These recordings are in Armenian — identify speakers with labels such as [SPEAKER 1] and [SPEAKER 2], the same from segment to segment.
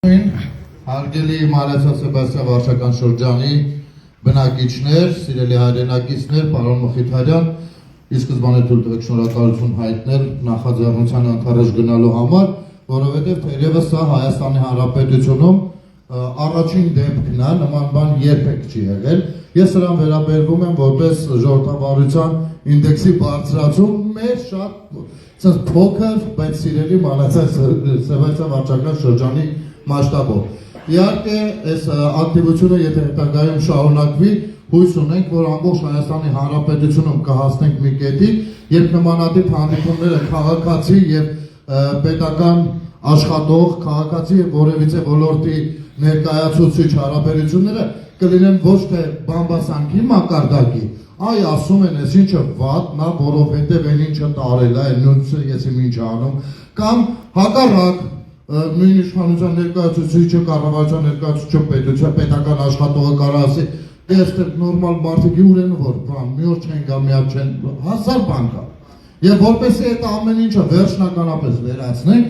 [SPEAKER 1] Հարգելի Մարիացա Սեբաստիան վարչական շրջանի բնակիչներ, սիրելի հայրենակիցներ, պարոն Մխիթարյան, ի սկզբանե թույլ տվեք շնորհակալություն հայտնել նախաձեռնության ընթരാճ գնալու համար, որովհետև թերևս սա Հայաստանի Հանրապետությունում առաջին դեպքն է, նման բան երբեք չի եղել։ Ես սրան վերաբերվում եմ որպես ժողովրդավարության ինդեքսի բարձրացում մեր շատ փոքր, բայց սիրելի Մարիացա Սեբաստիան վարչական շրջանի մասշտաբով։ Իհարկե, այս ակտիվությունը եթե հետագայում շարունակվի, հույս ունենք, որ ամբողջ Հայաստանի Հանրապետությունում կհասնենք մի կետի, երբ նմանատիպ հանդիպումները քաղաքացի եւ պետական աշխատող, քաղաքացի եւ որևիցե ոլորտի ներկայացուցիչ հարաբերությունները կլինեն ոչ թե բամբասանքի մակարդակի, այ ասում են, այս ինչը վատն է, որովհետեւ այն ինչը տարել է, նույնիսկ ես իմ ինչ անում, կամ հակառակ նույն իշխանության ներկայացուցիչը, կառավարության ներկայացուցիչը, պետական աշխատողը կարող ասի, այստեղ նորմալ մարդիկ ուր են որ բան, մի օր չեն գա, միակ չեն, հազար բան կա։ Եվ որպեսզի այդ ամեն ինչը վերջնականապես վերացնենք,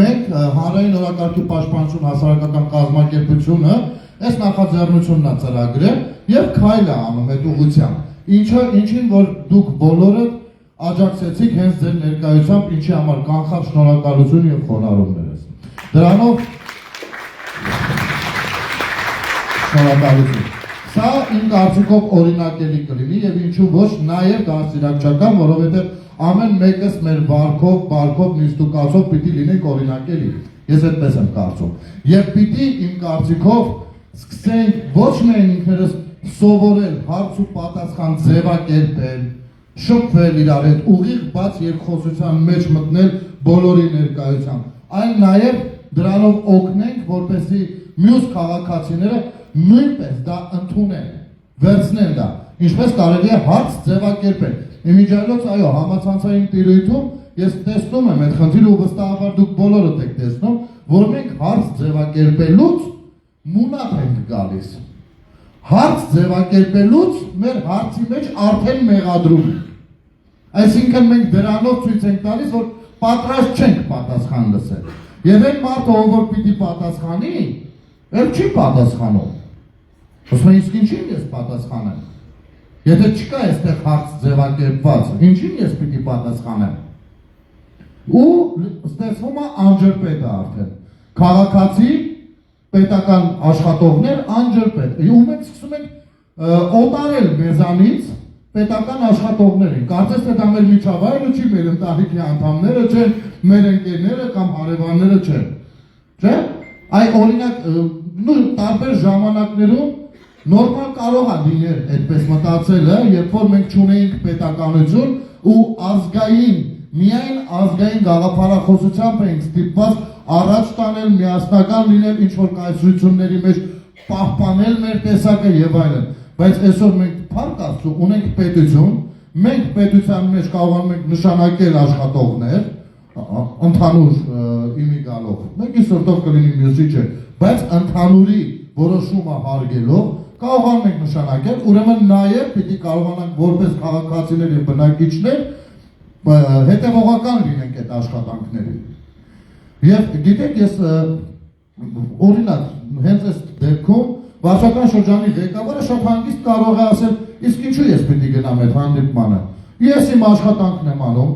[SPEAKER 1] մենք հանրային օրակարգի պաշտպանություն հասարակական կազմակերպությունը այս նախաձեռնությունն է ծրագրել եւ քայլ է անում այդ ուղղությամբ։ Ինչին որ դուք բոլորը աջակցեցիք հենց ձեր ներկայությամբ, ինչի համար կանխավ շնորհակալություն եւ խոնարհումներս։ Դրանով շնորհակալություն։ Սա իմ կարծիքով օրինակելի կլինի եւ ինչու ոչ նաեւ դաստիարակչական, որովհետեւ ամեն մեկս մեր բարքով նիստուկացով պիտի լինենք օրինակելի։ Ես այդպես եմ կարծում։ Եվ պիտի իմ կարծիքով սկսենք ոչ միայն ինքներս սովորել հարց ու պատասխան ձևակերպել, շփվել իրար հետ, ուղիղ բաց երկխոսության մեջ մտնել բոլորի ներկայությամբ, այլ նաեւ դրանով օգնենք, որպեսզի մյուս քաղաքացիները նույնպես դա ընդունեն, վերցնեն դա, ինչպես կարելի է հարց ձևակերպել։ Իմիջիայլոց, այո, համացանցային տիրույթում ես տեսնում եմ այդ խնդիրը ու վստահաբար դուք բոլորդ եք տեսնում, որ մենք հարց ձևակերպելուց մունակ ենք գալիս։ Հարց ձևակերպելուց մեր հարցի մեջ արդեն մեղադրում ենք։ Այսինքն մենք դրանով ցույց ենք տալիս, որ պատրաստ չենք պատասխան լսել։ Եվ այն մարդը, ով պիտի պատասխանի, էլ չի պատասխանում։ Ասում իսկ ինչին ես պատասխանեմ։ Եթե չկա այստեղ հարց ձևակերպված, ինչին ես պիտի պատասխանեմ։ Ու ստեղծվում է անջրպետը արդեն։ Քաղաքացի, պետական աշխատողներ անջրպետ։ Ու մենք սկսում ենք օտարել մեզանից պետական աշխատողներին։ Կարծես թե դա մեր միջավայրը չի, մեր ընտանիքի անդամները չեն, մեր ընկերները կամ հարևանները չեն։ Չէ՞։ Այ օրինակ տարբեր ժամանակներում նորմալ կարող է լինել այդպես մտածելը, երբ որ մենք չունեինք պետականություն ու միայն ազգային գաղափարախոսությամբ էինք ստիպված առաջ տանել, միասնական լինել, ինչ-որ կայսրությունների մեջ պահպանել մեր տեսակը եւ այլն։ Բայց այսօր մենք փառք Աստծո ունենք պետություն, մենք պետության մեջ կարողանում ենք նշանակել աշխատողներ, ընդհանուր իմի գալով, մեկի սրտով կլինի մյուսի չէ, բայց ընդհանուրի որոշումը հարգելով կարողանում ենք նշանակել, ուրեմն նաև պիտի կարողանանք որպես քաղաքացիներ եւ բնակիչներ հետևողական լինենք այդ աշխատանքներին։ Եվ գիտեք, ես օրինակ հենց այս դեպքում վարչական շրջանի ղեկավարը շատ հանգիստ կարող է ասել, իսկ ինչու ես պիտի գնամ այդ հանդիպմանը։ Ես իմ աշխատանքն եմ անում,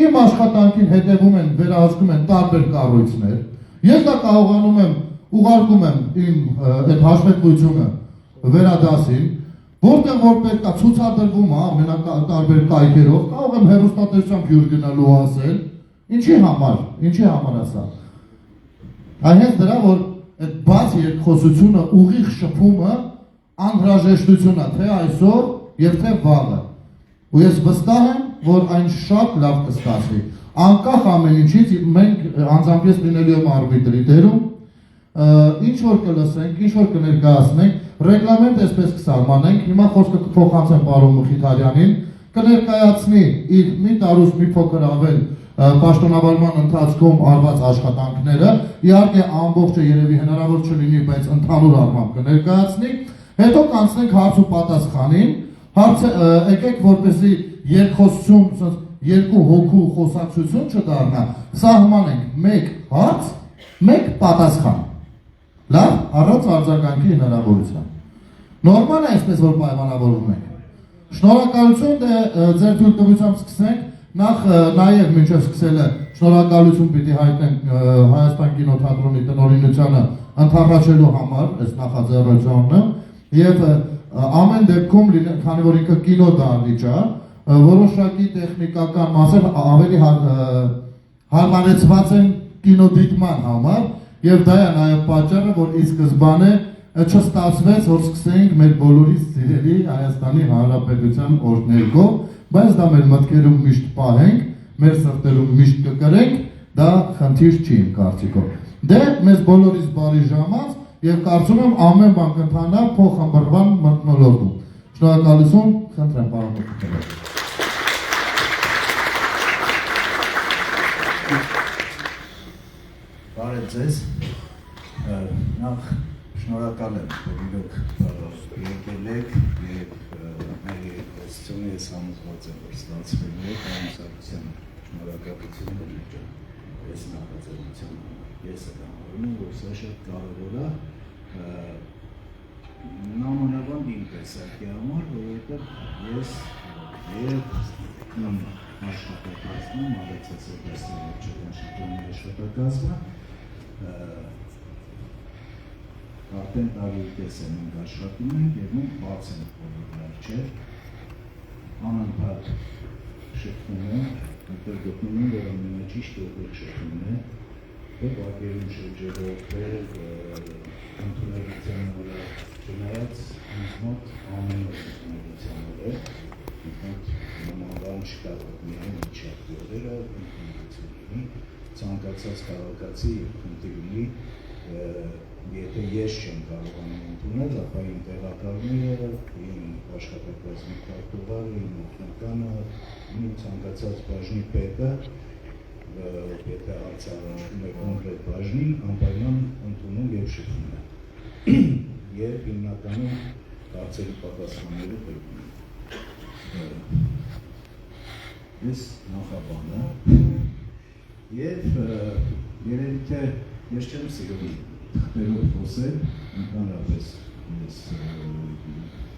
[SPEAKER 1] իմ աշխատանքին հետևում են, վերահսկում են տարբեր կառույցներ։ Ես դա կարողանում եմ ուղարկում եմ իմ այդ հաշվետվությունը վերադասին, որտեղ որ պետք է ցուցադրվում է ամենատարբեր կայքերով, կարող եմ հեռուստատեսությամբ հյուր գնալու ասել, ինչի համար է սա։ Այնպես դրա որ այդ բաց երկխոսությունը, ուղիղ շփումը անհրաժեշտություն է, թե այսօր եւ թե վաղը։ Ու ես վստահ եմ, որ այն շատ լավ կստացվի։ Անկախ ամեն ինչից մենք անձամբ ես լինելու եմ արբիտրի դերում, ինչ որ կլսենք, ինչ որ կներկայացնենք, ռեգլամենտ այսպես կսահմանենք, հիմա խոսքը կփոխանցեմ պարոն Մխիթարյանին, կներկայացնի իր մի տարուց մի փոքր ավել պաշտոնավարման ընթացքում արված աշխատանքները, իհարկե ամբողջը երևի հնարավոր չլինի, բայց ընդհանուր առմամբ կներկայացնի, հետո կանցնենք հարց ու պատասխանին, եկեք որպեսզի երկխոսություն, երկու հոգու խոսակցություն չդառնա, սահմանենք մեկ հարց, մեկ պատասխան։ առանց արձագանքի հնարավորության։ Նորմալ է այսպես որ պայմանավորվում ենք։ Շնորհակալություն ձեր թույլտվությամբ սկսենք, նախ նաև մինչև սկսելը շնորհակալություն պիտի հայտնենք Հայաստան կինոթատրոնի տնօրինությանը ընդառաջելու համար այս նախաձեռնությունը եւ ամեն դեպքում քանի որ ինքը կինո դահլիճ է, որոշակի տեխնիկական մասեր ավելի հարմարեցված են կինոդիտման համար եւ դա է նաեւ պատճառը, որ ի սկզբանե չստացվեց, որ սկսենք մեր բոլորիս սիրելի Հայաստանի Հանրապետության օրհներգով, բայց դա մեր մտքերում միշտ պահենք, մեր սրտերում միշտ կկրենք, դա խնդիր չի իմ կարծիքով։ Դե մեզ բոլորիս բարի ժամանց եւ կարծում եմ ամեն բան կընթանա փոխհմբռնման մթնոլորտում։ Շնորհակալություն, խնդրեմ պարոն Մկրտչյան։
[SPEAKER 2] Բարև ձեզ, նախ շնորհակալ եմ, որ իրոք եկել եք և մեր երկրությունը ես համոզված եմ, որ ստացվել եք, ամուսարության շնորհակալություն ջան, ես նախաձեռնության ես եմ համարում, որ սա շատ կարևոր է, նամանավանդ իմ տեսակի համար, որովհետև ես և իմ աշխատակազմում, ավեցացել դաստիարակչական շտումի աշխատակազմը, արդեն տարի-կես է մենք աշխատում ենք և մենք բաց ենք բոլոր լարչեր, անընդհատ շփվում ենք, այնտեղ գտնում ենք, որ ամենաճիշտ ուղիղ շփումն է, թե բակերում շրջելով, թե ընդունելության վրա չնայած ինձ մոտ ամեն օր ընդունելության վրա է, ինձ մոտ նմանվան չկա, որ միայն իջակի օրերը ընդունելություն լինի, ցանկացած քաղաքացի և խնդիր ունի, եթե ես չեմ կարողանում ընդունել, ապա իմ տեղակալները, իմ աշխատակազմի քարտուղարը, իմ օգնականը, իմ ցանկացած բաժնի պետը, եթե հարց առնչվում է կոնկրետ բաժնին, անպայման ընդունում և շփվում է։ Եվ հիմնականում հարցերի պատասխանները տրվում են։ Ես նախաբանը և երևի թե ես չեմ սիրում թղթերով խոսել, ընդհանրապես ես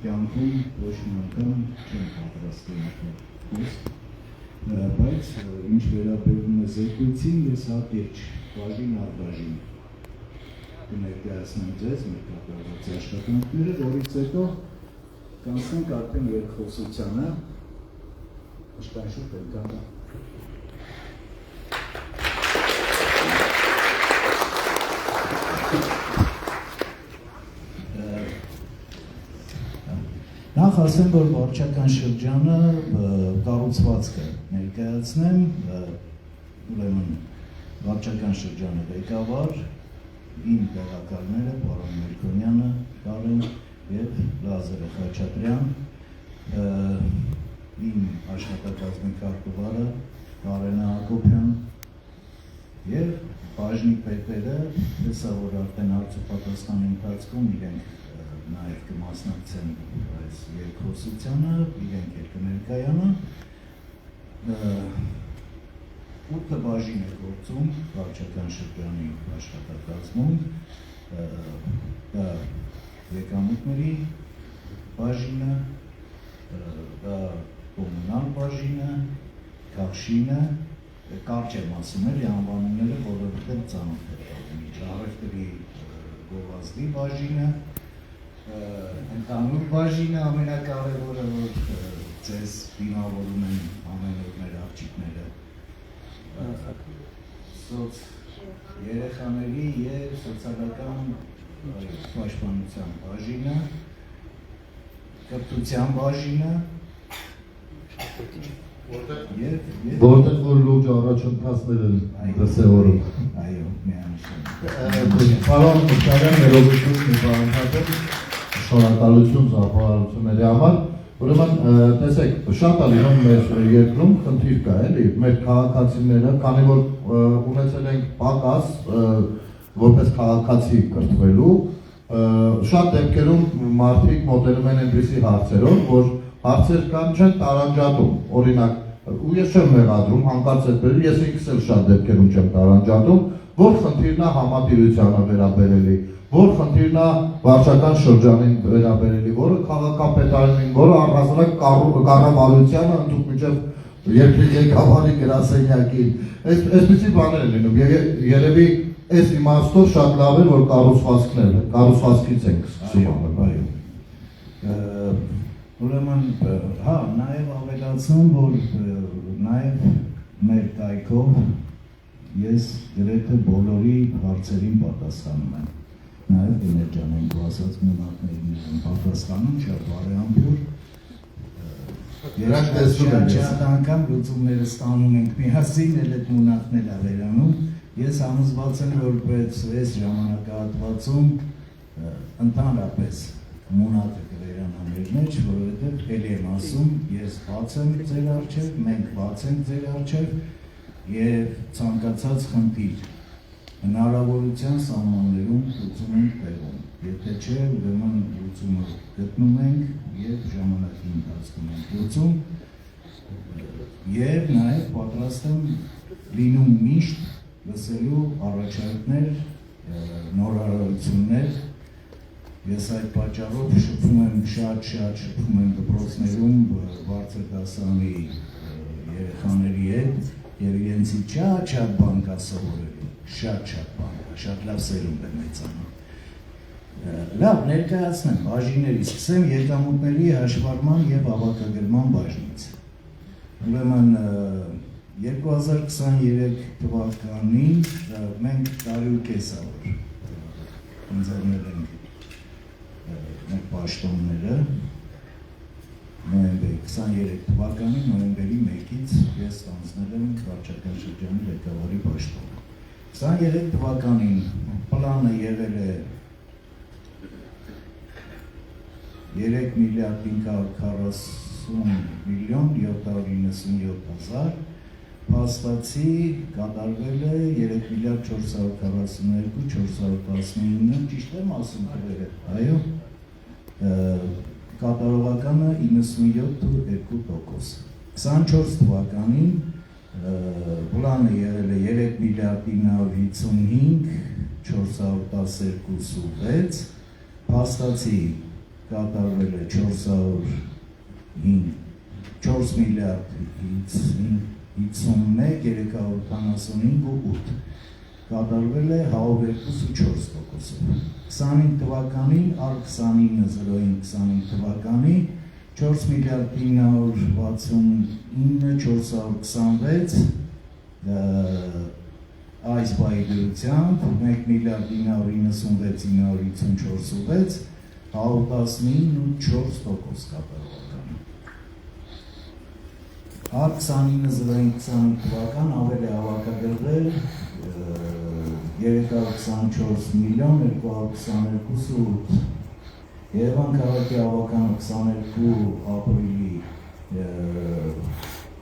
[SPEAKER 2] կյանքում ոչ մի անգամ չեմ պատրաստել խոսք, բայց ինչ վերաբերում է զեկույցին, ես հատիճ բաժին առբաժին կներկայացնեմ ձեզ մեր կատարված աշխատանքները, որից հետո կանցնենք արդեն երկխոսությանը, աշկան շուտ ենք Նախ ասեմ, որ վարչական շրջանը կառուցվածքը ներկայացնեմ, ուրեմն վարչական շրջանը ղեկավար, իմ տեղակալները պարոն Մերկոնյանը, Կարեն և Լազարե Խաչատրյան, իմ աշխատակազմի քարտուղարը Կարենը Հակոբյան և բաժնի պետերը, հեսա որ արդեն հարց ու պատասխանի ընթացքում իրենք նաև կմասնակցեն այս երկխոսությանը, իրենք էլ կներկայանան։ 8 բաժին է գործում վարչական շրջանի աշխատակազմում, դա եկամուտների բաժինը, դա կոմունալ բաժինը, Կախշինը, կարճ եմ ասում էլի անվանումները, որովհետև ծանոթ է առևտրի գովազդի բաժինը, ընդհանուր բաժինը ամենակարևորը, որ ձեզ դիմավորում են ամեն օր մեր աղջիկները, երեխաների և սոցիալական պաշտպանության բաժինը, կրթության բաժինը,
[SPEAKER 1] որտեղ որ լուրջ առաջընթացներ են դրսևորում։
[SPEAKER 2] Այո, միանշան։
[SPEAKER 1] Պարոն Մկրտչյան, ներողություն մի բան ընդհատեմ, շնորհակալություն զապահարությունների համար, ուրեմն տեսեք, շատ է լինում մեր երկրում խնդիր կա էլի, մեր քաղաքացիները, քանի որ ունեցել ենք պակաս որպես քաղաքացի կրթվելու, շատ դեպքերում մարդիկ մոտենում են այնպիսի հարցերով, որ հարցեր կան չեն տարանջատում, օրինակ, ու ես չեմ մեղադրում, հանկարծ այդ բերել, ես ինքս էլ շատ դեպքերում չեմ տարանջատում, որ խնդիրն է համատիրությանը վերաբերելի, որ խնդիրն է վարչական շրջանին վերաբերելի, որը քաղաքապետարանին, որը առհասարակ կառավարությանը ընդհանուր երկրի ղեկավարի գրասենյակին, այսպիսի բաներ են լինում, երևի այս իմաստով շատ լավ է, որ կառուցվածքից ենք սկսում անել,
[SPEAKER 2] Ուրեմն, հա, նաև ավելացնում, որ նաև մեր կայքով ես գրեթե բոլորի հարցերին պատասխանում եմ, նաև Դիներջանեն ասած մունատներին եմ պատասխանում, շատ բարեամբուր, շատ անգամ լուծումները ստանում ենք միասին, էլ այդ մունատներ ավերանում, ես համոզված եմ, որ այս ժամանակահատվածում ընդհանրապես մունատը կվերանա մեր մեջ, որովհետև էլի եմ ասում, ես բաց եմ ձեր առջև, մենք բաց ենք ձեր առջև և ցանկացած խնդիր հնարավորության սահմաններում լուծում ենք տեղում, եթե չէ, ուրեմն լուծումը գտնում ենք և ժամանակի ընթացքում ենք լուծում և նաև պատրաստ եմ լինում միշտ լսելու առաջարկներ, նորարարություններ. Ես այդ պատճառով շփվում եմ շատ շփվում եմ դպրոցներում բարձր դասարանի երեխաների հետ և իրենցից շատ բան կա սովորելու, շատ բան կա, շատ լավ սերունդ է մեծանում։ Լավ, ներկայացնեմ, բաժինների սկսեմ եկամուտների հաշվառման և հավաքագրման բաժնից։ Ուրեմն 2023 թվականին մենք տարի ու կեսավոր ընձեռնել ենք մեր պաշտոնները նոյեմբերի 23 թվականի նոյեմբերի 1-ից ես ստանձնել եմ վարչական շրջանի ղեկավարի պաշտոնը։ 23 թվականին պլանը եղել է 3 միլիարդ 540 միլիոն 797 հազար, փաստացի կատարվել է 3 միլիարդ 442 419, ճիշտ եմ ասում քրերը, այո, կատարողականը 97.2%։ 24 թվականին պլանը եղել է 3 միլիարդ 955 412.6, փաստացի կատարվել է 4 միլիարդ 51 375.8, կատարվել է 102.4%։ 25 թվականին, առ 29/05/25 թվականի 4 միլիարդ 969 426, այս բայի դրությամբ 1 միլիարդ 996 954.6, 119.4% կատարողականը։ Առ 29/05/25 թվական ավել է հավաքագրվել 324 միլիոն 222.8, Երևան քաղաքի հավաքանը 22 ապրիլի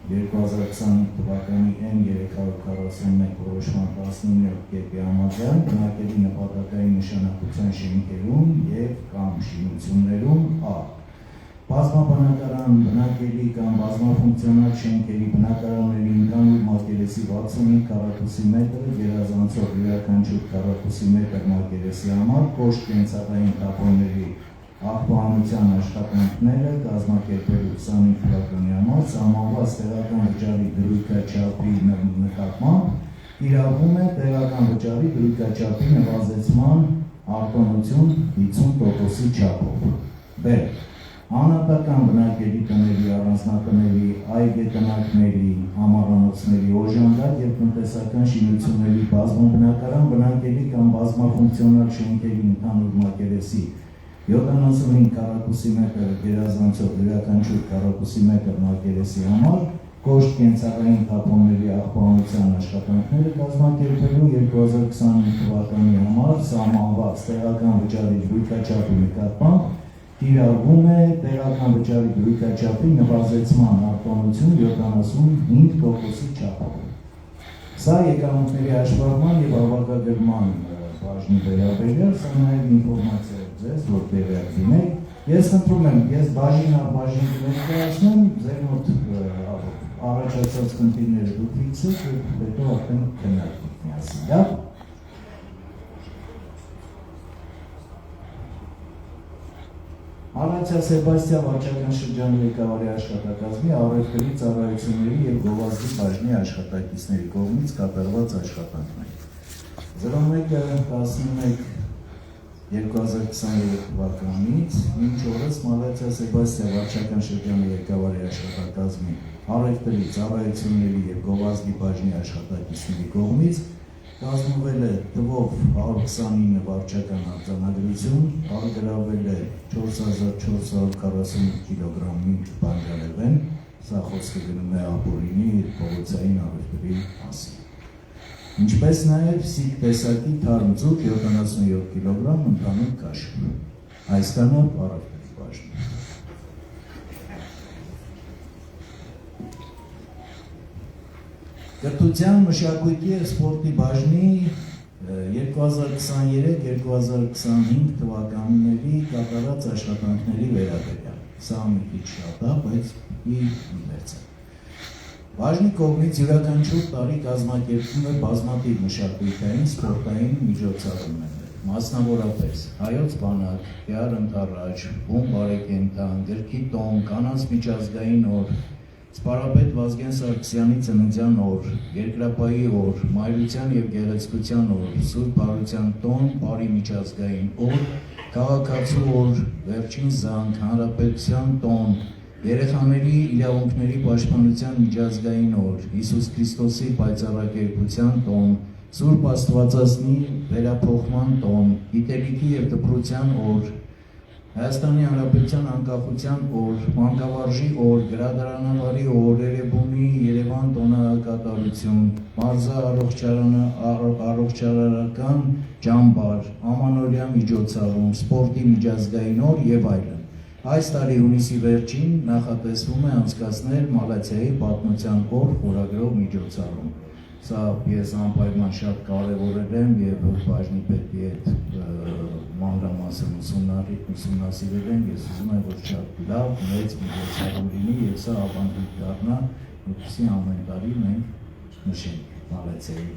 [SPEAKER 2] 2025 թվականի N341 որոշման 19 կետի համաձայն բնակելի նպատակային նշանակության շենքերում և կամ շինություններում բազմաբնակարան բնակելի կամ բազմաֆունկցիոնալ շենքերի բնակարանների ընդհանուր մակերեսի 65 քառակուսի մետրը գերազանցող յուրաքանչյուր քառակուսի մետր մակերեսի համար կոշտ կենցաղային թափոնների աղբահանության աշխատանքները կազմակերպելու 25 թվականի համար սահմանված տեղական վճարի դրույքաչափի նկատմամբ իրավում է տեղական վճարի դրույքաչափի նվազեցման արտոնություն 50%-ի չափով։ Բ. Անհատական բնակելի տների, առանձնատների, այգետնակների, ամառանոցների, օժանդակ և տնտեսական շինությունների բազմաբնակարան բնակելի կամ բազմաֆունկցիոնալ շենքերի ընդհանուր մակերեսի 75 քառակուսի մետր գերազանցող յուրաքանչյուր քառակուսի մետր մակերեսի համար կոշտ կենցաղային թափոնների աղբահանության աշխատանքները կազմակերպելու 2025 թվականի համար սահմանված տեղական վճարի դրույքաչափի նկատմամբ կիրառվում է տեղական վճարի դրույքաչափի նվազեցման արտոնություն 75%-ի չափով։ Սա եկամուտների հաշվառման և հավաքագրման բաժնի վերաբերյալ, սա նաև ինֆորմացիա է ձեզ, որ տեղյակ լինեք։ Ես խնդրում եմ, ես բաժին առ բաժին կներկայացնեմ, ձեր մոտ առաջացած խնդիրները դուք ֆիքսեք և հետո արդեն քննարկենք միասին, լավ։ Մալացիա Սեբաստիա վարչական շրջանի ղեկավարի աշխատակազմի առևտրի ծառայությունների եւ գովազդի բաժնի աշխատակիցների կողմից կատարված աշխատանքներ։ 01-11-2023 թվականից մինչ օրս Մալացիա Սեբաստիա վարչական շրջանի ղեկավարի աշխատակազմի առևտրի ծառայությունների եւ գովազդի բաժնի աշխատակիցների կողմից կազմվել է թվով 129 վարչական արձանագրություն, արգրավել է 4448 կիլոգրամի բանջարեղեն, սա խոսքը գնում է ապօրինի փողոցային առևտրի մասին։ Ինչպես նաև սիկ տեսակի թարմ ձուկ 77 կիլոգրամ ընդհանուր քաշք։ Այսքանը առևտրի բաժնում։ Կրթության, մշակույթի և սպորտի բաժնի 2023-2025 թվականների կատարած աշխատանքների վերաբերյալ։ Սա մի քիչ շատ է, բայց իվերց է։ Բաժնի կողմից յուրաքանչյուր տարի կազմակերպվում է բազմաթիվ մշակութային, սպորտային միջոցառումներ, մասնավորապես հայոց բանակ, Գյար ընթառաջ, բուն բարեկենդան, գրքի տոն, կանանց միջազգային օր, Սպարապետ Վազգեն Սարգսյանի ծննդյան օր, երկրապահի օր, մայրության և գեղեցկության օր, Սուրբ Հարության տոն, բարի միջազգային օր, քաղաքացու օր, վերջին զանգ, հանրապետության տոն, երեխաների իրավունքների պաշտպանության միջազգային օր, Հիսուս Քրիստոսի պայծառակերպության տոն, Սուրբ Աստվածածնի վերափոխման տոն, գիտելիքի և դպրության օր, Հայաստանի Հանրապետության անկախության օր, մանկավարժի օր, գրադարանավարի օր, Էրեբունի Երևան տոնակատարություն, մարզա առողջարարական ճամբար, ամանորյա միջոցառում, սպորտի միջազգային օր և այլն։ Այս տարի հունիսի վերջին նախատեսվում է անցկացնել Մալացիայի պատմության օր խորագրով միջոցառում։ Սա ես անպայման շատ կարևորել եմ և բաժնի պետի հետ մանրամասն ուսումնասիրել եմ, ես ուզում եմ, որ շատ լավ, մեծ միջոցառում լինի և սա ավանդույթ դառնա, որպեսզի ամեն տարի մենք նշենք Մալացիայի։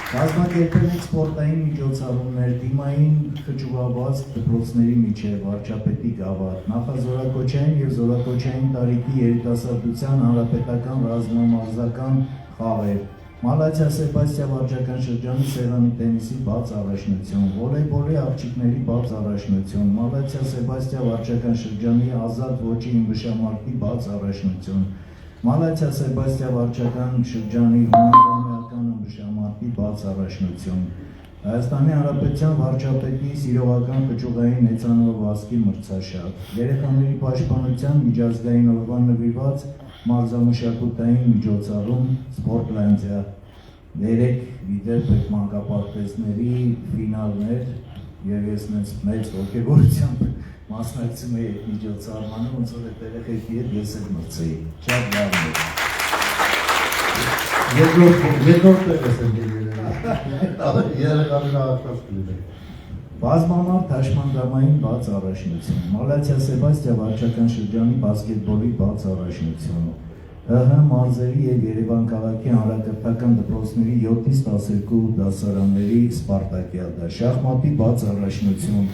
[SPEAKER 2] Կազմակերպել ենք սպորտային միջոցառումներ, դիմային խճուղաբաց դպրոցների միջև, վարչապետի գավաթ, նախազորակոչային և զորակոչային տարիքի երիտասարդության հանրապետական ռազմամարզական խաղեր, Մալացիա Սեբաստիա վարչական շրջանի սեղանի տենիսի բաց առաջնություն, վոլեյբոլի աղջիկների բաց առաջնություն, Մալացիա Սեբաստիա վարչական շրջանի ազատ ոճի ըմբշամարտի բաց առաջնություն, Մալացիա Սեբաստիա վարչական շրջանի հունարամեական ըմբշամարտի բաց առաջնություն, Հայաստանի Հանրապետության վարչապետի սիրողական խճուղային հեծանվվածքի մրցաշար, երեխաների պաշտպանության միջազգային օրվան նվիրված մարզամշակութային միջոցառում Սպորտլանդիա, 3 վիդեո մանկապարտեզների ֆինալներ և ես մեծ ոգևորությամբ մասնակցում էի այդ միջոցառմանը, ոնց որ այդ երեխեքի հետ ես էլ մրցեի, շատ լավ էր։
[SPEAKER 1] Երկրորդ տեղս ենք երեխաները աղքած կլինեն։
[SPEAKER 2] Բազմամարդ հաշմանդամային բաց առաջնություն, Մալացիա Սեբաստիա վարչական շրջանի բասկետբոլի բաց առաջնություն, ՀՀ մարզերի և Երևան քաղաքի հանրակրթական դպրոցների 7-ից 12 դասարանների սպարտակիադա, շախմատի բաց առաջնություն,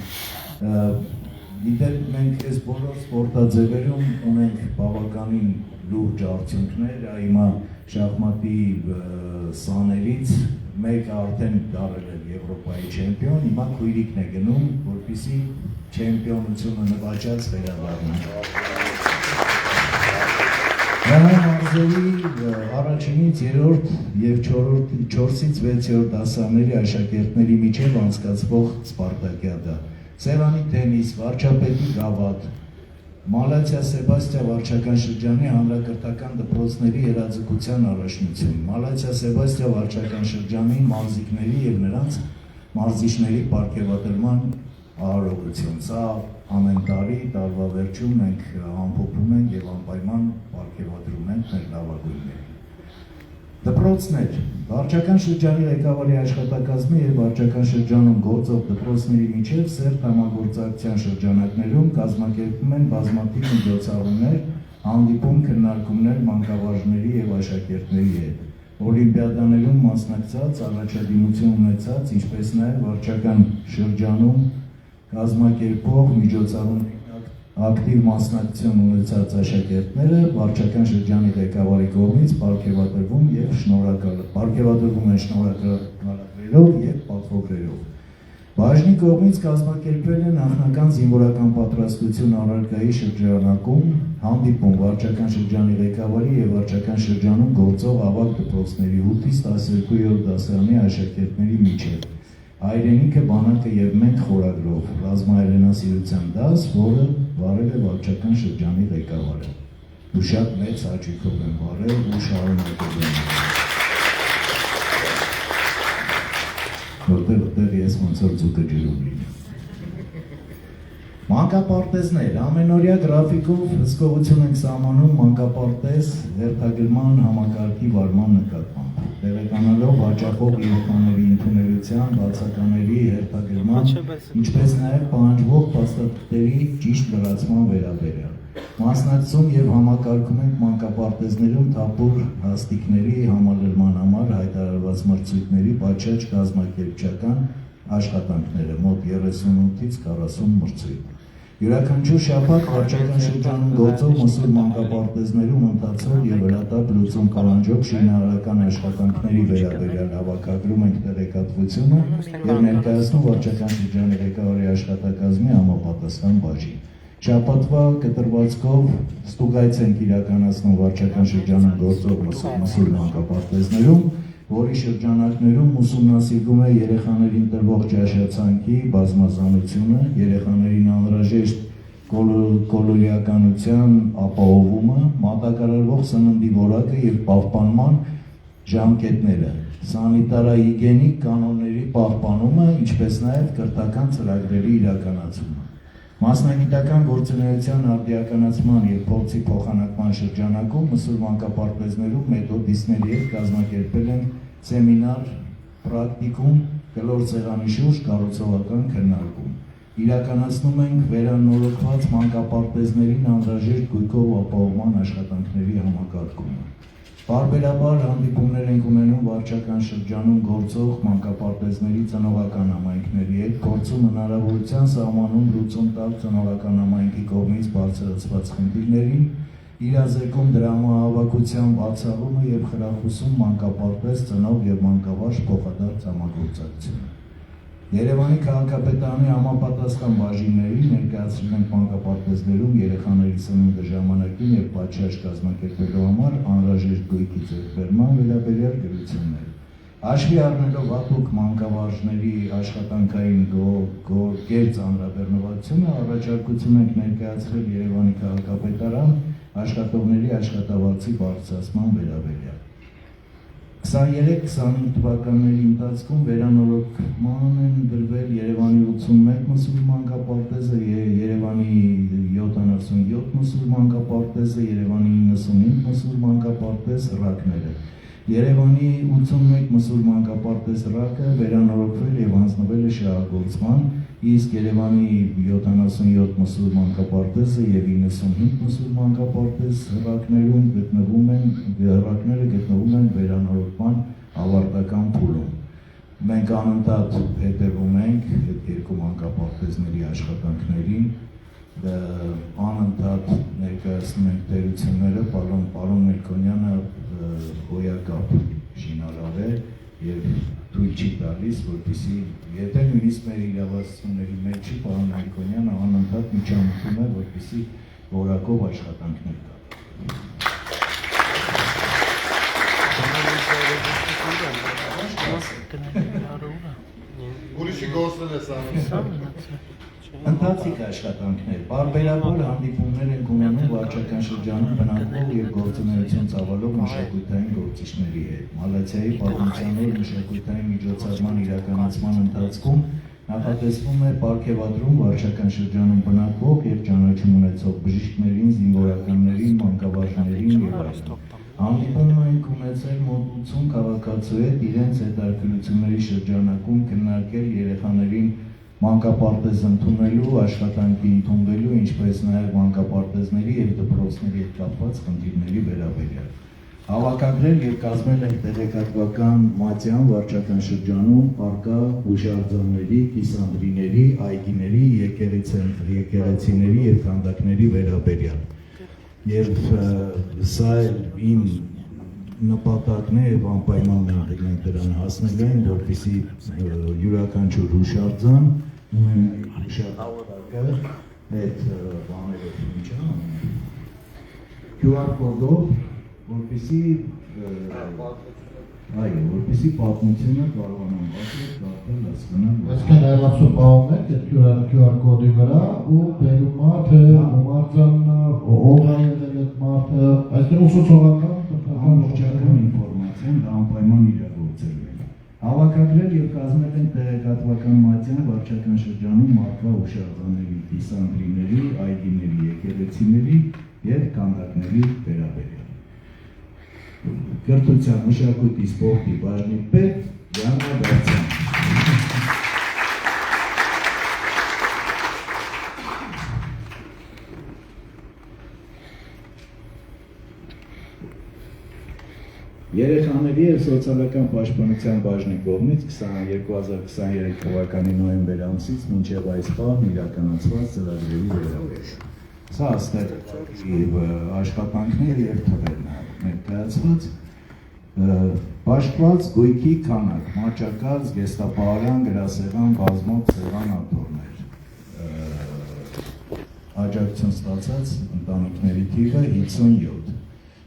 [SPEAKER 2] գիտեք մենք այս բոլոր սպորտաձևերում ունենք բավականին լուրջ արդյունքներ, հիմա շախմատի սաներից մեկը արդեն դարել է Եվրոպայի չեմպիոն, հիմա քույրիկն է գնում, որպեսզի չեմպիոնությունը նվաճած վերադառնա։ Մարզերի առաջինից երրորդ և 4-ից 6-րդ դասարանների աշակերտների միջև անցկացվող սպարտակիադա, սեղանի տենիս, վարչապետի գավաթ, Մալացիա Սեբաստիա վարչական շրջանի հանրակրթական դպրոցների երազկության առաջնություն, Մալացիա Սեբաստիա վարչական շրջանի մարզիկների և նրանց մարզիչների պարգևատրման արարողություն։ Սա ամեն տարի տարվա վերջում մենք ամփոփում ենք և անպայման պարգևատրում ենք մեր լավագույններին։ Դպրոցներ, վարչական շրջանի ղեկավարի աշխատակազմի և վարչական շրջանում գործող դպրոցների միջև սերտ համագործակցության շրջանակներում կազմակերպվում են բազմաթիվ միջոցառումներ, հանդիպում, քննարկումներ մանկավարժների և աշակերտների հետ։ Օլիմպիադաներում մասնակցած, առաջադիմություն ունեցած, ինչպես նաև վարչական շրջանում կազմակերպող միջոցառում ակտիվ մասնակցություն ունեցած աշակերտները վարչական շրջանի ղեկավարի կողմից պարգևատրվում են շնորհակալագրերով և պատվոգրերով։ Բաժնի կողմից կազմակերպվել է նախնական զինվորական պատրաստություն առարկայի շրջանակում հանդիպում վարչական շրջանի ղեկավարի և վարչական շրջանում գործող ավագ դպրոցների 8-ից 12-րդ դասարանի աշակերտների միջև հայրենիքը, բանակը և մենք խորագրով ռազմահայրենասիրության դաս, որը վարել է վարչական շրջանի ղեկավարը։ Ու շատ մեծ հաճույքով եմ վարել ու շարունակել եմ։ Որտեղ ես ոնց որ ձուկը ջրում լինի։ Մանկապարտեզներ, ամենօրյա գրաֆիկով հսկողություն ենք սահմանում մանկապարտեզ հերթագրման համակարգի վարման նկատմամբ, տեղեկանալով հաճախող երեխաների ընդունելության, բացակաների հերթագրման, ինչպես նաև պահանջվող փաստաթղթերի ճիշտ լրացման վերաբերյալ։ Մասնակցում և համակարգում ենք մանկապարտեզներում թափուր հաստիկների համալրման համար հայտարարված մրցույթների պատշաճ կազմակերպչական աշխատանքները, մոտ 38-ից 40 մրցույթ։ Յուրաքանչյուր շաբաթ վարչական շրջանում գործող մսուր մանկապարտեզներում ընթացող և հրատապ լուծում պահանջող շինարարական աշխատանքների վերաբերյալ հավաքագրում ենք տեղեկատվությունը և ներկայացնում վարչական շրջանի ղեկավարի աշխատակազմի համապատասխան բաժին։ Շաբաթվա կտրվածքով ստուգայց ենք իրականացնում վարչական շրջանում գործող մսուր մանկապարտեզներում, որի շրջանակներում ուսումնասիրվում է երեխաներին տրվող ճաշացանքի բազմազանությունը, երեխաներին անհրաժեշտ կոլորիականության ապահովումը, մատակարարվող սննդի որակը և պահպանման ժամկետները, սանիտարահիգիենիկ կանոնների պահպանումը, ինչպես նաև կրթական ծրագրերի իրականացումը։ Մասնագիտական գործունեության արդիականացման և փորձի փոխանակման շրջանակում մսուր մանկապարտեզներում մեթոդիստների հետ կազմակերպել են սեմինար, պրակտիկում, կլոր սեղանի շուրջ կառուցողական քննարկում։ Իրականացնում ենք վերանորոգված մանկապարտեզներին անհրաժեշտ գույքով ապահովման աշխատանքների համակարգումը։ Պարբերաբար հանդիպումներ ենք ունենում վարչական շրջանում գործող մանկապարտեզների ծնողական համայնքների հետ, փորձում հնարավորության սահմանում լուծում տալ ծնողական համայնքի կողմից բարձրացված խնդիրներին, իրազեկում դրամահավաքության բացառումը և խրախուսում մանկապարտեզ ծնող և մանկավարժ փոխադարձ համագործակցությունը։ Երևանի քաղաքապետարանի համապատասխան բաժինների ներկայացրել ենք մանկապարտեզներում երեխաների սնունդը ժամանակին և պատշաճ կազմակերպելու համար անհրաժեշտ գույքի ձեռքբերման վերաբերյալ գրություններ։ Հաշվի առնելով հատուկ մանկավարժների աշխատանքային կեղծ հանրաբեռնվածությունը, առաջարկություն ենք ներկայացրել Երևանի քաղաքապետարան աշխատողների աշխատավարձի բարձրացման վերաբերյալ։ 23-25 թվականների ընթացքում վերանորոգման են դրվել Երևանի 81 մսուր մանկապարտեզը, Երևանի 77 մսուր մանկապարտեզը, Երևանի 95 մսուր մանկապարտեզ հրակները։ Երևանի 81 մսուր մանկապարտեզ հրակը վերանորոգվել և հանձնվել է շահագործման, իսկ Երևանի 77 մսուր մանկապարտեզը և 95 մսուր մանկապարտեզ հրակները գտնվում են վերանորոգման ավարտական փուլում։ Մենք անընդհատ հետևում ենք այդ երկու մանկապարտեզների աշխատանքներին, անընդհատ ներկայացնում ենք տերությունները, պարոն Մելքոնյանը հոյակապ շինարար է և թույլ չի տալիս, որպեսզի եթե նույնիսկ մեր իրավասությունների մեջ չի, պարոն Մելքոնյանը անընդհատ միջամտում է, որպեսզի որակով աշխատանքներ
[SPEAKER 1] Ուրիշի գործն ես անում։
[SPEAKER 2] Ընթացիկ աշխատանքներ, պարբերաբար հանդիպումներ ենք ունենում վարչական շրջանում բնակվող և գործունեություն ծավալող մշակութային գործիչների հետ։ Մալացիայի պատմության օր մշակութային միջոցառման իրականացման ընթացքում նախատեսվում է պարգևատրում վարչական շրջանում բնակվող և ճանաչում ունեցող բժիշկներին, զինվորականներին, մանկավարժներին և այլն։ Հանդիպում ենք ունեցել մոտ 80 քաղաքացու հետ իրենց հետաքրքրությունների շրջանակում քննարկել երեխաներին մանկապարտեզ ընդունելու, աշխատանքի ընդունվելու, ինչպես նաև մանկապարտեզների և դպրոցների հետ կապված խնդիրների վերաբերյալ։ Հավաքագրել եւ կազմել են տեղեկատվական մատյան վարչական շրջանում արկա հուշարձանների, կիսանդրիների, այգիների, եկեղեցիների եւ քանդակների վերաբերյալ։ Եվ սա էլ իմ նպատակն է եւ անպայման մենք դրան հասնելու ենք, որպեսզի յուրաքանչյուր հուշարձան հուշարձանը այդ բաներով ինչա QR կոդով որպեսզի որպեսզի պատմությունը կարողանան ասել, դարձնել, հասկանալ։
[SPEAKER 1] Այսինքն այլացու պահում եք այդ QR կոդի վրա ու բերում է թե ումարձանն ով է եղել այդ մարդը, այսինքն ուսուցողական
[SPEAKER 2] ամբողջական ինֆորմացիան դա անպայման իրագործելու է։ Հավաքագրել եւ կազմել են տեղեկատվական մատյան վարչական շրջանում արկա հուշարձանների, կիսանդրիների, այգիների, եկեղեցիների եւ քանդակների վերաբերյալ։ Կրթության, մշակույթի, սպորտի բաժնի պետ Յաննա Դարցյան։ Երեխաների եւ սոցիալական պաշտպանության բաժնի կողմից 2023 թվականի նոյեմբեր ամսից մինչև այս պահն իրականացված ծրագրերի վերաբերյալ։ Սա աստեղ աշխատանքներ եւ թվերն են ներկայացված, պաշտված գույքի քանակ, մաճակած, գեստապահարան, գրասեղան, բազմով սեղան աթոռներ, աջակցություն ստացած ընտանիքների թիվը 57,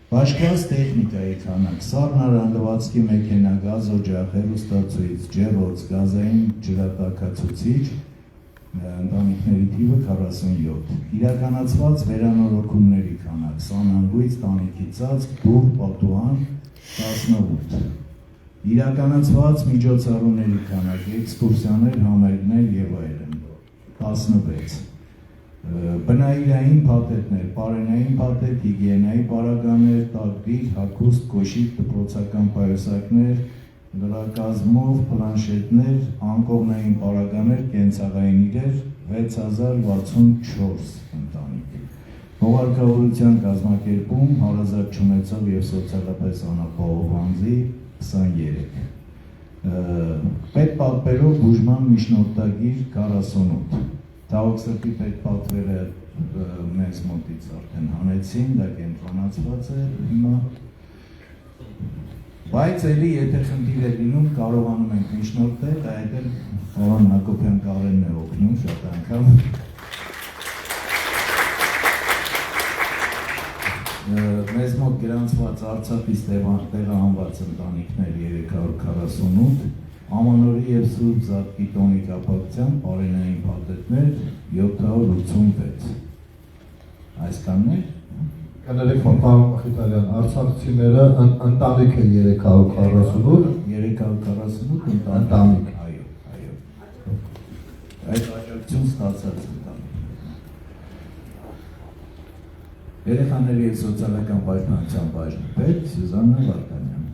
[SPEAKER 2] պաշտված տեխնիկայի քանակ, սառնարանդվածքի մեքենա, գազ օջախ, հեռուստացույց, ջեռոց, գազային ջրատաքացուցիչ, ընտանիքների թիվը 47, իրականացված վերանորոգումների քանակ, սանանգույց, տանիքի ծածկ, դուռ, պատուհան 18, իրականացված միջոցառումների քանակ, էքսկուրսիաներ, համերգներ եւ այլն 16, բնայիրային փաթեթներ, պարենային փաթեթ, հիգիենայի պարագաներ, տակդիր, հագուստ, կոշիկ, դպրոցական պայուսակներ, լրակազմով, պլանշետներ, անկողնային պարագաներ, կենցաղային իրեր 6064 ընտանիք։ Հողարկավորության կազմակերպում հարազատ չունեցող եւ սոցիալապես անապահով անձի 23։ Պետպատվերով բուժման միջնորդագիր 48։ Տաղոքսրտի պետպատվերը մեզ մոտից արդեն հանեցին, դա կենտրոնացված է հիմա։ Բայց էլի եթե խնդիր է լինում, կարողանում ենք միջնորդել, այդ էլ Պարոն Հակոբյան Կարենն է օգնում շատ անգամ։ Մեզ մոտ գրանցված Արցախից տեղահանված ընտանիքներ 348, Ամանորի եւ Սուրբ Զատկի տոնի կապակցությամբ պարենային փաթեթներ 786։ Այսքանն է։
[SPEAKER 1] Կներեք պարոն Մխիթարյան, արցախցիները ընտանիք է 348 ընտանիք։
[SPEAKER 2] Այո։ Այդ աջակցություն ստացած ընտանիք։ Երեխաների եւ սոցիալական պաշտպանության բաժնի պետ Սյուզաննա Վարդանյան։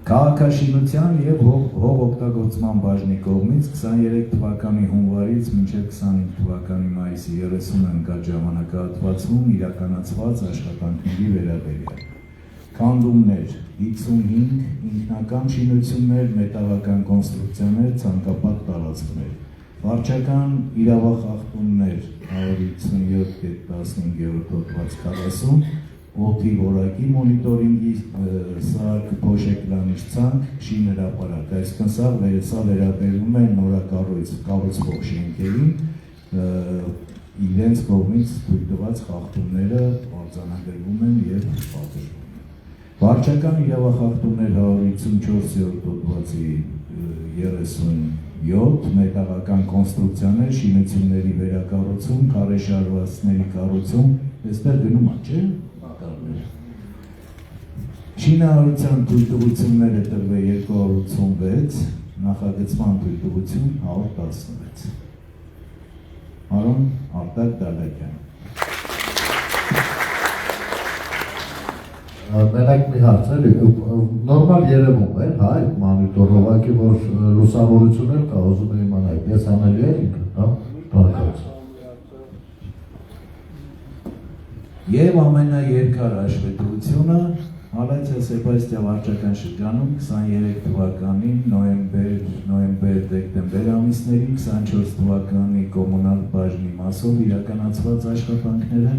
[SPEAKER 2] Քաղաքաշինության եւ հող օգտագործման բաժնի կողմից 23 թվականի հունվարից մինչև 25 թվականի մայիսի 30 ընկած ժամանակահատվածում իրականացված աշխատանքների վերաբերյալ քանդումներ 55, ինքնական շինություններ, մետաղական կոնստրուկցիաներ, ցանկապատ տարածքներ, վարչական իրավախախտումներ 157.15 հոդված 40, օդի որակի մոնիտորինգի սարք, փոշեկլանիչ ցանք, շինհրապարակ, այսինքն սա վերաբերում է նորակառուցվող շենքերին, իրենց կողմից թույլ տված խախտումները արձանագրվում են եւ պատժվում։ Վարչական իրավախախտումներ 154-րդ հոդվածի 37, մետաղական կոնստրուկցիաներ, շինությունների վերակառուցում, քարեշարվածքների կառուցում, այստեղ գնում է, չէ՞։ Շինարարության թույլտվությունները տրվել 286, նախագծման թույլտվություն 116։ Պարոն Արտակ Դալակյան։
[SPEAKER 1] Մենակ մի հարց էլի, նորմալ երևում է, հա, այդ մոնիտորը, ուղղակի որ լուսավորություն էլ կա, ուզում եմ իմանալ, ես անելի է ինքը, հա, բարկած։
[SPEAKER 3] Եվ ամենաերկար հաշվետվությունը Հալայցիա Սեբաստիա վարչական շրջանում 23 թվականի նոյեմբեր-դեկտեմբեր ամիսներին 24 թվականի կոմունալ բաժնի մասով իրականացված աշխատանքները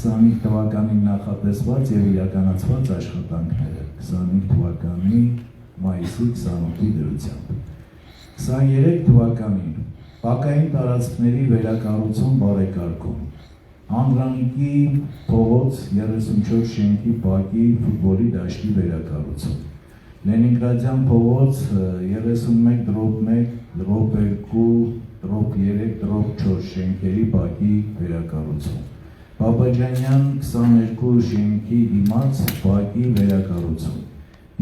[SPEAKER 3] 25 թվականին նախատեսված եւ իրականացված աշխատանքները 25 թվականի մայիսի 28-ի դրությամբ 23 թվականին բակային տարածքների վերակառուցում բարեկարգում Անդրանիկի փողոց 34 շենքի բակի ֆուտբոլի դաշտի վերակառուցում Լենինգրադյան փողոց 31/1/2/3/4 շենքերի բակի վերակառուցում Բաբաջանյան 22 շենքի դիմաց բակի վերակառուցում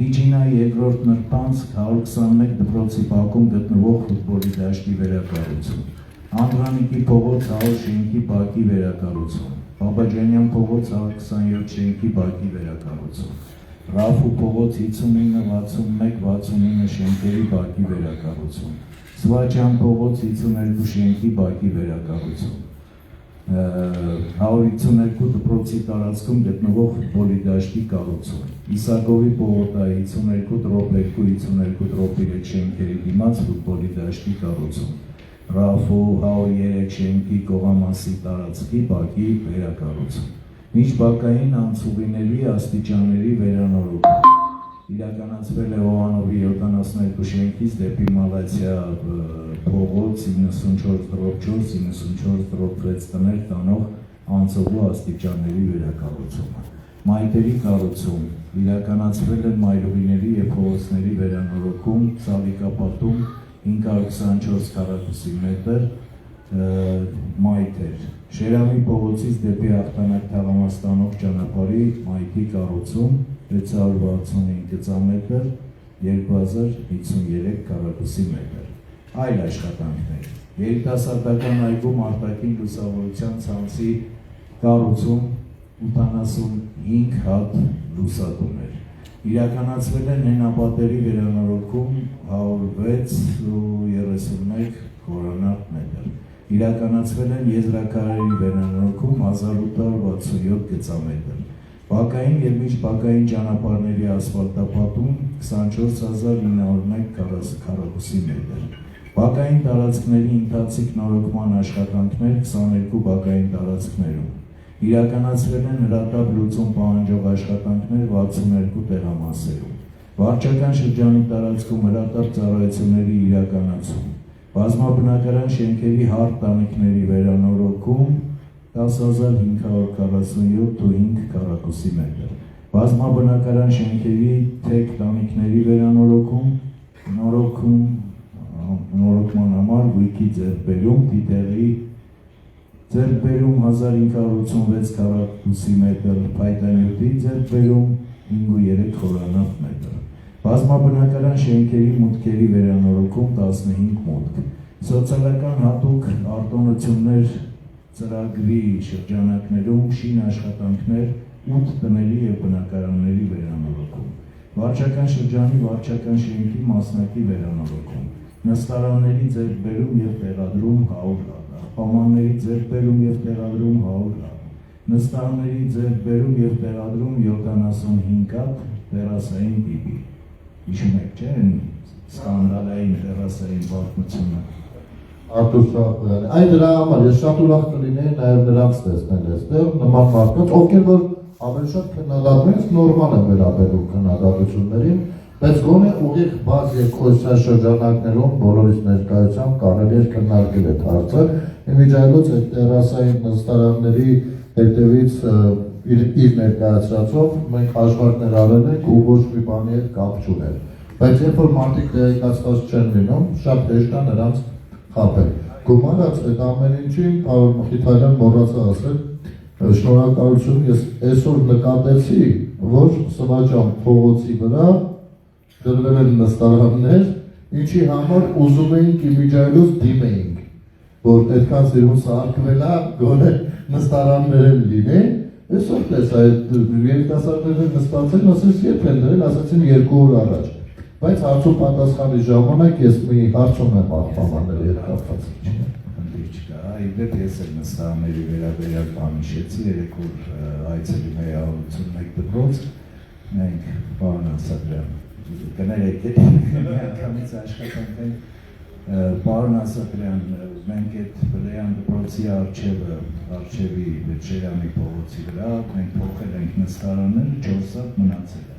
[SPEAKER 3] Տիջինա երկրորդ նրբանց 121 դպրոցի բակում գտնվող ֆուտբոլի դաշտի վերակառուցում Անդրանիկի փողոց 100 շենքի բակի վերակառուցում Բաբաջանյան փողոց 127 շենքի բակի վերակառուցում Ռաֆու փողոց 59-61-69 շենքերի բակի վերակառուցում Սվաչյան փողոց 52 շենքի բակի վերակառուցում 152 դպրոցի տարածքում գտնվող ֆուտբոլի դաշտի կառուցում Իսագովի պողոտայի 52/2-52/3 շենքերի դիմաց ֆուտբոլի դաշտի կառուցում Ռաֆու 103 շենքի կողամասի տարածքի բակի վերակառուցում Միջբակային անցուղիների աստիճանների վերանորոգում իրականացվել է Հովանովի 72 շենքից դեպի Մալացիա փողոց 94/4-94/6 տներ տանող անցուղու աստիճանների վերակառուցումը Մայթերի կառուցում իրականացվել է մայրուղիների եւ փողոցների վերանորոգում Սալիկապատում 524 քառակուսի մետր մայթեր Շերամի փողոցից դեպի Ախտանակ թաղամաստանող ճանապարհի մայթի կառուցում 665 ծամետր 2053 քառակուսի մետր Այլ աշխատանքներ Երիտասարդական այգում արտաքին լուսավորության ցանցի կառուցում 85 հատ լուսատուներ Իրականացվել է նենապատերի վերանորոգում 106.31 խորանարդ մետր Իրականացվել են եզրաքարերի վերանորոգում 1867 գծամետր Բակային եւ միջբակային ճանապարհների ասֆալտապատում 24901 քառակուսի մետր Բակային տարածքների ընթացիկ նորոգման աշխատանքներ 22 բակային տարածքներում Իրականացվել են հրատապ լուծում պահանջող աշխատանքներ 62 տեղամասերում Վարչական շրջանի տարածքում հրատապ ծառայությունների իրականացում Բազմաբնակարան շենքերի հարթ տանիքների վերանորոգում 10547.5 քառակուսի մետր Բազմաբնակարան շենքերի թեք տանիքների վերանորոգում նորոգման համար գույքի ձեռքբերում Տիտեղի ձեռքբերում 1586 քառակուսի մետր փայտանյութի ձեռքբերում 5.3 խորանարդ մետր Բազմաբնակարան շենքերի մուտքերի վերանորոգում 15 մուտք Սոցիալական հատուկ արտոնություններ ծրագրի շրջանակներում շին աշխատանքներ 8 տների եւ բնակարանների վերանորոգում Վարչական շրջանի վարչական շենքի մասնակի վերանորոգում Նստարանների ձեռքբերում եւ տեղադրում 100 հատ Պամանների ձեռքբերում եւ տեղադրում 100 հատ Նստարանների ձեռքբերում եւ տեղադրում 75 հատ տերասային տիպի Հիշում եք չէ՞ սկանդալային տերասային պատմությունը
[SPEAKER 1] Արտուր Շահոյանի Այդ դրա համար ես շատ ուրախ կլինեի նաեւ նրանց տեսնել այստեղ նման մարդկանց ովքեր որ ավելի շատ քննադատում են նորմալ են վերաբերում քննադատություններին բայց գոնե ուղիղ բաց երկխոսության շրջանակներում բոլորիս ներկայությամբ կարելի է քննարկել այդ հարցը Իմիջայլոց այդ տերասային նստարանների հետևից իր ներկայացրածով մենք հաշվարկներ արել ենք ու ոչ մի բանի հետ կապ չուներ բայց երբ որ մարդիկ տեղեկացված չեն լինում շատ հեշտ է նրանց խաբել գումարած այդ ամեն ինչին պարոն Մխիթարյան մոռացա ասել շնորհակալություն ես այսօր նկատեցի որ Սվաչյան փողոցի վրա դրվել են նստարաններ ինչի համար ուզում էինք իմիջայլոց դիմեինք որ այդքան սիրուն սարքվել է գոնե նստարաններ են լինեն այսօր տեսա այդ երիտասարդները նստած են ասես երբ են դրել ասացին 2 օր առաջ բայց հարցու պատասխանի ժամանակ ես մի հարցում եմ աղբամանների հետ կապված
[SPEAKER 3] Չկա Այդպես ես էլ նստաների վերաբերյալ բան հիշեցի, երեք որ այցելում էի 181 դպրոց, մենք բան ասադրան, կներեք միանգամից աշխատանք ենք, պարոն ասադրյան, մենք այդ բլեյան դպրոցի արջևի Շերամի փողոցի վրա, մենք փոխել ենք նստարանները, 4 սատ մնացել է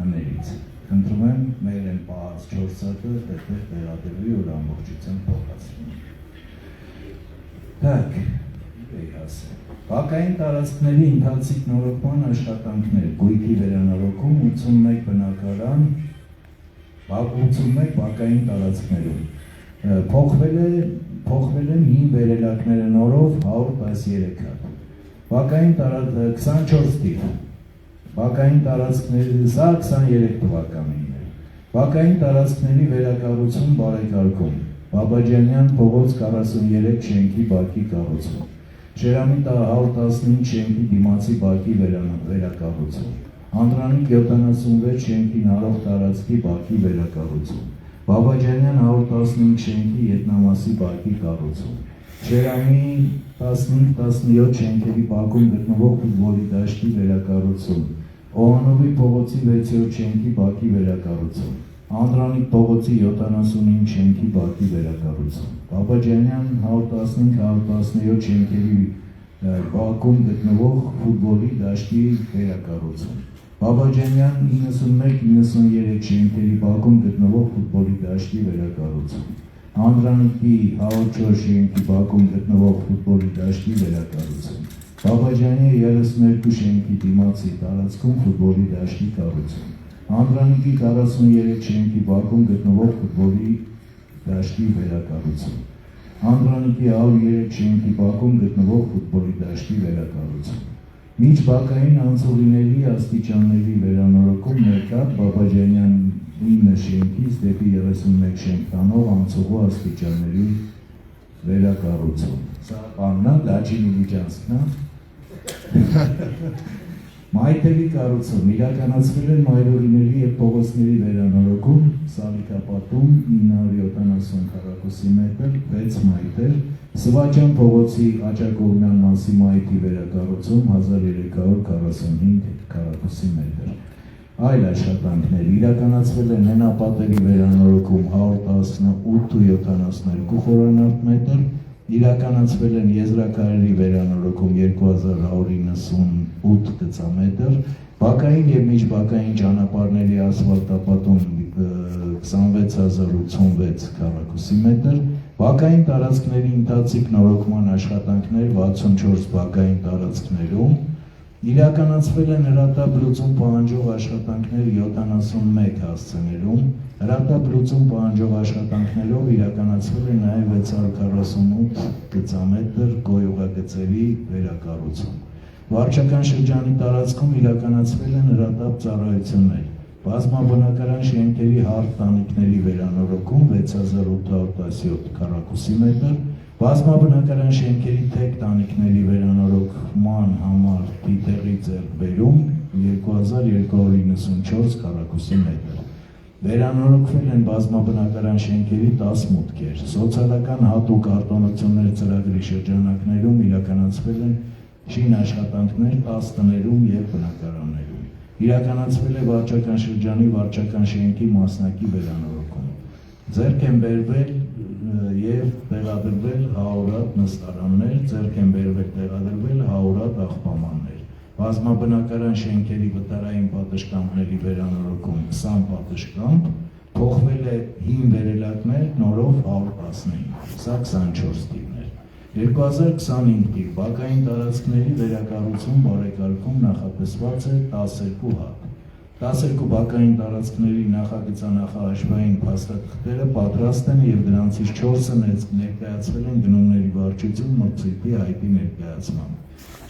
[SPEAKER 3] հներից, խնդրում եմ մեր են պահած 4 սատը դեպեր տեղադրվի, որ ամբողջությամբ փոխացնի։ Так, Բակային տարածքների ընթացիկ նորոգման աշխատանքներ, գույքի վերանորոգում 81 բնակարան, 81 բակային տարածքներում, փոխվել են հին վերելակները նորով 113 հատ, բակային 24 տիպ, բակային տարածքների, սա 23 թվականին էր, բակային տարածքների վերակառուցում բարեկարգում, Բաբաջանյան փողոց 43 շենքի բակի կառուցում, Շերամի 115 շենքի դիմացի բակի վերակառուցում, Անդրանիկ 76 շենքի նարող տարածքի բակի վերակառուցում, Բաբաջանյան 115 շենքի ետնամասի բակի կառուցում, Շերամի 15-17 շենքերի բակում գտնվող ֆուտբոլի դաշտի վերակառուցում, Օհանովի փողոցի 6-րդ շենքի բակի վերակառուցում, Անդրանիկ փողոցի 75 շենքի բակի վերակառուցում, Բաբաջանյան 115-117 շենքերի բակում գտնվող ֆուտբոլի դաշտի վերակառուցում, Բաբաջանյան 91-93 շենքերի բակում գտնվող ֆուտբոլի դաշտի վերակառուցում, Անդրանիկի 104 շենքի բակում գտնվող ֆուտբոլի դաշտի վերակառուցում, Բաբաջանի 32 շենքի դիմացի տարածքում ֆուտբոլի դաշտի կառուցում, Անդրանիկի 43 շենքի բակում գտնվող ֆուտբոլի դաշտի վերակառուցում, Անդրանիկի 103 շենքի բակում գտնվող ֆուտբոլի դաշտի վերակառուցում, Միջբակային անցուղիների աստիճանների վերանորոգում ներկա Բաբաջանյան 9 շենքից դեպի 31 շենք տանող անցուղու աստիճանների վերակառուցում։ Սա բանն է, Լաչինի Լիջանսկն է։ Մայթերի կառուցում իրականացվել են մայրօրիների և փողոցների վերանորոգում, Սալիկապատում 970 քառակուսի մետր, 6 մայթեր, Սվաճան փողոցի Աճակողմյան մասի մայթի վերակառուցում 1345 քառակուսի մետր։ Այլ աշխատանքներ իրականացվել են հենապատերի վերանորոգում 118.72 խորանարդ մետր, իրականացվել են եզրակայերի վերանորոգում 2198 գծամետր, բակային և միջբակային ճանապարհների ասֆալտապատում 26086 քառակուսի մետր, բակային տարածքների ընթացիկ նորոգման աշխատանքներ 64 բակային տարածքներում, իրականացվել են հրատապ լուծում պահանջող աշխատանքներ 71 հասցեներում, հրատապ լուծում պահանջող աշխատանքներով իրականացվել է նաև 648 գծամետր գոյուղագծերի վերակառուցում։ Վարչական շրջանի տարածքում իրականացվել են հրատապ ծառայություններ, բազմաբնակարան շենքերի հարթ տանիքների վերանորոգում 6817 քառակուսի մետր, բազմաբնակարան շենքերի թեք տանիքների վերանորոգման համար դիտեղի ձեռքբերում 2294 քառակուսի մետր։ Վերանորոգվել են բազմաբնակարան շենքերի 10 մուտքեր, սոցիալական հատուկ արտոնություններ ծրագրի շրջանակներում իրականացվել են շին աշխատանքներ 10 տներում և բնակարաններում։ Իրականացվել է վարչական շրջանի վարչական շենքի մասնակի վերանորոգում։ Ձեռք են բերվել և տեղադրվել 100 հատ նստարաններ, ձեռք են բերվել տեղադրվել 100 հատ աղբամաններ։ Բազմաբնակարան շենքերի վտարային պատշգամբների վերանորոգում 20 պատշգամբ, փոխվել է հին վերելակներ նորով 115, սա 24 տիպներ։ 2025 թիվ բակային տարածքների վերակառուցում բարեկարգում նախատեսված է 12 հատ։ 12 բակային տարածքների նախագծանախահաշվային փաստաթղթերը պատրաստ են և դրանցից 4-ը ներկայացվել են գնումների վարչություն մրցույթի հայտի ներկայացմամբ։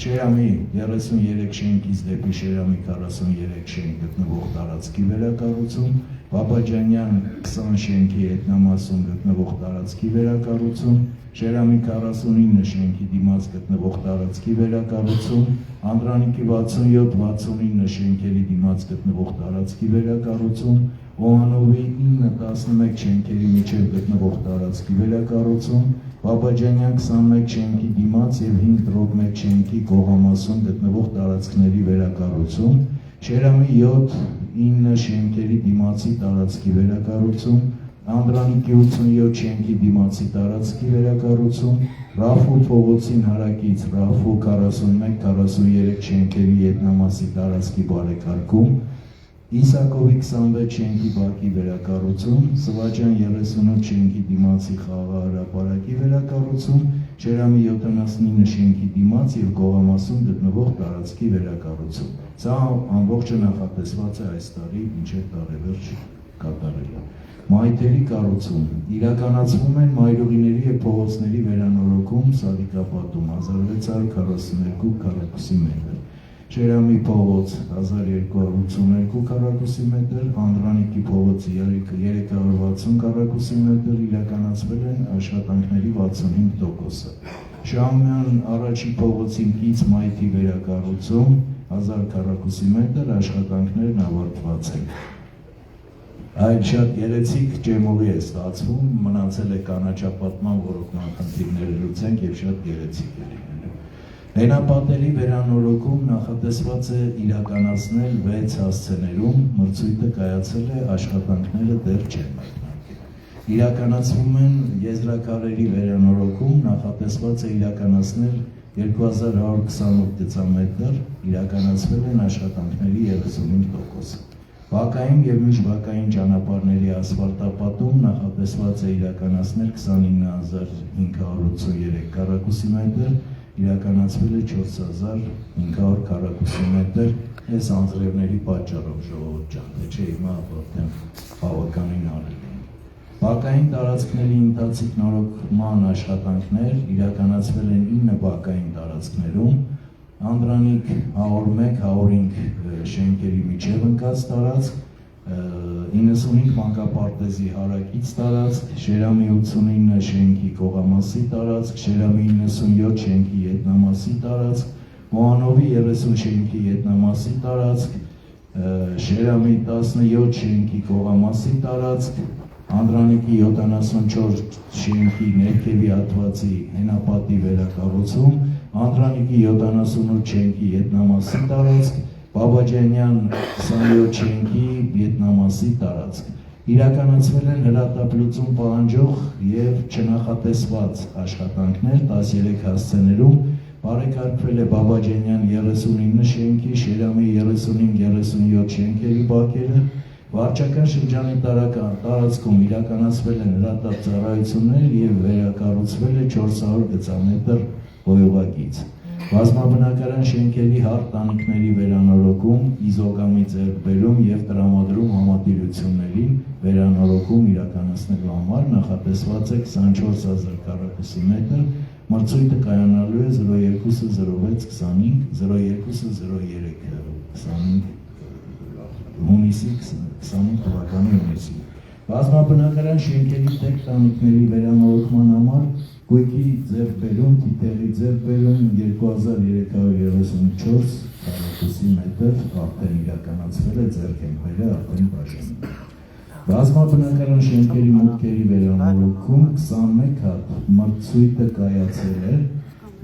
[SPEAKER 3] Շերամի 33 շենքից դեպի Շերամի 43 շենք գտնվող տարածքի վերակառուցում, Բաբաջանյան 20 շենքի ետնամասում գտնվող տարածքի վերակառուցում, Շերամի 49 շենքի դիմաց գտնվող տարածքի վերակառուցում, Անդրանիկի 67-69 շենքերի դիմաց գտնվող տարածքի վերակառուցում, Օհանովի 9-11 շենքերի միջև գտնվող տարածքի վերակառուցում, Բաբաջանյան 21 շենքի դիմաց և 5-1 շենքի կողամասում գտնվող տարածքների վերակառուցում, Շերամի 7-9 շենքերի դիմացի տարածքի վերակառուցում, Անդրանիկի 87 շենքի դիմացի տարածքի վերակառուցում, Ռաֆու փողոցին հարակից Ռաֆու 41-43 շենքերի ետնամասի տարածքի բարեկարգում, Իսակովի 26 շենքի բակի վերակառուցում, Սվաճան 38 շենքի դիմացի խաղահրապարակի վերակառուցում, Շերամի 79 շենքի դիմաց և կողամասում գտնվող տարածքի վերակառուցում։ Սա ամբողջը նախատեսված է այս տարի մինչև տարեվերջ կատարել։ Մայթերի կառուցում իրականացվում են մայրուղիների և փողոցների վերանորոգում Սալիկապատում 1642 քառակուսի մետր, Շերամի փողոց 1282 քառակուսի մետր, Անդրանիկի փողոցի 360 քառակուսի մետր իրականացվել են աշխատանքների 65%-ը։ Շահումյան առաջի փողոցին կից մայթի վերակառուցում 1000 քառակուսի մետր աշխատանքներն ավարտված են։ Այլ շատ գեղեցիկ ջեմովի է ստացվում, մնացել է կանաչապատման որոշման խնդիրները լուծենք և շատ գեղեցիկ է լինելու։ Լենապատերի վերանորոգում նախատեսված է իրականացնել 6 հասցեներում, մրցույթը կայացել է, աշխատանքները դեռ չեն մեկնարկել։ Իրականացվում են եզրաքարերի վերանորոգում, նախատեսված է իրականացնել 2128 դեցամետր, իրականացվել են աշխատանքների 35%-ը։ Բակային և միջբակային ճանապարհների ասֆալտապատում նախատեսված է իրականացնել 29583 քառակուսի մետր, իրականացվել է 4500 քառակուսի մետր, այս անձրևների պատճառով ժողովուրդ ջան, թե չէ հիմա արդեն բավականին արել են։ Բակային տարածքների ընթացիկ նորոգման աշխատանքներ իրականացվել են 9 բակային տարածքներում, Անդրանիկ 101-105 շենքերի միջև ընկած տարածք, 95 մանկապարտեզի հարակից տարածք, Շերամի 89 շենքի կողամասի տարածք, Շերամի 97 շենքի ետնամասի տարածք, Մոհանովի 30 շենքի ետնամասի տարածք, Շերամի 17 շենքի կողամասի տարածք, Անդրանիկի 74 շենքի ներքևի հատվածի հենապատի վերակառուցում, Անդրանիկի 78 շենքի ետնամասի տարածք, Բաբաջանյան 27 շենքի ետնամասի տարածք։ Իրականացվել են հրատապլուծում պահանջող և չնախատեսված աշխատանքներ 13 հասցեներում, բարեկարգվել է Բաբաջանյան 39 շենքի, Շերամի 35-37 շենքերի բակերը, Վարչական շրջանի տարածքում իրականացվել են հրատապ ծառայություններ և վերակառուցվել է 400 գծամետր հողագիծ։ Բազմաբնակարան շենքերի հարթ տանիքների վերանորոգում, իզոգամի ձեռքբերում և տրամադրում համատիրություններին վերանորոգում իրականացնելու համար նախատեսված է 24000 քառակուսի մետր, մրցույթը կայանալու է 020625, 020325 հունիսի 25 թվականի հունիսին։ Բազմաբնակարան շենքերի տեք տանիքների վերանորոգման համար գույքի ձեռքբերում, թիթեղի ձեռքբերում 2334 քառակուսի մետր արդեն իրականացվել է, ձեռք են բերել, արդեն բաժանում։ Բազմաբնակարան շենքերի մուտքերի վերանորոգում 21 հատ մրցույթը կայացել է,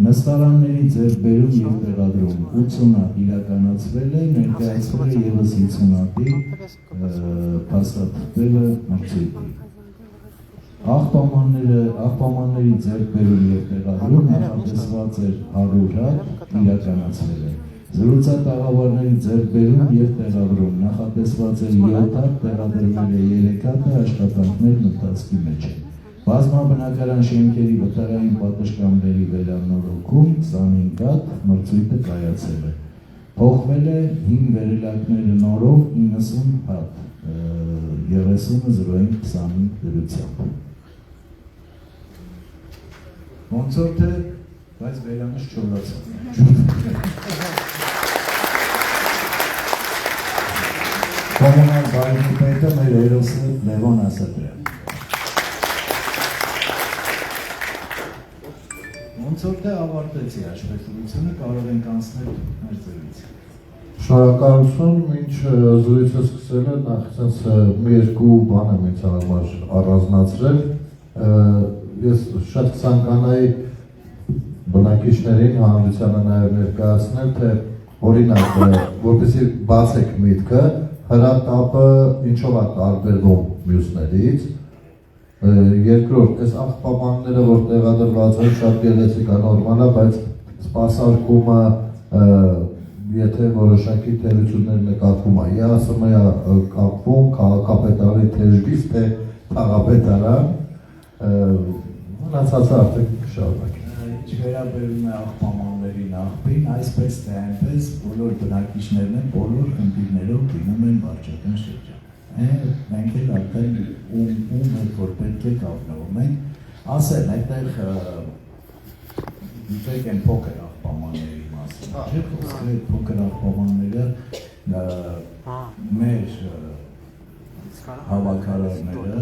[SPEAKER 3] նստարանների ձեռքբերում և տեղադրում 80 հատ իրականացվել է, ներկայացվել է ևս 50 հատի փաստաթղթերը մրցույթի։ Աղբամանների ձեռքբերում և տեղադրում նախատեսված էր 100 հատ, իրականացվել է։ Զրուցատաղավարների ձեռքբերում և տեղադրում նախատեսված էր 7 հատ, տեղադրվել է 3 հատը, աշխատանքներն ընթացքի մեջ են։ Բազմաբնակարան շենքերի վթարային պատշգամբների վերանորոգում 25 հատ, մրցույթը կայացել է։ Փոխվել է հին վերելակները նորով 90 հատ, 30-05-25 դրությամբ։ Ոնց որ թե, բայց վերանշ չորացավ։ Կոմունալ բայնի պետը մեր հերոսը Լևոն Ասատրյան։ Ոնց որ թե ավարտեցի հաշվետվությունը, կարող ենք անցնել մեր ձևից։
[SPEAKER 1] Շնորհակալություն, մինչ զրույցը սկսել է, նախ ցած մի երկու բան եմ ինձ համար առանձնացրել։ Ես շատ կցանկանայի բնակիչներին հանրությանը նաև ներկայացնել, թե օրինակ, որպեսզի բացեք միտքը, հրատապը ինչով է տարբերվում մյուսներից։ Երկրորդ, այս աղբամանները, որ տեղադրված են, շատ գեղեցիկ է, նորմալ է, բայց սպասարկումը, եթե որոշակի թերություններ նկատվում է, ԵԱՍՄ-ը կապվում քաղաքապետարանի թեժվից, թե քաղաքապետարան, մնացածը արդեն կշարունակի։
[SPEAKER 3] Ինչ վերաբերում է աղբամաններին աղբին, այսպես թե այնպես բոլոր բնակիչներն են, բոլոր խնդիրներով գնում են վարչական շրջան։ Մենք էլ արդեն ում որ պետք է կապնվում ենք, ասել այդտեղ դուք են փոքր աղբամանների մասին, չէ՞, խոսքը փոքր աղբամանները մեր հավաքարարները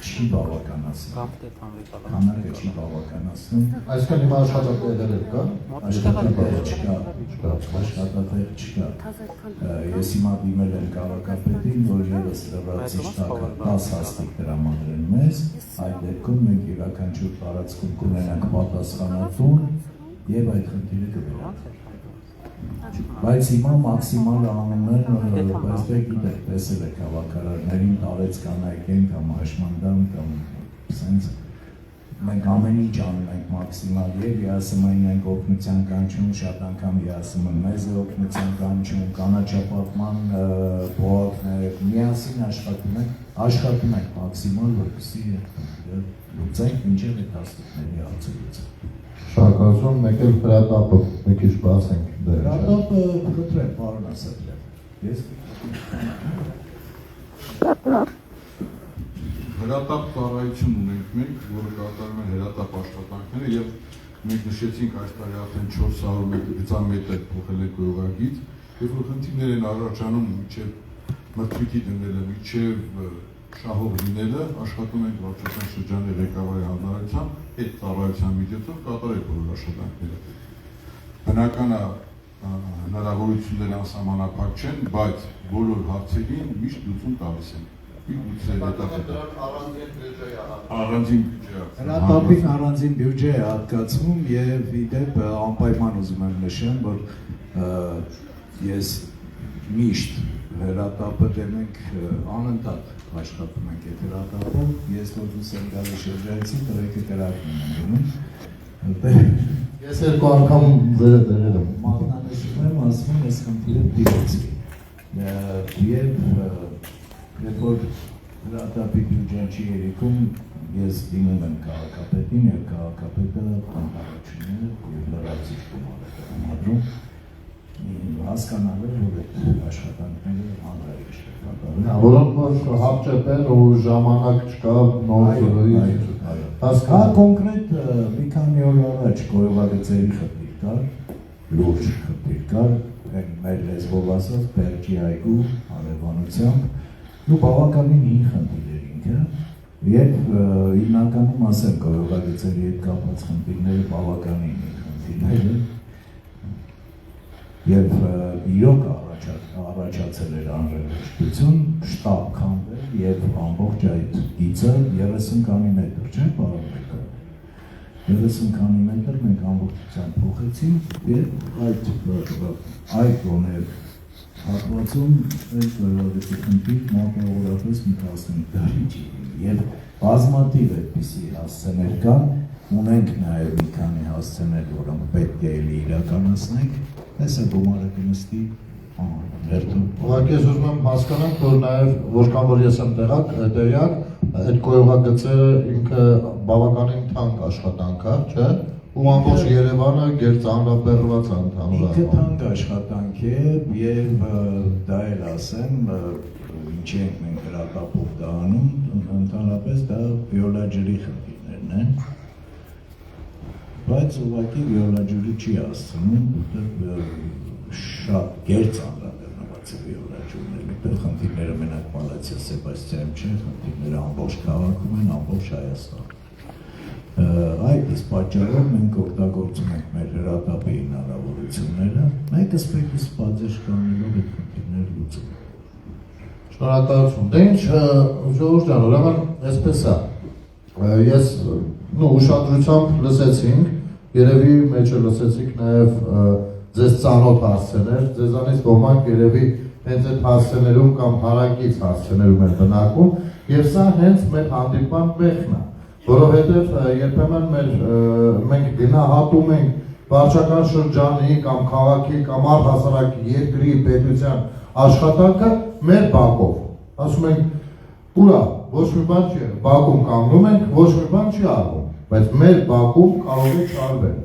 [SPEAKER 3] չի բավականացնում, քանակը չի բավականացնում,
[SPEAKER 1] Այսքան հիմա աշխատատեղեր կա,
[SPEAKER 3] աշխատատեղ չկա, ես հիմա դիմել եմ քաղաքապետին, որ ևս լրացիչ տակը 10 հաստիկ տրամադրեն մեզ, այդ դեպքում մենք յուրաքանչյուր տարածքում կունենանք պատասխանատուն և այդ խնդիրը կվերացվի։ Բայց հիմա մաքսիմալ անում են, բայց դե գիտեք, տեսել եք հավաքարարներին տարեց կանայք են կամ հաշմանդամ կամ սենց մենք ամեն ինչ անում ենք մաքսիմալ և ԵԱՍՄ-ին ենք օգնության կանչում, շատ անգամ ԵԱՍՄ-ը մեզ է օգնության կանչում, կանաչապատման բողոքներ, միասին աշխատում ենք մաքսիմալ, որպեսզի լուծենք մինչև այդ հաստիկների հարցերից։
[SPEAKER 1] շնորհակալություն, մեկ էլ հրատապը մի քիչ բացենք դեր։
[SPEAKER 3] Հրատապը խնդրեմ, պարոն Ասատրյան, ես
[SPEAKER 4] Հրատապ ծառայություն ունենք մենք, որը կատարում են հրատապ աշխատանքները եւ մենք նշեցինք այս տարի արդեն 400 մետր փոխել ենք ուղղագիծ, եւ որ խնդիրներ են առաջանում միջև մրցույթի դնելը, միջև շահող լինելը, աշխատում ենք վարչական շրջանի ղեկավարի հանձնարարությամբ այդ ծառայության միջոցով կատարել բոլոր աշխատանքները։ Բնական է հնարավորությունները անսահմանափակ չեն, բայց բոլոր հարցերին միշտ լուծում տալիս են։ Առանձին բյուջե։
[SPEAKER 3] Հրատապին առանձին բյուջե է հատկացվում եւ ի դեպ անպայման ուզում եմ նշեմ, որ ես միշտ հրատապը դեմենք անընդհատ աշխատում ենք այդ հրատապով, ես դուրս եմ գալիս շրջայցին, տղեկը կրակն եմ գնում։
[SPEAKER 1] Ես երկու անգամ ձերը դերել եմ։
[SPEAKER 3] Մատնանշում եմ, ասում եմ, ես խնդիրը դիրեցի։ Եվ երբ որ հրատապի բյուջեն չի երիքում, ես դիմում եմ քաղաքապետին և քաղաքապետը կանտարությունները և լրացիչ գումար է տրամադրում, հասկանալով, որ այդ աշխատանքները անհրաժեշտ է կատարել։
[SPEAKER 1] Որոնք որ հապճեպեն ու ժամանակ չկա նոր
[SPEAKER 3] Հա կոնկրետ մի քանի օր առաջ գոյողագծերի խնդիր կար, լուրջ խնդիր կար, մեր լեզվով ասած Պերջի այգու հարևանությամբ ու բավականին հին խնդիր էր ինքը, երբ հիմնականում ասեմ գոյողագծերի հետ կապված խնդիրները բավականին հին խնդիրներ են և իրոք առաջացել էր անհրաժեշտություն շտապ քանդել և ամբողջ այդ գիծը 30 քանի մետր, չէ՞ պարոն Մեկը, 30 քանի մետր մենք ամբողջությամբ փոխեցինք և այդ գոնե հատվածում այդ գոյողագծի խնդիր մոտավորապես մի 15 տարի չի և բազմաթիվ այդպիսի հասցեներ կան, ունենք նաև մի քանի հասցեներ, որոնք պետք է էլի իրականացնենք, հեսա գումարը կնստի հերթում։
[SPEAKER 1] Ուղղակի ես ուզում եմ հասկանամ, որ նաև որքան որ ես եմ տեղակ, այդ գոյողագծերը ինքը բավականին թանկ աշխատանք է, չէ՞, ու ամբողջ Երևանը գերծանրաբեռնված է ընդհանուր
[SPEAKER 3] Ինքը թանկ աշխատանք է և դա էլ ասեմ, ինչի ենք մենք հրատապով դա անում, ընդհանրապես դա վիոլաջրի խնդիրներն են, բայց ուղղակի վիոլաջուրի չի հասցնում, շատ գերծանրաբեռնված է վիոլաջուրներ, մեկտեղ խնդիրները մենակ Մալացիա Սեբաստիայում չէ, խնդիրները ամբողջ քաղաքում են, ամբողջ Հայաստանում։ Այդ իսկ պատճառով մենք օգտագործում ենք մեր հրատապի հնարավորությունները, մենք սպեկից բացեր կանելով այդ խնդիրները լուծում։
[SPEAKER 1] Շնորհակալություն։ Դե ինչ Ժողովուրդ ջան, ուրեմն այսպես է։ Ես ուշադրությամբ լսեցինք, երևի մեջը լսեցիք նաև ձեզ ծանոթ հասցեներ, ձեզանից ոմանք երևի հենց այդ հասցեներում կամ հարակից հասցեներում են բնակում, եւ սա հենց մեր հանդիպման մեղքն է, որովհետեւ երբեմն մենք գնահատում ենք վարչական շրջանի կամ քաղաքի կամ առհասարակ երկրի պետության աշխատանքը մեր բակով, ասում ենք ուրա, ոչ մի բան չի եղել, բակում կանգնում ենք, ոչ մի բան չի արվում, բայց մեր բակում կարող է չարվել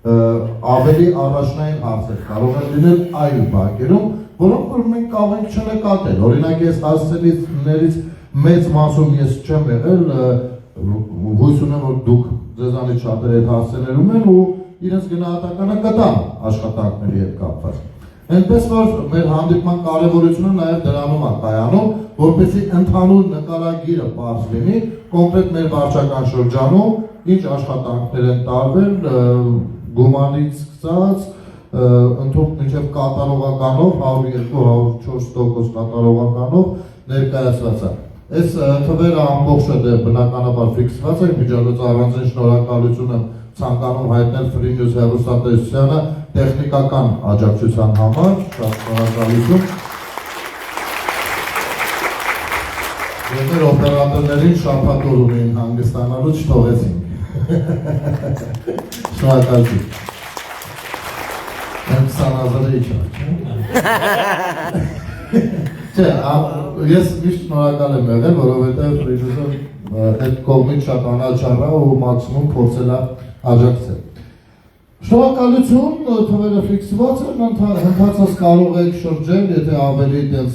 [SPEAKER 1] ավելի առաջնային հարցեր, կարող են լինել այլ բակերում, որոնք որ մենք կարող ենք չնկատել, օրինակ ես հասցեներից մեծ մասում ես չեմ եղել, հույս ունեմ, որ դուք ձեզանից շատերը այդ հասցեներում են ու իրենց գնահատականը կտան աշխատանքների հետ կապված։ Այնպես որ մեր հանդիպման կարևորությունը նաև դրանում է կայանում, որպեսզի ընդհանուր նկարագիրը պարզ լինի, կոնկրետ մեր վարչական շրջանում ինչ աշխատանքներ են տարվել, գումարից սկսած, ընդհանուր մինչև կատարողականով 102-104% կատարողականով ներկայացված է։ Այս թվերը ամբողջը բնականաբար ֆիքսված է, միջազգային առանձին շնորհակալություն եմ ցանկանում հայտնել Free News հեռուստատեսությանը տեխնիկական աջակցության համար, շատ շնորհակալություն։ Եվ մեր օպերատորներին շաբաթ օր ունեին հանգստանալու չթողեցինք։ Շնորհակալություն։ Մենք 20,000-ի չար, չէ, ես միշտ շնորհակալ եմ եղել, որովհետև Free News-ը այդ կողմից շատ անաչառ է ու մաքսիմում փորձել է աջակցել։ Շնորհակալություն, թվերը ֆիքսված են, ընթացած կարող եք շրջել, եթե ավելի դες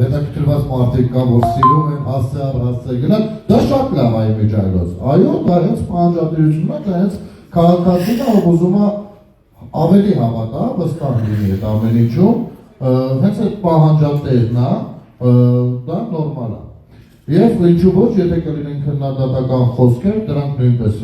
[SPEAKER 1] հետաքրքրված մարդիկ կա, որ սիրում են հասցե առ հասցե գնալ, դա շատ լավ է իմիջայլոց։ Այո, դա հենց պահանջատիրությունն է, դա հենց քաղաքացին է, ով ուզում է ավելի հավատա, վստահ լինի այդ ամեն ինչում, հենց այդ պահանջատերն է, դա նորմալ է։ Եվ ինչու ոչ, եթե կլինեն քննադատական խոսքեր, դրանք նույնպես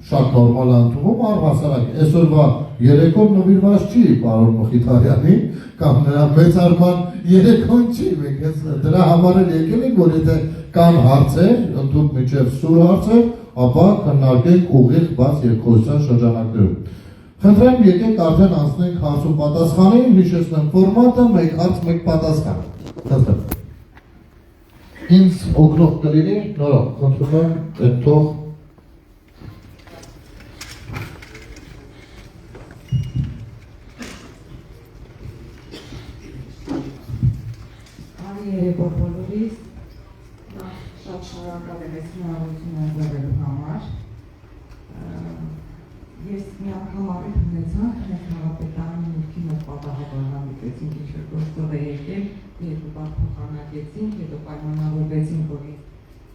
[SPEAKER 1] շատ նորմալ ընդունում, առհասարակ այսօրվա երեկոն նվիրված չի պարոն Մխիթարյանին, կամ նրա մեծարման երեկոն չի, մենք դրա համար էլ եկել ենք, որ եթե կան հարցեր, ընդհանուր միջև սուր հարցեր, ապա քննարկենք ուղիղ բաց երկխոսության շրջանակներում։ Խնդրեմ, եկեք արդեն անցնենք հարց ու պատասխանին, հիշեցնեմ ֆորմատը, մեկ հարց, մեկ պատասխան։ Խնդրեմ։ Ինձ օգնող կլինի, նորով, խնդրում եմ, այդ թող
[SPEAKER 5] Երեկո բոլորիս, շատ շնորհակալ եմ այս հնարավորությունը ընձեռելու համար։ Ես մի անգամ առիթ ունեցա, մեր քաղաքապետարանի մուտքի մոտ պատահաբար հանդիպեցինք, ինչ-որ գործով է եկել, երկու բան փոխանակեցինք, հետո պայմանավորվեցինք, որ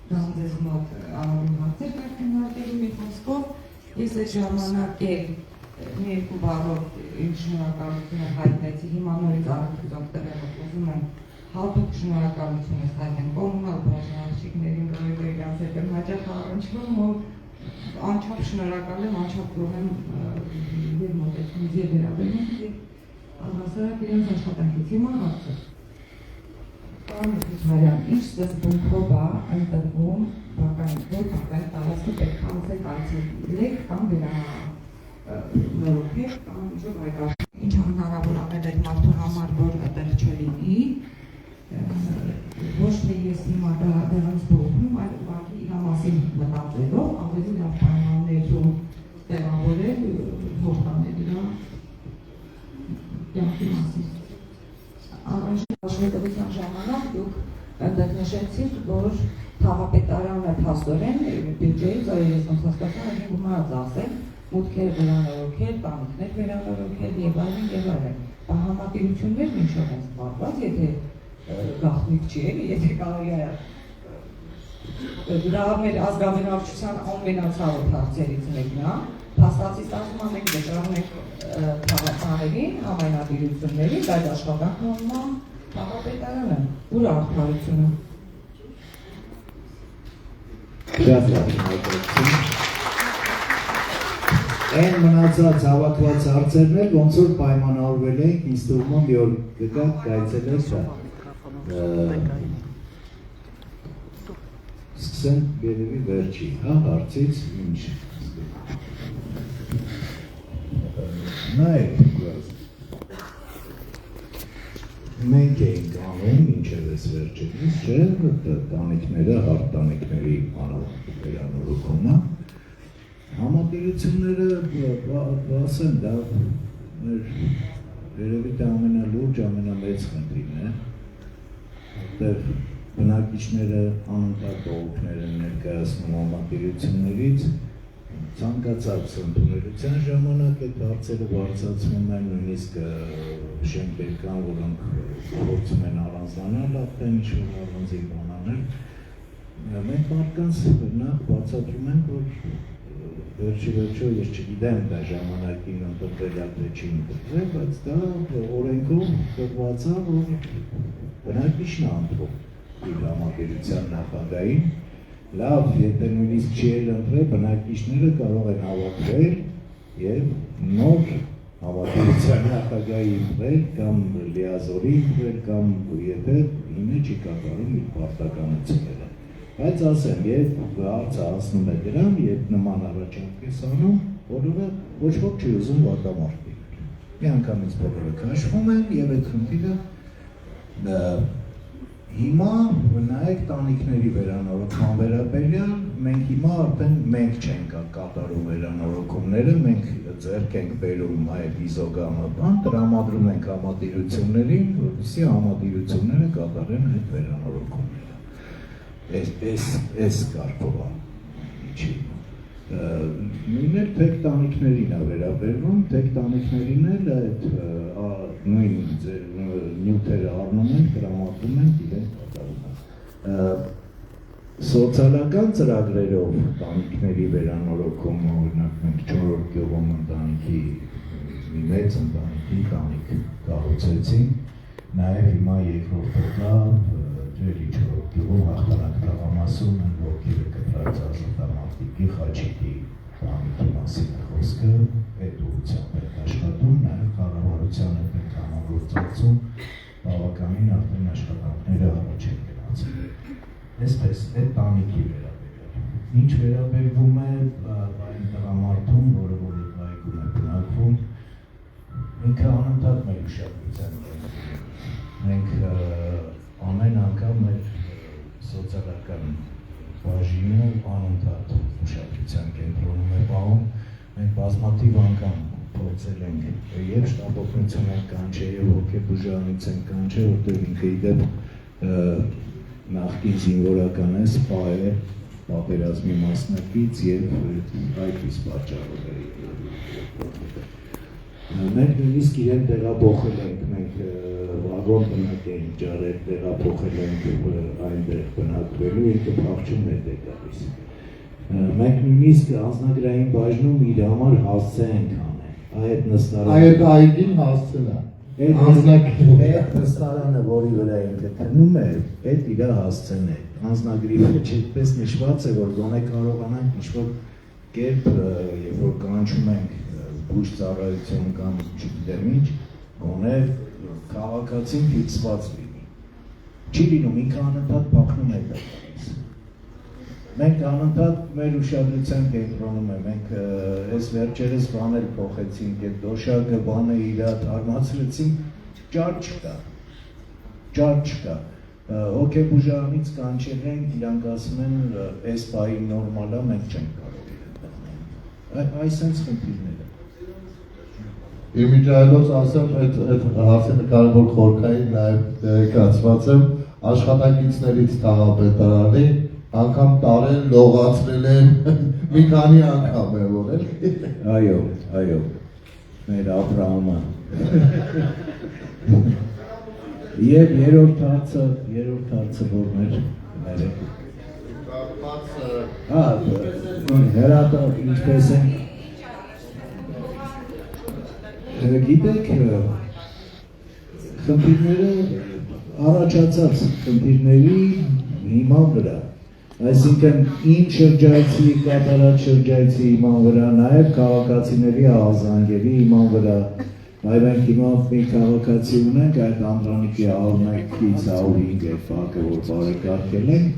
[SPEAKER 5] դրան ձեզ մոտ ավելի հարցեր կար քննարկելու մի խոսքով, ես այդ ժամանակ մի երկու բառով իմ շնորհակալությունը հայտնեցի, հիմա նորից առաքելություն տվելով ուզում եմ հատուկ շնորհակալություն ես հայտնեմ կոմունալ բաժնարարչիկներին, որովհետև իրանց հետ եմ հաճախ առնչվում, որ անչափ շնորհակալ եմ, անչափ գոհ եմ եւ մոտեցումից եւ վերաբերմունքից եւ առհասարակ իրենց աշխատանքից հիմա հարցը։ Պարոն Մխիթարյան, ինչ սկզբունքով է ընտրվում բակային տարածքը պետք է անցել այցելեք կամ վերանորոգեք կամ ինչ-որ այլ ինչ հնարավոր անել այդ մարդու համար, որ այդտեղ չլինի, ոչ թե ես հիմա դրանց բողոքում, այլ ուղղակի իր մասին մտածելով ավելի լավ պայմաններում տեղավորել, հորդանել իր կյանքի մասին։ Առաջին հաշվետվության ժամանակ դուք այնտեղ նշեցիք, որ քաղաքապետարանը փաստորեն բյուջեից, ես հասկացա, որ գումար ծախսել, մուտքեր վերանորոգել, տանիքներ վերանորոգել եւ այլն։ Համատիրություններն ինչով են զբաղված, եթե գաղտնիք չի էլի, եթե կարելի է դա մեր ազգավերացության ամենացավոտ հարցերից մեկն է, փաստացից ասում եմ մենք դժվարում ենք քաղաքացիներին, համայնավիրությունների, բայց աշխատանքն ունի քաղաքապետարանը, ուր արդարությունը։
[SPEAKER 3] Շատ լավ շնորհակալություն։ Այն մնացած հավաքված հարցերն էլ ոնց որ պայմանավորվել ենք, ինձ թվում է մի օր կգաք կայցելեք դա։ Սկսենք երևի վերջի, հա, հարցից ինչ։ Նայեք, մենք էինք անում ինչևէս վերջերից, չէ, տանիքները, հարթանիքների վերանորոգումը, համատիրությունները, ասեմ, դա երևի դա ամենալուրջ, ամենամեծ խնդիրն է, որտեղ բնակիչները անընդհատ բողոքներ են ներկայացնում համատիրություններից, ցանկացած ընդունելության ժամանակ այդ հարցերը բարձրացվում են, նույնիսկ շենքեր կան, որոնք փորձում են առանձնանալ, ապա ինչ-որ առանձին բան անել։ Մենք մարդկանց նախ բացատրում ենք, որ վերջի ես չգիտեմ դա ժամանակին ընտրվել է թե չի ընտրվել, բայց դա օրենքով տրված է, որ բնակիչն է ընտրում իր համատիրության նախագահին։ Լավ, եթե նույնիսկ չի էլ ընտրել, բնակիչները կարող են հավաքվել և նոր համատիրության նախագահի ընտրել կամ լիազորի ընտրել կամ եթե ինը չի կատարում իր պարտականությունները։ Բայց ասեմ, երբ հարցը հասնում է դրան, երբ նման առաջարկ ես անում, բոլորը ոչ ոք չի ուզում վատամարդի։ Մի անգամից բոլորը քաշվում են և այդ խնդիրը հիմա նայեք տանիքների վերանորոգման վերաբերյալ, մենք հիմա արդեն մենք չենք կատարում վերանորոգումները, մենք ձեռք ենք բերում այդ իզոգամը բան, տրամադրում ենք համատիրություններին, որպեսզի համատիրությունները կատարեն այդ վերանորոգումները։ Այս կարգով ինչի։ Նույնն էլ թեք տանիքներին է վերաբերվում, թեք տանիքներին էլ այդ նույն նյութերը առնում են, տրամադրում են իրենք կատարում։ Սոցիալական ծրագրերով տանիքների վերանորոգում, օրինակ մենք 4-րդ գյուղում ընտանիքի մի մեծ ընտանիքի տանիք կառուցեցինք, նաև հիմա երկրորդը կա ջերի 4-րդ գյուղում հաղթանակ տղամասում են ոգիվը կտրած ազատամարտիկի Խաչիկի տանիքի մասին է խոսքը, այդ ուղղությամբ ենք աշխատում, նաև կառավարության հետ ենք համագործակցում, բավականին արդեն աշխատանքները առաջ են գնացել։ Այսպես, այդ տանիքի վերաբերյալ։ Ինչ վերաբերվում է այն տղամարդուն, որը որ այգում է բնակվում, ինքը անընդհատ մեր ուշադրության մենք ամեն անգամ մեր սոցիալական բաժինը անընդհատ ուշադրության կենտրոնում է պահում, մենք բազմաթիվ անգամ փորձել ենք և շտապօգնություն ենք կանչել և հոգեբուժանից ենք կանչել, որտեղ ինքը իդեպ նախկին զինվորական է, սպա է, պատերազմի մասնակից և այդպես պատճառով է։ Մենք նույնիսկ իրեն տեղափոխել ենք, մենք վագոն բնակ ենք ջարել, տեղափոխել ենք այնտեղ բնակվելու, ինքը փախչում է գալիս։ Մենք նույնիսկ անձնագրային բաժնում իր համար հասցե ենք անել, այդ նստարանը։ Այդ այգին հասցեն է։ Այդ նստարանը, որի վրա ինքը քնում է, այդ իր հասցեն է։ Անձնագրի մեջ այդպես նշված է, որ գոնե կարողանանք ինչ-որ կերպ, երբ որ կանչում ենք բուժ ծառայություն կամ չգիտեմ ինչ, գոնե քաղաքացին ֆիքսված լինի։ Չի լինում, ինքը անընդհատ փախնում է դրանից։ Մենք անընդհատ մեր ուշադրության կենտրոնում է, մենք այս վերջերս բաներ փոխեցինք, այդ դոշակը բանը իրա թարմացրեցինք, ճար չկա։ Հոգեբուժարանից կանչել ենք, իրանք ասում են, այս բայի նորմալ է, մենք չենք կարող իրեն։ Այսենց խնդիրներ է։
[SPEAKER 1] Իմիջայլոց ասեմ, այդ հարցի կարևոր խորքային նաև տեղեկացված եմ, աշխատակիցներից տաղապետարանի, անգամ տարել, լողացրել են, մի քանի անգամ է որել։
[SPEAKER 3] Այո, մեր Աբրահամը։ Եվ երրորդ հարցը որ մեր հերատը ինչպես են գիտեք, խնդիրները առաջացած խնդիրների հիման վրա Այսինքն իմ շրջայցի, կատարած շրջայցի իման վրա, նաև քաղաքացիների ահազանգերի իման վրա, այլ մենք հիմա մի քաղաքացի ունենք, այդ Անդրանիկի 101-ից 105 ֆակը, որ բարեկարգել ենք,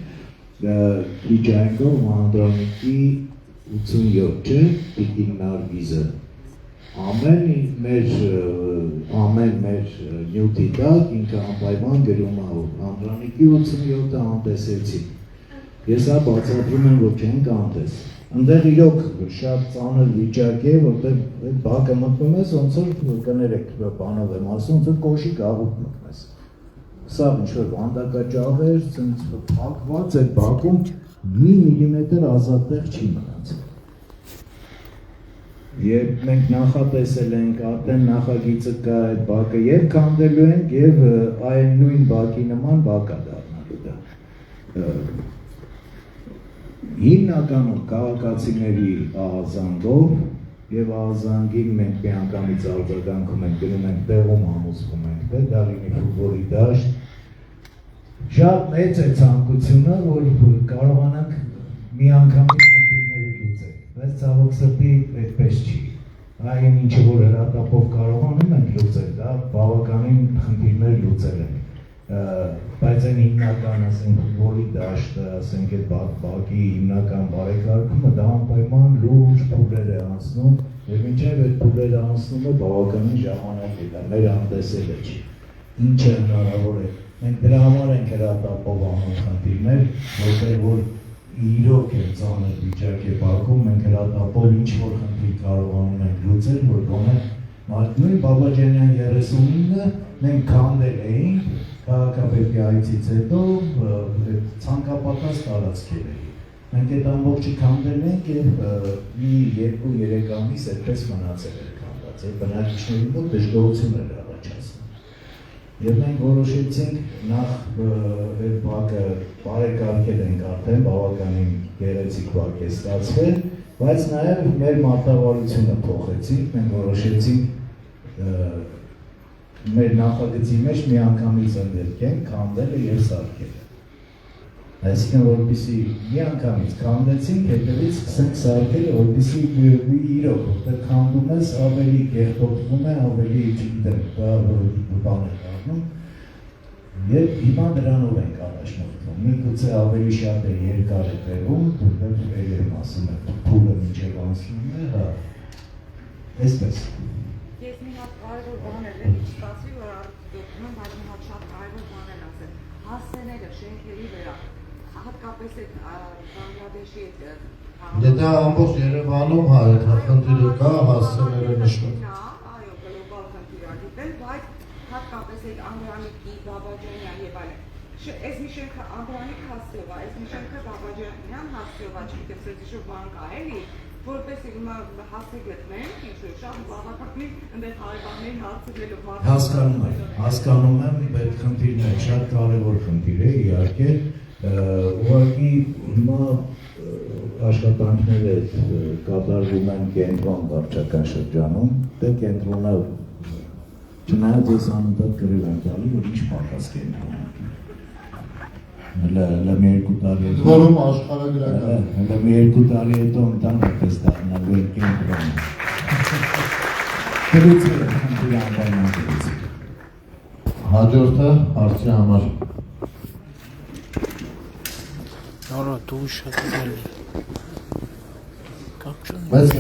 [SPEAKER 3] քիչ այնքով Անդրանիկի 87 չէ, Տիկին Նարգիզը։ Ամեն մեր նյութի տակ ինքը անպայման գրում է, Անդրանիկի 87-ը անտեսեցի։ Ես հա բացատրում եմ, որ չենք անտես։ Ընդեղ իրոք շատ ծանր վիճակ է, որտեղ այդ բակը մտնում ես, ոնց որ կներեք բանով եմ ասում, ոնց որ կոշի գաղութ մտնում ես։ Սա ինչ-որ վանդակաճաղ էր, փակված այդ բակում մի միլիմետր ազատ տեղ չի մնացել։ Երբ մենք նախատեսել ենք, արդեն նախագիծը կա այդ բակը եւ քանդելու ենք եւ այն նույն բակի նման բակ է դառնալու դա։ Հիմնականում քաղաքացիների ահազանգով եւ ահազանգին մենք միանգամից արձագանքում ենք, գնում ենք տեղում ամուսվում ենք, Դարինի ֆուտբոլի դաշտ։ Շատ մեծ է ցանկությունը, որ կարողանանք միանգամից խնդիրները լուծել, բայց ցավոք սրտի այդպես չի։ Այն ինչը որ հրատապով կարողանում ենք լուծել, դա բավականին խնդիրներ լուծել են։ Բայց այն հիմնական, ասենք, ֆուտբոլի դաշտը, ասենք, այդ բակի հիմնական բարեկարգումը, դա անպայման լուրջ փուլեր է անցնում, եւ մինչեւ այդ փուլերը անցնում է բավականին ժամանակ է, դա մեր անտեսելը չի։ Ինչը հնարավոր է։ Մենք դրա համար ենք հրատապով անում խնդիրներ, որտեղ որ իրոք է ծանր վիճակ է բակում, մենք հրատապով ինչ-որ խնդիր կարողանում ենք լուծել, որ գոնե նույն Բաբաջանյան 39-ը մենք քանդել էինք քաղաքապետի այցից հետո ցանկապատած տարածքեր էին։ Մենք այդ ամբողջը քանդել ենք եւ մի 2-3 ամիս այդպես մնացել էր քանդած։ Այդ բնակիչների մոտ դժգոհություններ առաջացան։ Եվ մենք որոշեցինք նախ այդ բակը բարեկարգել ենք արդեն, բավականին գեղեցիկ բակ է ստացվել, բայց նաև մեր մարտավարությունը փոխեցինք, մենք որոշեցինք մեր նախագծի մեջ միանգամից ընդգրկենք քանդելը եւ սարքելը։ Այսինքն որպեսզի միանգամից քանդեցինք, հետևից սկսենք սարքելը, որպեսզի իրոք որտեղ քանդում ես ավելի կեղտոտվում է, ավելի չգիտեմ, բան է դառնում։ Եվ հիմա դրանով ենք առաջնորդվում։ Միգուցե ավելի շատ է երկար է տևում, որտեղ ելեմ ասում եմ, փուլը մինչև անցնում է, հա։ Այսպես։
[SPEAKER 5] Ես մի հատ կարևոր բան եմ ստացի, որ արդյունքում բայց մի հատ շատ կարևոր բան եմ ասել։ Հասցեները շենքերի վրա, հատկապես այդ Բանգլադեշի
[SPEAKER 1] Եթե ամբողջ Երևանում հա այդ խնդիրը կա, հասցեները նշվում։
[SPEAKER 5] Այո, գլոբալ խնդիր ա դիտել, բայց հատկապես այդ Անդրանիկի, Բաբաջանյան եւ այլն։ Այս մի շենքը Անդրանիկ հասցեով է, այս մի շենքը Բաբաջանյան հասցեով է, չգիտեմ, սրտիշո բան կա էլի, որպես հիմա հասցե գտնենք, ինչ-որ շատ բավականին ընդեղ հարևաններին հարցնելու
[SPEAKER 3] Հասկանում եմ, այդ խնդիրն է շատ կարևոր խնդիր է, իհարկե, ուղղակի հիմա աշխատանքները կատարվում են կենտրոն վարչական շրջանում, դե կենտրոնը չնայած ես անընդհատ կրիվ եմ տալի, որ ինչ պակաս կենտրոն։ Հələ մի 2 տարի հետո
[SPEAKER 1] որում աշխարհագրական
[SPEAKER 3] հələ մի 2 տարի հետո ընդհանրապես դառնալու է կենտրոն։ Դրուցել է խնդիրը անպայման դրուցել։
[SPEAKER 1] Հաջորդը հարցի համար։
[SPEAKER 6] Նորա դու շատ դալի։
[SPEAKER 1] Բայց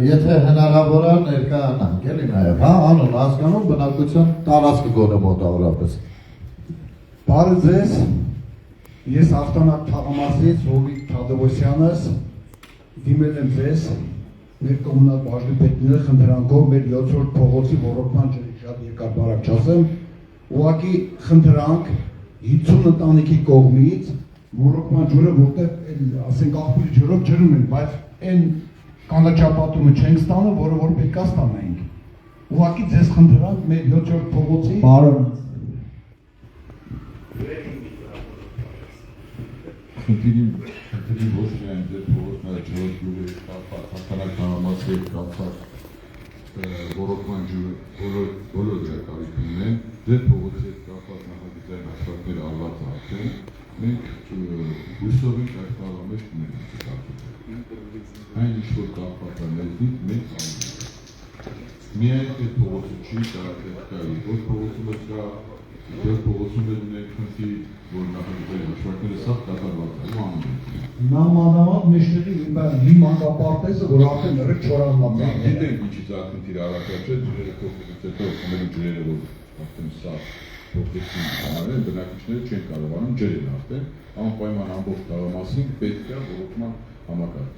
[SPEAKER 1] եթե հնարավոր է ներկայանանք, էլի նաև, հա, անուն հասկանում բնակության տարածքը գոնե մոտավորապես։
[SPEAKER 7] Բարը ձեզ, ես Ախտանակ թաղամասից Հովիկ Թադևոսյանս դիմել եմ ձեզ, մեր կոմունալ բաժնի պետները խնդրանքով մեր 7-րդ փողոցի ոռոգման ջրի շատ երկար բարակ չասեմ, ուղղակի խնդրանք 50 ընտանիքի կողմից ոռոգման ջուրը, որտեղ ասենք աղբյուր ջրով ջրում են, բայց այն կանաչապատումը չենք ստանում, որը որ պետք է ստանայինք։ Ուղղակի ձեզ խնդրանք մեր 7-րդ փողոցի
[SPEAKER 3] Պարոն
[SPEAKER 4] Խնդիրի ոչ միայն ձեր փողոցները չորս ջուրը կապված, հաստանակ համամասի հետ կապված ոռոգման ջուրը բոլոր դրա կարիք ունեն, ձեր փողոցի հետ կապված նախագծային աշխատանքները արված արդեն, մենք հույս հույսով ենք այս տարվա մեջ կներկայացնենք։ Այն ինչ որ կապված է լեզվից մենք անում ենք։ Միայն այդ փողոցը չի կարա որ փողոցում կա, դեռ փողոցում ունենք խնդիր, որ նախագծերի հաշվարկները սա կատարված է ու անում ենք։
[SPEAKER 7] Նամանավանդ մեջտեղի մի մանկապարտեզը, որ արդեն 4 ամիս է։
[SPEAKER 4] Գիտենք ինչից է խնդիրը առաջացել, ջրերը փոխելուց հետո խմելու ջրերը որ արդեն սա փոխեցին հանրեն, բնակիչները չեն կարողանում ջրել արդեն, անպայման ամբողջ թաղամասին պետք է ողջման համակարգ։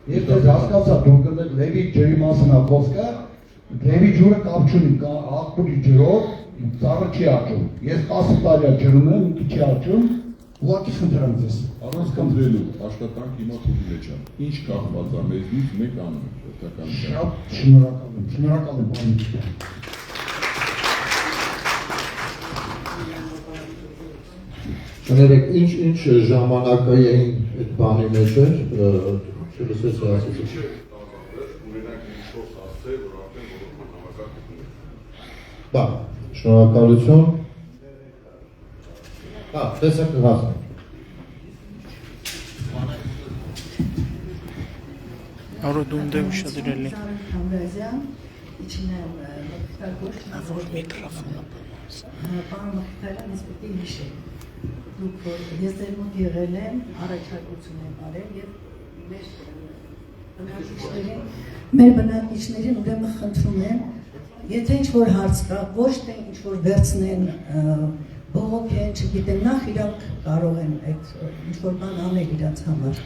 [SPEAKER 7] Ես դες հասկացա, դուք գտեք Լևի ջրի մասն է խոսքը, Լևի ջուրը կապ չունի, աղբուրի ջրով ծառը չի աճում։ Ես 10 տարի ջրում եմ, ինքը չի աճում, ուղղակի խնդրեմ ձեզ։
[SPEAKER 4] Առանց խնդրելու աշխատանք հիմա փուլի մեջ է։ Ինչ կախված է մեզնից մենք անում ենք պետականության։
[SPEAKER 7] Շատ շնորհակալ եմ բանից։
[SPEAKER 1] Շներեք, ինչ ժամանակային այդ բանի մեջ էր, չլսեց ասեցի։ Բա, շնորհակալություն։ Հա, տեսեք հասնենք։
[SPEAKER 6] Արա դու ունդ ուշադրելի։
[SPEAKER 8] Համրազյան, իջնեմ մխտագոշ,
[SPEAKER 6] Որ միկրոֆոնը
[SPEAKER 8] պարոն Մխտարյան, ես պետք է հիշեմ։ Դուք ես ձեր մոտ եղել եմ, առաջարկություն եմ արել եւ մեր բնակիչներին ուրեմն խնդրում եմ, եթե ինչ-որ հարց կա, ոչ թե ինչ-որ վերցնեն, բողոքեն, չգիտեմ, նախ իրանք կարող են այդ ինչ-որ բան անել իրանց համար։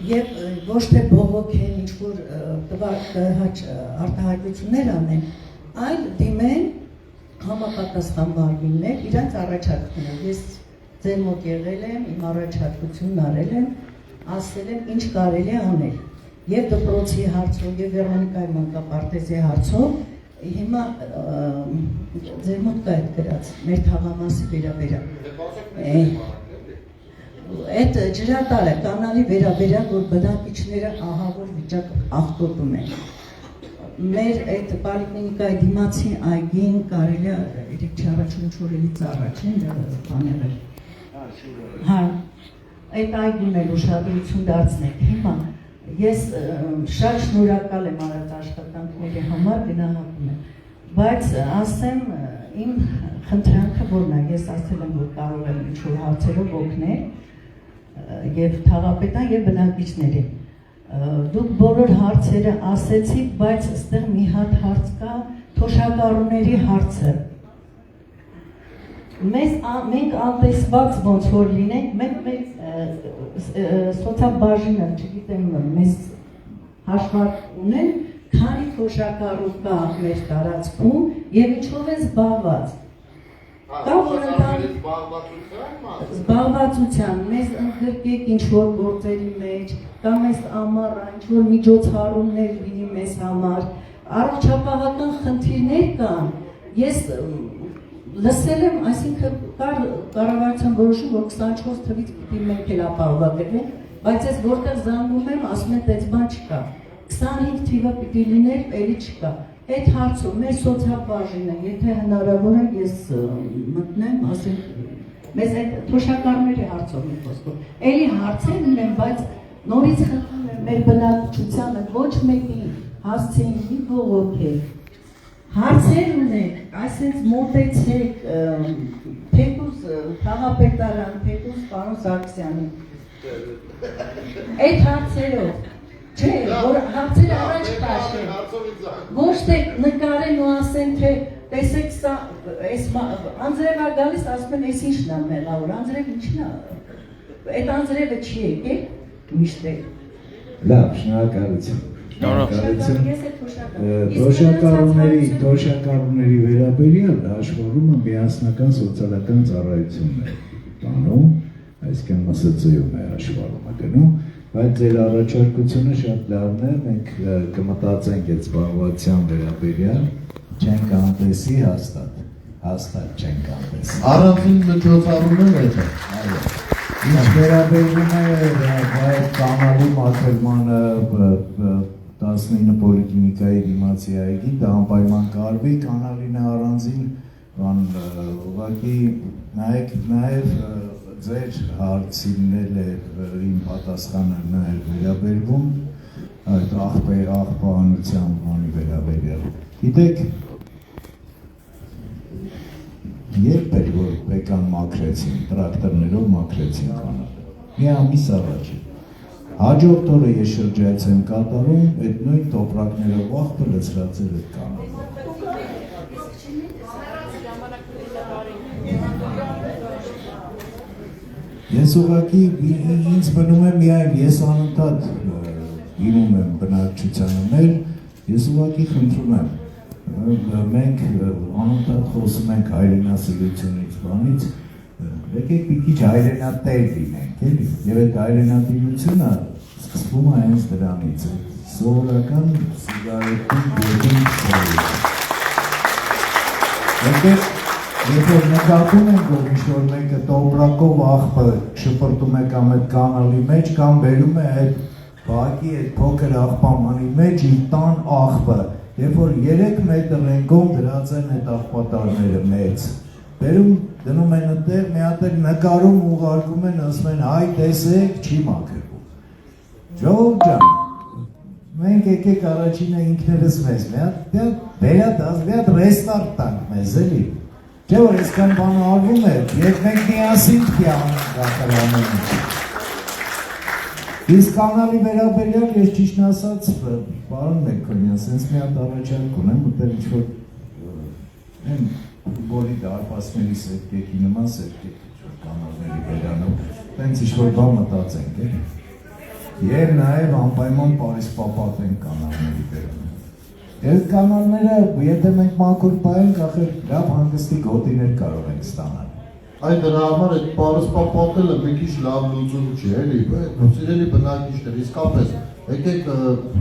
[SPEAKER 8] Եվ ոչ թե բողոքեն, ինչ-որ արտահայտություններ անեն, այլ դիմեն համապատասխան մարմիններ, իրանց առաջարկները։ Ես ձեր մոտ եղել եմ, իմ առաջարկությունն արել եմ, ասել եմ ինչ կարելի է անել։ Եվ դպրոցի հարցով, եւ Վերոնիկայի մանկապարտեզի հարցով, հիմա ձեր մոտ կա այդ գրած, մեր թաղամասի վերաբերյալ։ Այդ ջրատարը կանալի վերաբերյալ, որ բնակիչները ահավոր վիճակ աղտոտում են։ Մեր այդ պոլիկլինիկայի դիմացի այգին կարելի է 3-4 օրերից առաջ են բանել։ Հա, այդ այգին էլ ուշադրություն դարձնեք։ Հիմա ես շատ շնորհակալ եմ արած աշխատանքների համար, գնահատում եմ, բայց ասեմ իմ խնդրանքը որն է, ես ասել եմ, որ կարող եմ ինչ-որ հարցերով օգնել եւ թաղապետան եւ բնակիչներին։ Դուք բոլոր հարցերը ասեցիք, բայց այստեղ մի հատ հարց կա, թոշակառուների հարցը։ Մենք անտեսված ոնց որ լինենք, մենք սոցիալբաժինը, չգիտեմ, մեզ հաշվարկ ունեն, քանի թոշակառու կա մեր տարածքում եւ ինչով են զբաղված։ Կա որ զբաղվածության, մեզ ընդգրկեք ինչ-որ գործերի մեջ, կամ մեզ ամառ, ինչ-որ միջոցառումներ լինի մեզ համար, առողջապահական խնդիրներ կան, ես լսել եմ, այսինքն կառավարության որոշում, որ 24 թվից պիտի մենք էլ ապահովագրենք, բայց ես որտեղ զանգում եմ, ասում են տենց բան չկա, 25 թիվը պիտի լիներ, էլի չկա, այդ հարցով մեր սոցիալբաժինը, եթե հնարավոր է ես մտնեմ, ասեմ, մեզ այդ թոշակառուների հարցով մի խոսքով, էլի հարցեր ունեմ, բայց նորից խնդրում եմ մեր բնակչությանը ոչ մեկին հասցեին մի բողոքել, հարցեր ունեք, այսպես մոտեցեք, թեկուզ թաղապետարան, թեկուզ պարոն Սարգսյանին, այդ հարցերով, չէ, որ հարցերը առաջ տաշեն, ոչ թե նկարեն ու ասեն, թե տեսեք սա, անձրև է գալիս, ասում են, ես ինչն է մեղավոր, անձրև ինչն է, այդ անձրևը չի եկել, միշտ է։
[SPEAKER 3] Լավ, շնորհակալություն։ Թոշակառուների վերաբերյալ հաշվառումը միասնական սոցիալական ծառայությունն է տանում, այսինքն ՄՍՑ-ում է հաշվառումը գնում, բայց ձեր առաջարկությունը շատ լավն է, մենք կմտածենք այդ զբաղվածության վերաբերյալ, չենք անտեսի հաստատ չենք անտեսի։
[SPEAKER 1] Առանցին միջոցառումներ է։
[SPEAKER 3] Այո։ Ինչ վերաբերում է այդ կանալի մաքրմանը 19 պոլիկլինիկայի դիմացի այգին, դա անպայման կարվի, կանալին է առանձին, ուղղակի նայեք նաև ձեր հարցին է իմ պատասխանը նաև վերաբերվում այդ աղբանության բանի վերաբերյալ։ Գիտեք, երբ էր որ բեկան մաքրեցին, տրակտորներով մաքրեցին կանալը, մի ամիս առաջ։ Հաջորդ օրը ես շրջայց եմ կատարում, այդ նույն տոպրակներով աղբը լցրածել այդ կանալը։ Ես ուղղակի ինձ բնում եմ միայն, ես անընդհատ իրում եմ բնակչությանը մեր, ես ուղղակի խնդրում եմ, մենք անընդհատ խոսում ենք հայրենասիրությունից բանից, եկեք մի քիչ հայրենատեր լինենք, էլի, եւ այդ հայրենատիրությունը սկսվում է հենց դրանից, սովորական սիգարետի գետին սովորից։ Եթե նկատում ենք, որ ինչ-որ մեկը տոպրակով աղբը շպրտում է կամ այդ կանալի մեջ, կամ բերում է այդ բակի այդ փոքր աղբամանի մեջ իր տան աղբը, երբ որ 3 մետր ռենգոն դրած են այդ աղբատարները մեծ, բերում դնում են այդտեղ, մի հատ նկարում ուղարկում են, ասում են, հայ տեսեք, չի մաքրվում։ Ժողովուրդ ջան, մենք եկեք առաջինը ինքներս մեզ, մի հատ ռեստարտ տանք մեզ, էլի։ Չէ՞ որ այսքան բան արվում է, եւ մենք միասին պիտի անենք ամեն ինչ։ Իսկ կանալի վերաբերյալ ես ճիշտն ասած, պարոն Մեկոնյան, sense մի հատ առաջարկ ունեմ, ուտել ինչ-որ այն ֆուտբոլի դարպասների սերկեքի նման սերկեք ինչ-որ կանալների վերանով, տենց ինչ-որ բան մտածենք, եւ նաեւ անպայման պարիսպապատենք կանալների վերանով։ Այդ կանալները, եթե մենք մաքուր պահենք, ախր լավ հանգստի գոտիներ կարող ենք ստանալ։
[SPEAKER 1] Այդ դրա համար այդ պարսպապատելը մի քիչ լավ լուծում չի, էլի, սիրելի բնակիչներ, իսկապես, եկեք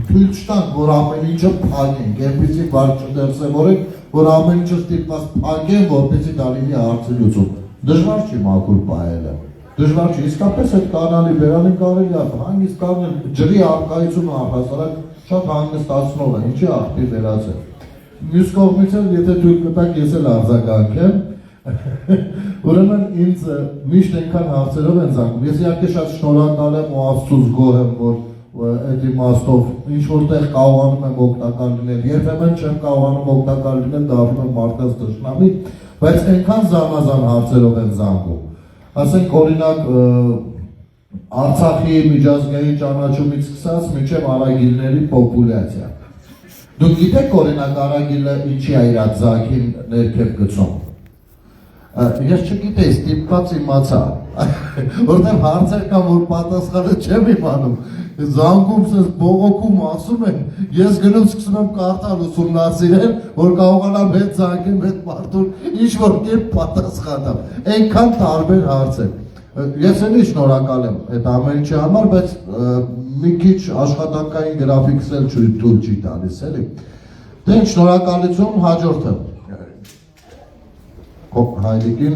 [SPEAKER 1] թույլ չտանք, որ ամեն ինչը փակենք, այնպեսի բարձ չդրսևորենք, որ ամեն ինչը ստիպված փակեն, որպեսզի դա լինի հարցի լուծում։ Դժվար չի մաքուր պահելը։ Դժվար չի, իսկապես այդ կանալի վերանին կարելի է հանգիստ կանգնել, ջրի առկայությունը առհասարակ շատ հանգստացնող է, ինչի աղբի վերածել։ Մյուս կողմից էլ, եթե թույլ կտակ, ես էլ արձագանքեմ, ուրեմն ինձ միշտ այնքան հարցերով են զանգում, ես իհարկե շատ շնորհակալ եմ ու Աստծուց գոհ եմ, որ այդ իմաստով ինչ որտեղ կարողանում եմ օգտակար լինել, երբեմն չեմ կարողանում օգտակար լինել, դառնում եմ մարդկանց թշնամի, բայց այնքան զանազան հարցերով են զանգում։ Ասենք օրինակ Արցախի միջազգային ճանաչումից սկսած մինչև արագիլների պոպուլյացիա։ Դուք գիտեք օրինակ արագիլը ինչի է իր ձագին ներքև գցում։ Ես չգիտեի, ստիպված իմացա, որտեղ հարցեր կան, որ պատասխանը չեմ իմանում, զանգում սենց բողոքում ասում են, ես գնում սկսում եմ կարդալ ուսումնասիրել, որ կարողանամ հետ զանգեմ, հետ մարդուն ինչ-որ կերպ պատասխանամ, այնքան տարբեր հարցեր։ Ես էլի շնորհակալ եմ այդ ամեն ինչի համար, բայց մի քիչ աշխատանքային գրաֆիկս էլ թույլ չի տալիս, էլի։ Դե շնորհակալություն, հաջորդը։ Հայրիկին։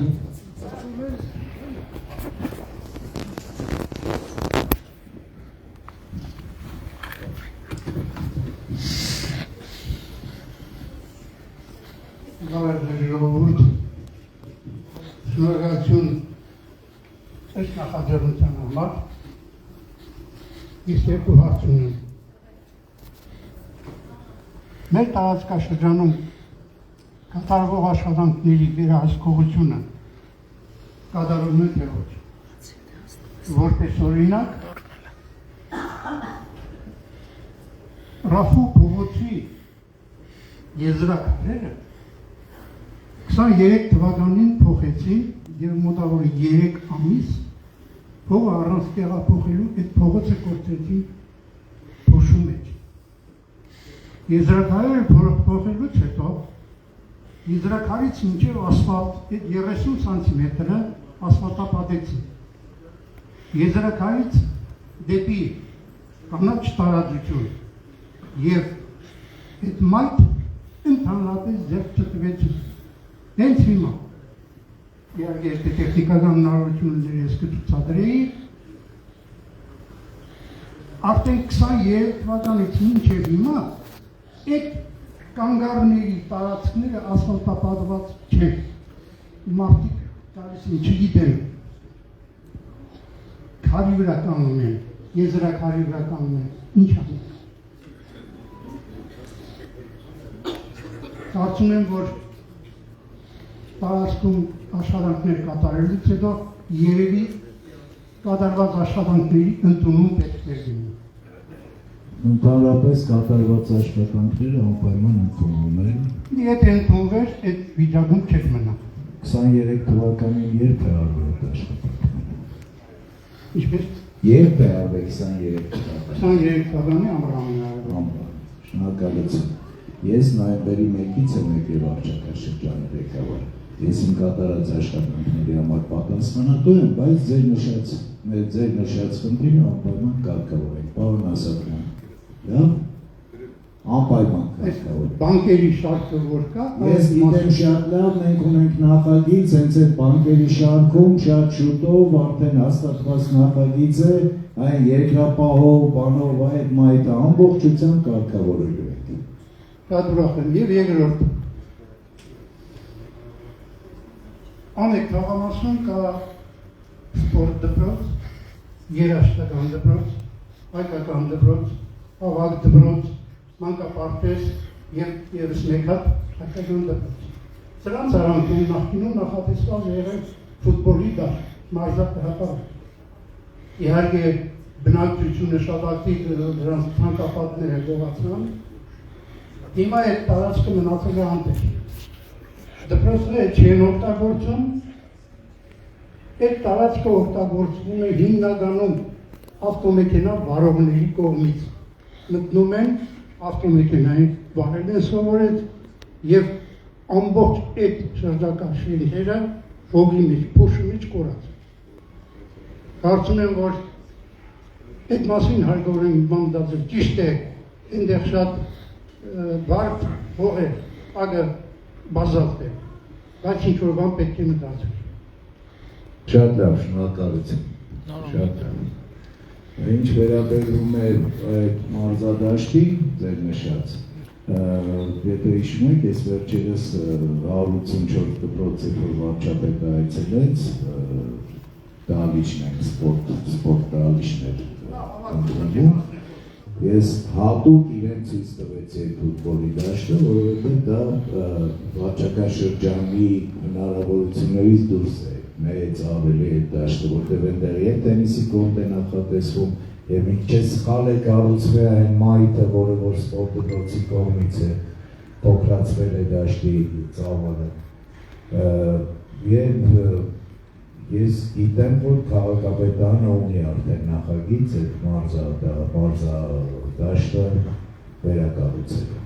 [SPEAKER 9] Ժողովուրդ, շնորհակալություն այս նախաձեռնության համար, ես երկու հարց ունեմ։ Մեր տարածքաշրջանում կատարվող աշխատանքների վերահսկողությունը կատարվում է թե ոչ։ Որպես օրինակ, Ռաֆու փողոցի եզրակացները 23 թվականին փոխեցին եւ մոտավոր 3 ամիս փողը առանց տեղափոխելու այդ փողոցը կորցրեցին փոշու մեջ։ Եզրակայերը փոխելուց հետո եզրակարից մինչև ասֆալտ այդ 30 սանտիմետրը ասֆալտապատեցին։ Եզրակարից դեպի կանաչ տարածություն եւ այդ մայթ ընդհանրապես ձեռք չտվեց հենց հիմա։ Իհարկե այս տեխնիկական հնարավորությունները ես կցուցադրեի, արդեն 23 թվականից մինչև հիմա այդ կանգառների տարածքները ասֆալտապատված չեն, մարդիկ գալիս են չգիտեն, քարի վրա կանգնում են, եզրաքարի վրա կանգնում են, ինչ անենք։ Կարծում եմ, որ տարածքում աշխատանքներ կատարելուց հետո երևի կատարված աշխատանքների ընդունում պետք է լինի։
[SPEAKER 3] Ընդհանրապես կատարված աշխատանքները անպայման ընդունվում են։
[SPEAKER 9] Եթե ընդունվեր, այդ վիճակում չէր մնա։
[SPEAKER 3] 23 թվականին երբ է արվել այդ աշխատանքները։
[SPEAKER 9] Ինչպես
[SPEAKER 3] Երբ է արվել 23 թվականին։
[SPEAKER 9] 23 թվականի ամռանն արվել։
[SPEAKER 3] Շնորհակալություն։ Ես նոյեմբերի 1-ից եմ եկել վարչակարգ ղեկավար։ Ես իմ կատարած աշխատանքների համար պատասխանատու եմ, բայց ձեր նշած խնդիրը անպայման կարգավորենք։ Պարոն Ասատրյան, լավ, անպայման կարգավորենք։
[SPEAKER 9] Բանկերի շարքը որ կա,
[SPEAKER 3] Ես գիտեմ շատ լավ, մենք ունենք նախագիծ, հենց այդ բանկերի շարքում շատ շուտով արդեն հաստատված նախագիծ է, այն երկրապահով, բանով, այդ մայթը ամբողջությամբ կարգավորելու ենք։
[SPEAKER 9] շատ ուրախ եմ։ Եվ երկրորդ Անեք թաղամասում կա սպորտ դպրոց, երաժշտական դպրոց, հայկական դպրոց, ավագ դպրոց, մանկապարտեզ եւ եւս մեկ հատ հայկական դպրոց։ Սրանց արանքում նախկինում նախատեսված եղել ֆուտբոլի դաշտ, մարզահրապարակ։ Իհարկե բնակչությունը շատ ակտիվ դրանց ցանկապատները գողացան։ Հիմա այդ տարածքը մնացել է անտեր։ Դպրոցները չեն օգտագործում, այդ տարածքը օգտագործվում է հիմնականում ավտոմեքենա վարողների կողմից։ Մտնում են ավտոմեքենային վարել են սովորել եւ ամբողջ այդ շրջակա շենքերը ողի մեջ, փոշի մեջ կորած։ Կարծում եմ, որ այդ մասին հարգորեն մանդացել ճիշտ է, այնտեղ շատ բարդ հող է, ագը բազալտ է, բայց ինչ-որ բան պետք է մտածել։
[SPEAKER 3] Շատ լավ, շնորհակալություն։ Շատ լավ։ Ինչ վերաբերում է այդ մարզադաշտին, ձեր նշած, եթե հիշում եք, ես վերջերս 184 դպրոցի որ վարչապետը այցելեց, դահլիճներ, սպորտ դահլիճներ ընդունում, ես հատուկ իրեն ցույց տվեցի այդ ֆուտբոլի դաշտը, որովհետև դա վարչական շրջանի հնարավորություններից դուրս է, մեծ ավելի այդ դաշտը, որտեղ այնտեղ եւ տենիսի կորտ է նախատեսվում, եւ մի քիչ սխալ է կառուցվել այն մայթը, որը որ սպորտ դպրոցի կողմից է փոքրացվել է դաշտի ծավալը։ Եվ ես գիտեմ, որ քաղաքապետարանը ունի արդեն նախագիծ այդ մարզադաշտը վերակառուցելու։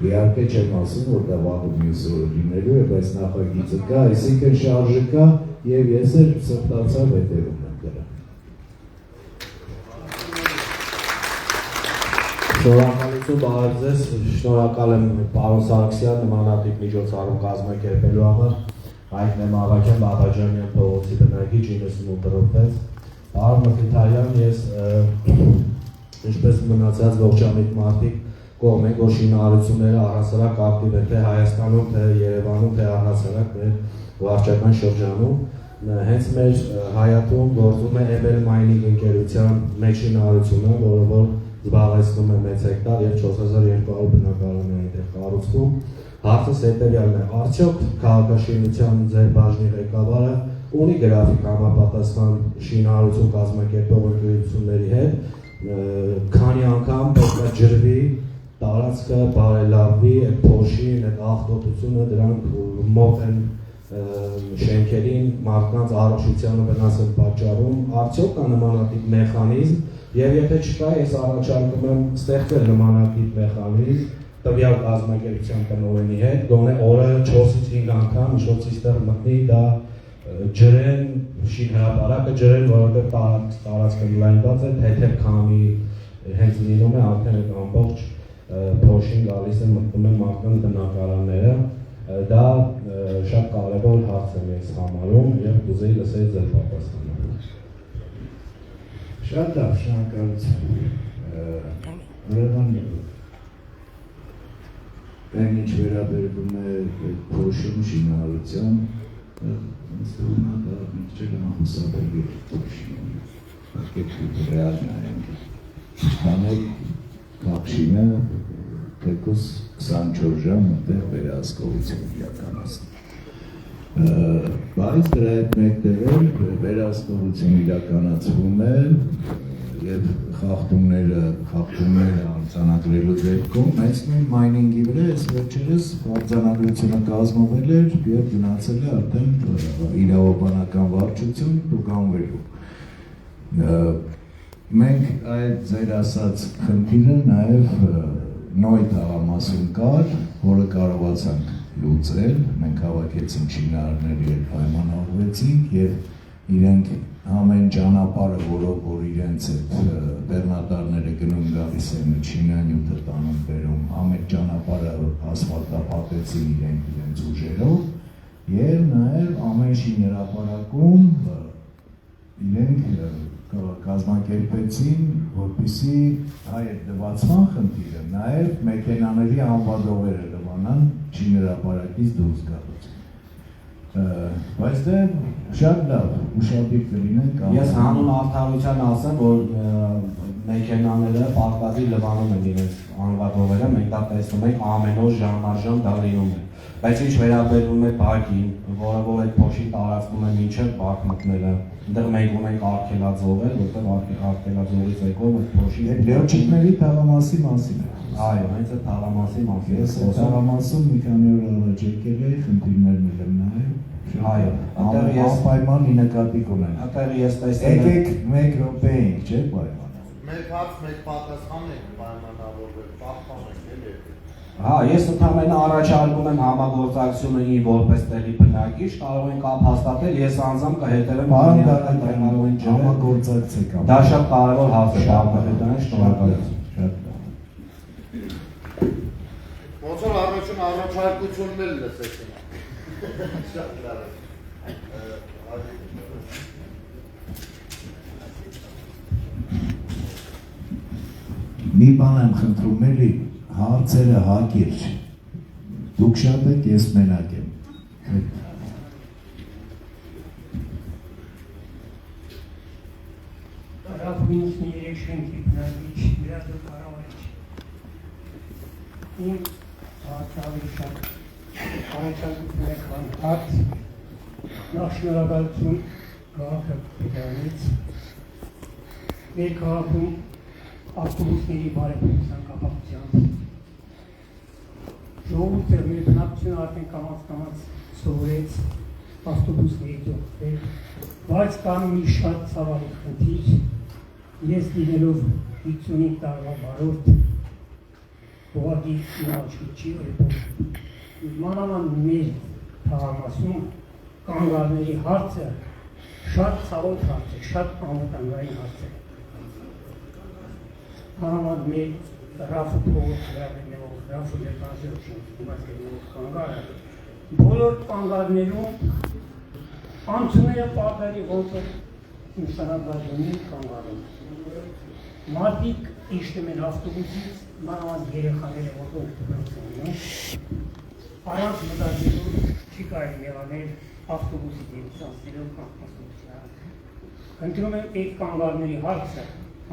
[SPEAKER 3] Իհարկե չեմ ասում, որ դա վաղը մյուս օրը լինելու է, բայց նախագիծը կա, այսինքն շարժը կա եւ ես էլ սրտացավ հետեւում եմ դրան։
[SPEAKER 10] Շնորհակալություն բարև ձեզ, շնորհակալ եմ պարոն Սարգսյան նմանատիպ միջոցառում կազմակերպելու համար։ Հայտնեմ Ավագյան Բաբաջանյան փողոցի բնակիչ 98 դրոպեց։ Պարոն Մխիթարյան, ես ինչպես մնացած ողջամիտ մարդիկ կողմ ենք, որ շինարարությունները առհասարակ ակտիվ են թե Հայաստանում, թե Երևանում, թե առհասարակ մեր վարչական շրջանում։ Հենց մեր հայաթում գործում է Emel Mining ընկերության մեկ շինարարությունը, որը որ զբաղեցնում է մեծ հեկտար եւ 4200 բնակարան է այնտեղ կառուցվում։ Հարցս հետևյալն է. արդյոք քաղաքաշինության ձեր բաժնի ղեկավարը ունի գրաֆիկ համապատասխան շինարարություն կազմակերպող ընկերությունների հետ, քանի անգամ պետք է ջրվի, տարածքը բարելավվի, այդ փոշի, այդ աղտոտությունը դրանք մոտ են շենքերին, մարդկանց առողջությանը վնաս են պատճառում, արդյոք կա նմանատիպ մեխանիզմ, եւ եթե չկա, ես առաջարկում եմ ստեղծել նմանատիպ մեխանիզմ տվյալ կազմակերպության տնօրենի հետ, գոնե օրը 4-ից 5 անգամ ինչ-որ ցիստեր մտնի, դա ջրեն, շինհրապարակը ջրեն, որովհետև տարածքը լայնված է, թեթև քամի հենց լինում է, արդեն այդ ամբողջ փոշին գալիս է մտնում է մարդկանց բնակարանները, դա շատ կարևոր հարց եմ ես համարում եւ կուզեի լսել ձեր պատասխանը։
[SPEAKER 3] Շատ լավ, շնորհակալություն։ Ուրեմն այն ինչ վերաբերվում է փոշին շինարարության, Надо хուսաբերի պակետի ռեալնա ենք ստանել կապշինը թեկուս 24 ժամ մտեղ վերահսկողություն իրականացնել բայց դրա հետ մեկտեղել վերահսկողություն իրականացվում է եւ խախտումները արձանագրելու դեպքում այս նույն մայնինգի վրա այս վերջերս արձանագրությունը կազմվել էր եւ գնացել է արդեն իրավաբանական վարչություն տուգանվելու մենք այդ ձեր ասած խնդիրը նաեւ նոյ թաղամասում կար որը կարողացանք լուծել մենք հավաքեցինք շինարարների հետ պայմանավորվեցինք եւ իրենք ամեն ճանապարհը, որ իրենց այդ բեռնատարները գնում գալիս են շինանյութը տանում բերում, ամեն ճանապարհը ասֆալտապատեցին իրենց ուժերով եւ նաեւ ամեն շինհրապարակում իրենք կազմակերպեցին, որպեսզի այդ լվացման խնդիրը նաեւ մեքենաների անվադողերը լվանան շինհրապարակից դուրս գալուց բայց դե շատ լավ ուշադիր կլինենք
[SPEAKER 10] Ես հանուն արդարության ասեմ, որ մեքենաները պարկածի լվանում են իրենց անվադողերը, մենք դա տեսնում ենք ամեն օր ժամ-առժամ դա լինում է բայց ինչ վերաբերում է բակին, որը որ այդ փոշի տարածվում է մինչև բակ մտնելը այնտեղ մենք ունենք արգելաձողեր, որտեղ արգելաձողից եկող այդ փոշի
[SPEAKER 3] լեոչիկների թաղամասի մասին է
[SPEAKER 10] Այո, հենց այդ թաղամասի մասին
[SPEAKER 3] Ես այդ թաղամասում մի քանի օր առաջ եկել էի, խնդիրներն եմ նայել
[SPEAKER 10] Այո, այնտեղ ես
[SPEAKER 3] անպայման մի նկատի կունեմ
[SPEAKER 10] Այնտեղ ես տեսել եմ
[SPEAKER 3] Եկեք մեկ րոպե ենք, չէ՞ պայման
[SPEAKER 1] Մեկ հարց, մեկ պատասխան եք պայմանավորվել, պահպանեք էլի
[SPEAKER 10] Հա, ես ընդհանրապես առաջարկում եմ համագործակցությունը ինձ որպես տեղի բնակիչ, կարող են կապ հաստատել, ես անձամբ կհետևեմ
[SPEAKER 3] համագործակցեք
[SPEAKER 10] Դա շատ կարևոր հարց է, շնորհակալություն, շնորհակալություն։
[SPEAKER 1] Ոնց որ առաջին առաջարկությունն էլ լսեցին Շատ լավ
[SPEAKER 3] Մի բան եմ խնդրում էլի հարցերը հակիր դուք շատ եք, ես մենակ եմ
[SPEAKER 9] Ռավինսնի երեքշենքի բնագիչ Միրադո Կարավաիչ Իմ հարցավի շատ առաջարկություն եք հանհարց նախ շնորհակալություն քաղաքը պետարանից մեր քաղաքում ավտոբուսների բարեփոխության կապակցությամբ ժողովուրդը մեր բնակչությունը արդեն կամաց սովորեց ավտոբուսների ձգտել, բայց կա մի շատ ցավալի խնդիր, ես լինելով 55 տարվա վարորդ, ուղղակի իմանալի չի, մանավանդ մեր թաղամասում կանգառների հարցը շատ ցավոտ հարց է, շատ անվտանգային հարց է։ Մանավանդ մեր Ռաֆը փողոց վերաբերնող, Ռաֆը լեկանզերություն կանգառը, բոլոր կանգառներում անցումները պարտարի ոնց որ ինստանագարյոնի կանգառում։ Մարդիկ իջնում են ավտոբուսից, մանավանդ երեխաները ոնց դպրոցում առանց մտածելու չի կարելի եղանել ավտոբուսի դեպից անցնելով կանխատեսության։ Խնդրում եմ այդ կանգառների հարցը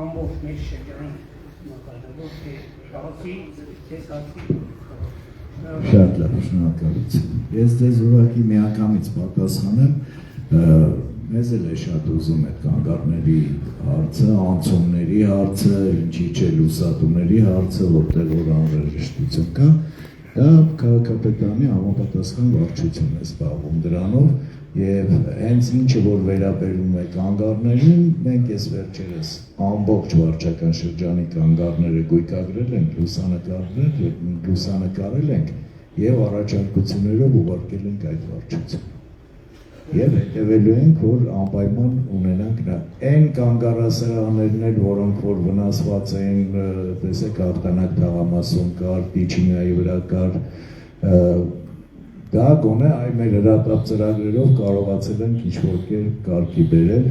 [SPEAKER 9] ամբողջ մեր շրջանի մակարդակով շահացի, ձեզ հարցի
[SPEAKER 3] Շատ լավ, շնորհակալություն Ես ձեզ ուղղակի միանգամից պատասխանեմ մեզ էլ է շատ ուզում այդ կանգառների հարցը, անցումների հարցը, ինչի՞ չէ լուսատուների հարցը, որտեղ որ անհրաժեշտություն կա դա քաղաքապետարանի համապատասխան վարչությունն է զբաղվում դրանով եւ հենց ինչը որ վերաբերում է կանգառներին, մենք այս վերջերս ամբողջ վարչական շրջանի կանգառները գույքագրել ենք, լուսանկարել ենք եւ առաջարկություններով ուղարկել ենք այդ վարչությանը։ Եվ հետևելու ենք, որ անպայման ունենանք նա այն կանգառասրահներն էլ, որոնք որ վնասված են, տեսեք արտանակ թաղամասում կար, Տիչինայի վրա կար, դա գոնե այ մեր հրատապ ծրագրերով կարողացել ենք ինչ-որ կերպ կարգի բերել,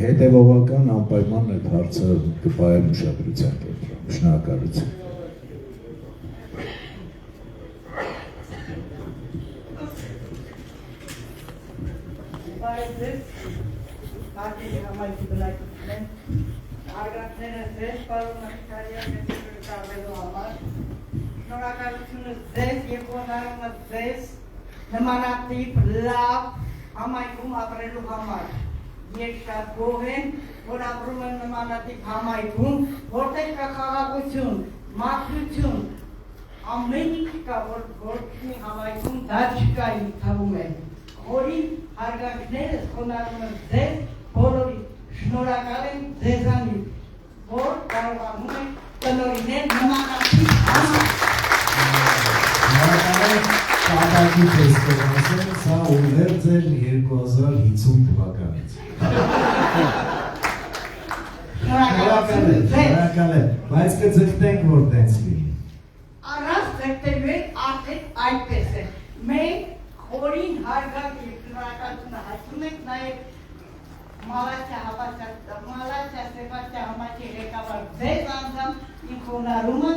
[SPEAKER 3] հետևողական անպայման այդ հարցը կպայեմ ուշադրության կենտրոնում, շնորհակալություն։
[SPEAKER 11] Բարեձեզ, Մարտիրի համայնքի բնակիչներ, արգանքները ձեզ, պարոն Մխիթարյան, մեծությունը կարվելու համար, շնորհակալությունը ձեզ և ողջարումը ձեզ նմանատիպ լավ համայնքում ապրելու համար։ Ես շատ գոհ եմ, որ ապրում եմ նմանատիպ համայնքում, որտեղ կա խաղաղություն, մաքրություն, ամեն ինչ կա, որ մի համայնքում դա չկա իմ թվում է։ Խորին հարգանքներս խոնարհում եմ ձեզ, բոլորի շնորհակալ եմ ձեզանից, որ կարողանում եք տնօրինել նմանատիպ համայնք։
[SPEAKER 3] Շնորհակալ ֆեստիվալը սա ուղերձ էր 2050 թվականից։ Շնորհակալ եմ, բայց կձգտենք, որ տենց լինի։
[SPEAKER 11] Առանց ձգտելու են արդեն այդպես է։ Մենք խորին հարգանք և շնորհակալություն հայտնում ենք նաև Մալաթիա Սեբաստիա համայնքի ղեկավար ձեզ անձամբ իմ խոնարհումը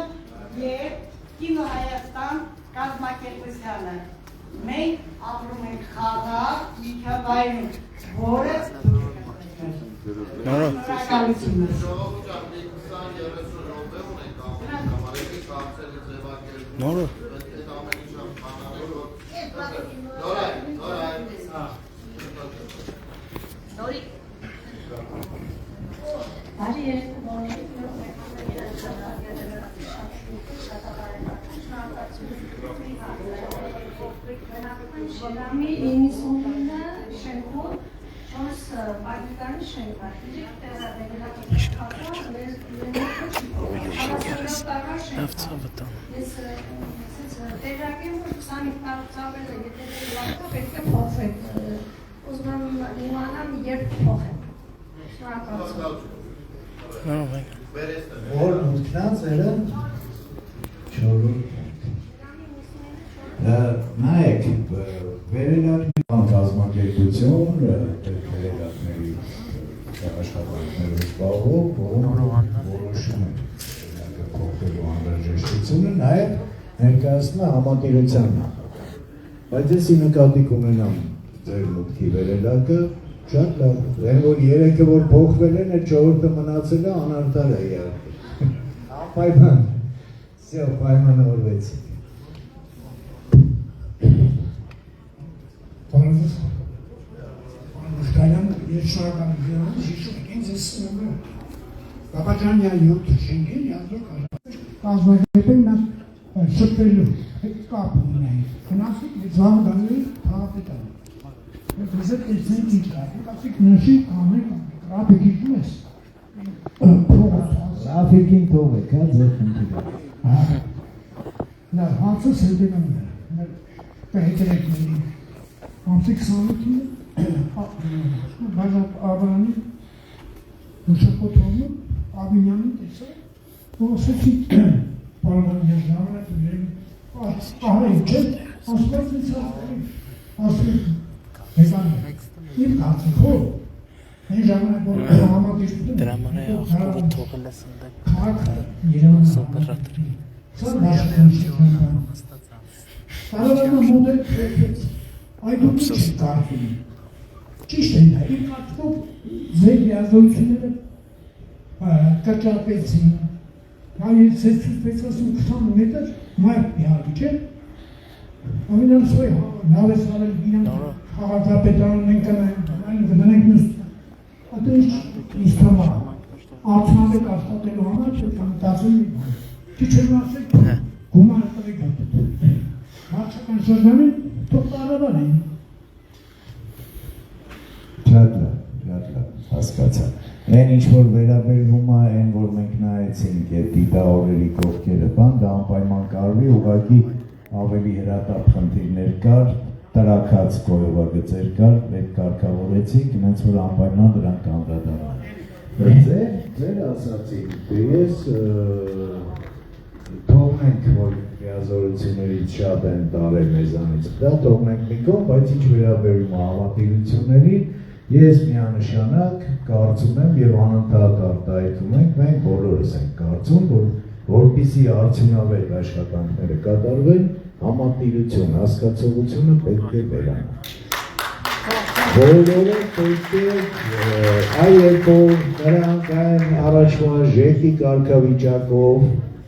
[SPEAKER 11] և Կինո Հայաստան կազմակերպությանը։ Մենք ապրում ենք խաղաղ միջավայրում, որը շնորհակալություն։
[SPEAKER 6] Նորը
[SPEAKER 12] Բարի երեկ Շոդամի 99 շենքով 4 պարբիկանի շենք է։ Ես տեղակեմ, որ 25 տարով ծավելը, եթե լավկա պետք է փոխվեք, ուզում եմ իմանամ երբ փոխեմ։ Շնորհակալություն։
[SPEAKER 3] Որ մուտքնացերը չորում նայեք, վերելակի կազմակերպություն, վերելակների աշխատանքներով զբաղվող, որոնք որոշում են փոխելու անհրաժեշտությունը, նաև ներկայացնում է համակերպությանը։ Բայց ես նկատի կունենամ ձեր մուտքի վերելակը, շատ լավ, որ երեքը որ փոխվել են, այդ չորրորդը մնացել է անարդար է իհարկե։ Անպայման, սյո պայմանավորվեցինք։
[SPEAKER 9] Բարևս, Ալուշկայան, ես շնորհակալ եմ, Ժիշուկ ինձ Բաբաջանյա 7 շենքին յազոք կազմակերպել նա շփվելու կապ ունեն։ Գնացիք զանգալի թաղապետան։ Ես էսեն դիքա, ասիկ նշի ամեն գրաֆիկի ես։
[SPEAKER 3] Գրաֆիկին թողեք, հա ձեր խնդիրը։
[SPEAKER 9] Նա հացը սերդենում է։ Պետրեկների ամսիկ 28-ին բաժապ Աբրանի Մուշակոթոնը Աբինյանին տեսա, որ ասեցի պարոն ժամանակ ունեմ, ահրեի չէ, ասված ինձ ասվի, հեզան է, իր կարծիքով, այն ժամանակ որ համակերպում
[SPEAKER 6] դրա մանա աղբորը թողել ես ընդակ
[SPEAKER 9] քաղաքը Երևանը
[SPEAKER 6] սոպերատորի
[SPEAKER 9] սա դաշնաշիքն Կարողանա մոդել փոխեց, այդ ու չի կարդում, ճիշտ է նա, իր կարծիքով ձեր լիազորությունները կրճատվեցին, այս ցույց ասում 20 մետր մարդ պիարի չէ, ամենան սոյ լավ ես արել իրան խաղատապետարան ենք այն գնանենք մյուս, այդ ինչ իստամա, արդյունավետ աշխատելու համար պետք է մտածել քիչ եմ ասեք, գումար տվեք Հարցական շրջանին թող տարավան էին։
[SPEAKER 3] Շատ լավ, հասկացա։ Այն ինչ որ վերաբերվում է այն, որ մենք նայեցինք այդ դիտավորերի կողքերը բան, դա անպայման կարելի, ուղղակի ավելի հրատապ խնդիրներ կար, տրաքած գոյովագծեր կար, այդ կարգավորեցինք, ինձ որ անպայման դրանք անդրադառնանք։ Ձեր ասացիք, ես թողնենք, որ լիազորություններից շատ են տարել մեզանից, դա թողնենք մի կողմ, բայց ինչ վերաբերում է հավատիություններին, ես միանշանակ կարծում եմ եւ անընդհատ արտահայտում ենք, մենք բոլորս ենք կարծում, որ որպեսզի արդյունավետ աշխատանքները կատարվեն, համատիրություն, հասկացողությունը պետք է վերանա։ բոլորը պետք է այ երկու նրանք այն առաջվա ժետի կարգավիճակով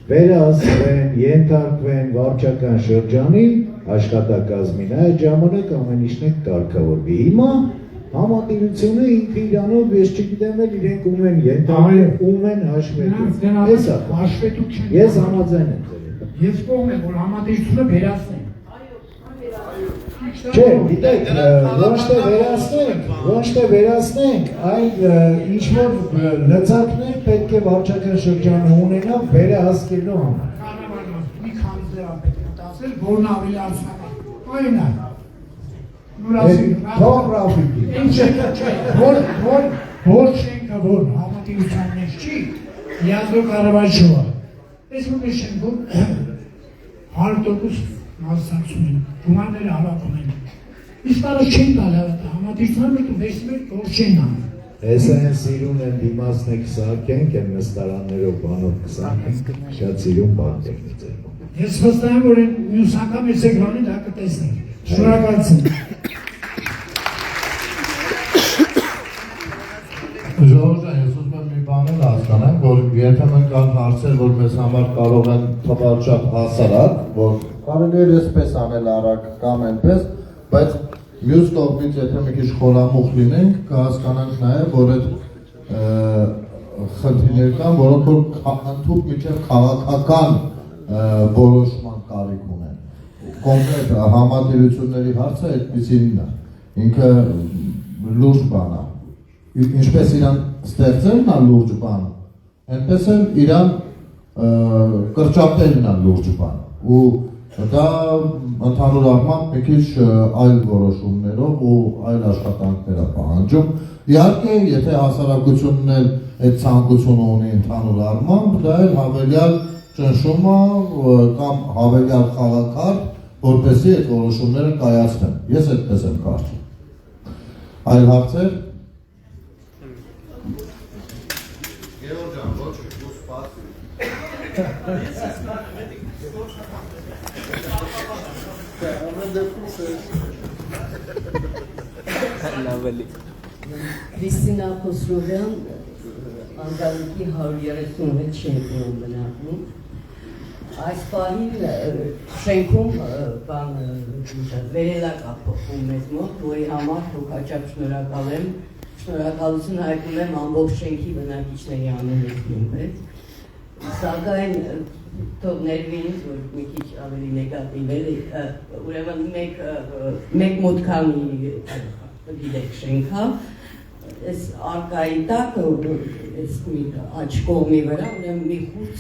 [SPEAKER 3] վերահսկվեն, ենթարկվեն վարչական շրջանի աշխատակազմին, այդ ժամանակ ամեն ինչն է կարգավորվի։ Հիմա համատիրությունը ինքը իրանով, ես չգիտեմ էլ իրենք ում են ենթարկել, ում են հաշվետու։ Ես համաձայն եմ ձեր։
[SPEAKER 9] Ես կողմ եմ, որ համատիրությունը վերացնենք։
[SPEAKER 3] Չէ, գիտեք, ոչ թե վերացնենք, այլ ինչ-որ լծակներ պետք է վարչական շրջանը ունենա վերահսկելու համար։
[SPEAKER 9] Մի քանի ձերա պետք է տասել, որն ավելի արժանանա։ Օրինակ,
[SPEAKER 3] Թող Ռաֆիկի։
[SPEAKER 9] Որ շենքը, որ համատիրության մեջ չի, Յազո Կարավաչովը, ես ու նշենք, որ 100% մասնակցում են, գումանները հավաքում են։ Իսկ տարած չեն տալ համատիրության մեջ ու վեսի մեջ որ չեն անում։
[SPEAKER 3] Ես այն սիրուն են դիմացնեք սարքենք, են նստարաններով բանով կսարքենք, շատ սիրուն բանտեք ձեր։
[SPEAKER 9] Ես վստահ եմ, որ մյուս անգամ ես էկրանի դա կտեսնենք։ Շնորհակալություն։
[SPEAKER 1] Ժողովուրդ ջան, ես ուզում եմ մի բան էլ հասկանանք, որ երբեմն կան հարցեր, որ մեզ համար կարող են թվալ շատ հասարակ, որ կարելի է այսպես անել արագ կամ այնպես, բայց մյուս կողմից եթե մի քիչ խորամուխ լինենք, կհասկանանք նաև, որ այդ խնդիրներ կան, որոնք որ ընդհանուր միջև քաղաքական որոշման կարիք ունեն։ Կոնկրետ համատիրությունների հարցը այդպիսինն է, ինքը լուրջ բան է։ Ինչպես իրան ստեղծելն է լուրջ բան, այնպես էլ իրան կրճատելն է լուրջ բան։ Ու դա ընդհանուր առմամբ մի քիչ այլ որոշումներով ու այլ աշխատանքներ է պահանջում։ Իհարկե, եթե հասարակությունն էլ այդ ցանկությունը ունի ընդհանուր առմամբ, դա էլ հավելյալ ճնշում է կամ հավելյալ խաղակարգ, որպեսզի այդ որոշումները կայացնեն։ Ես այդպես եմ կարծում։ Այլ հարցեր։
[SPEAKER 13] Քրիստինա Խոսրովյան, Անդալուկի 136 շենքում բնակվում։ Այս պահին շենքում վերելակ է փոխվում մեզ մոտ, որի համար հոգաչափ շնորհակալ եմ, շնորհակալություն հայտնում եմ ամբողջ շենքի բնակիչների անունից նույնպես։ Սակայն թող ներվինից, որ մի քիչ ավելի նեգատիվ է, ուրեմն մեկ մոտքանի գիտեք շենքա, այս արկայի տակ, այս մի աչ կողմի վրա, ուրեմն մի խուրց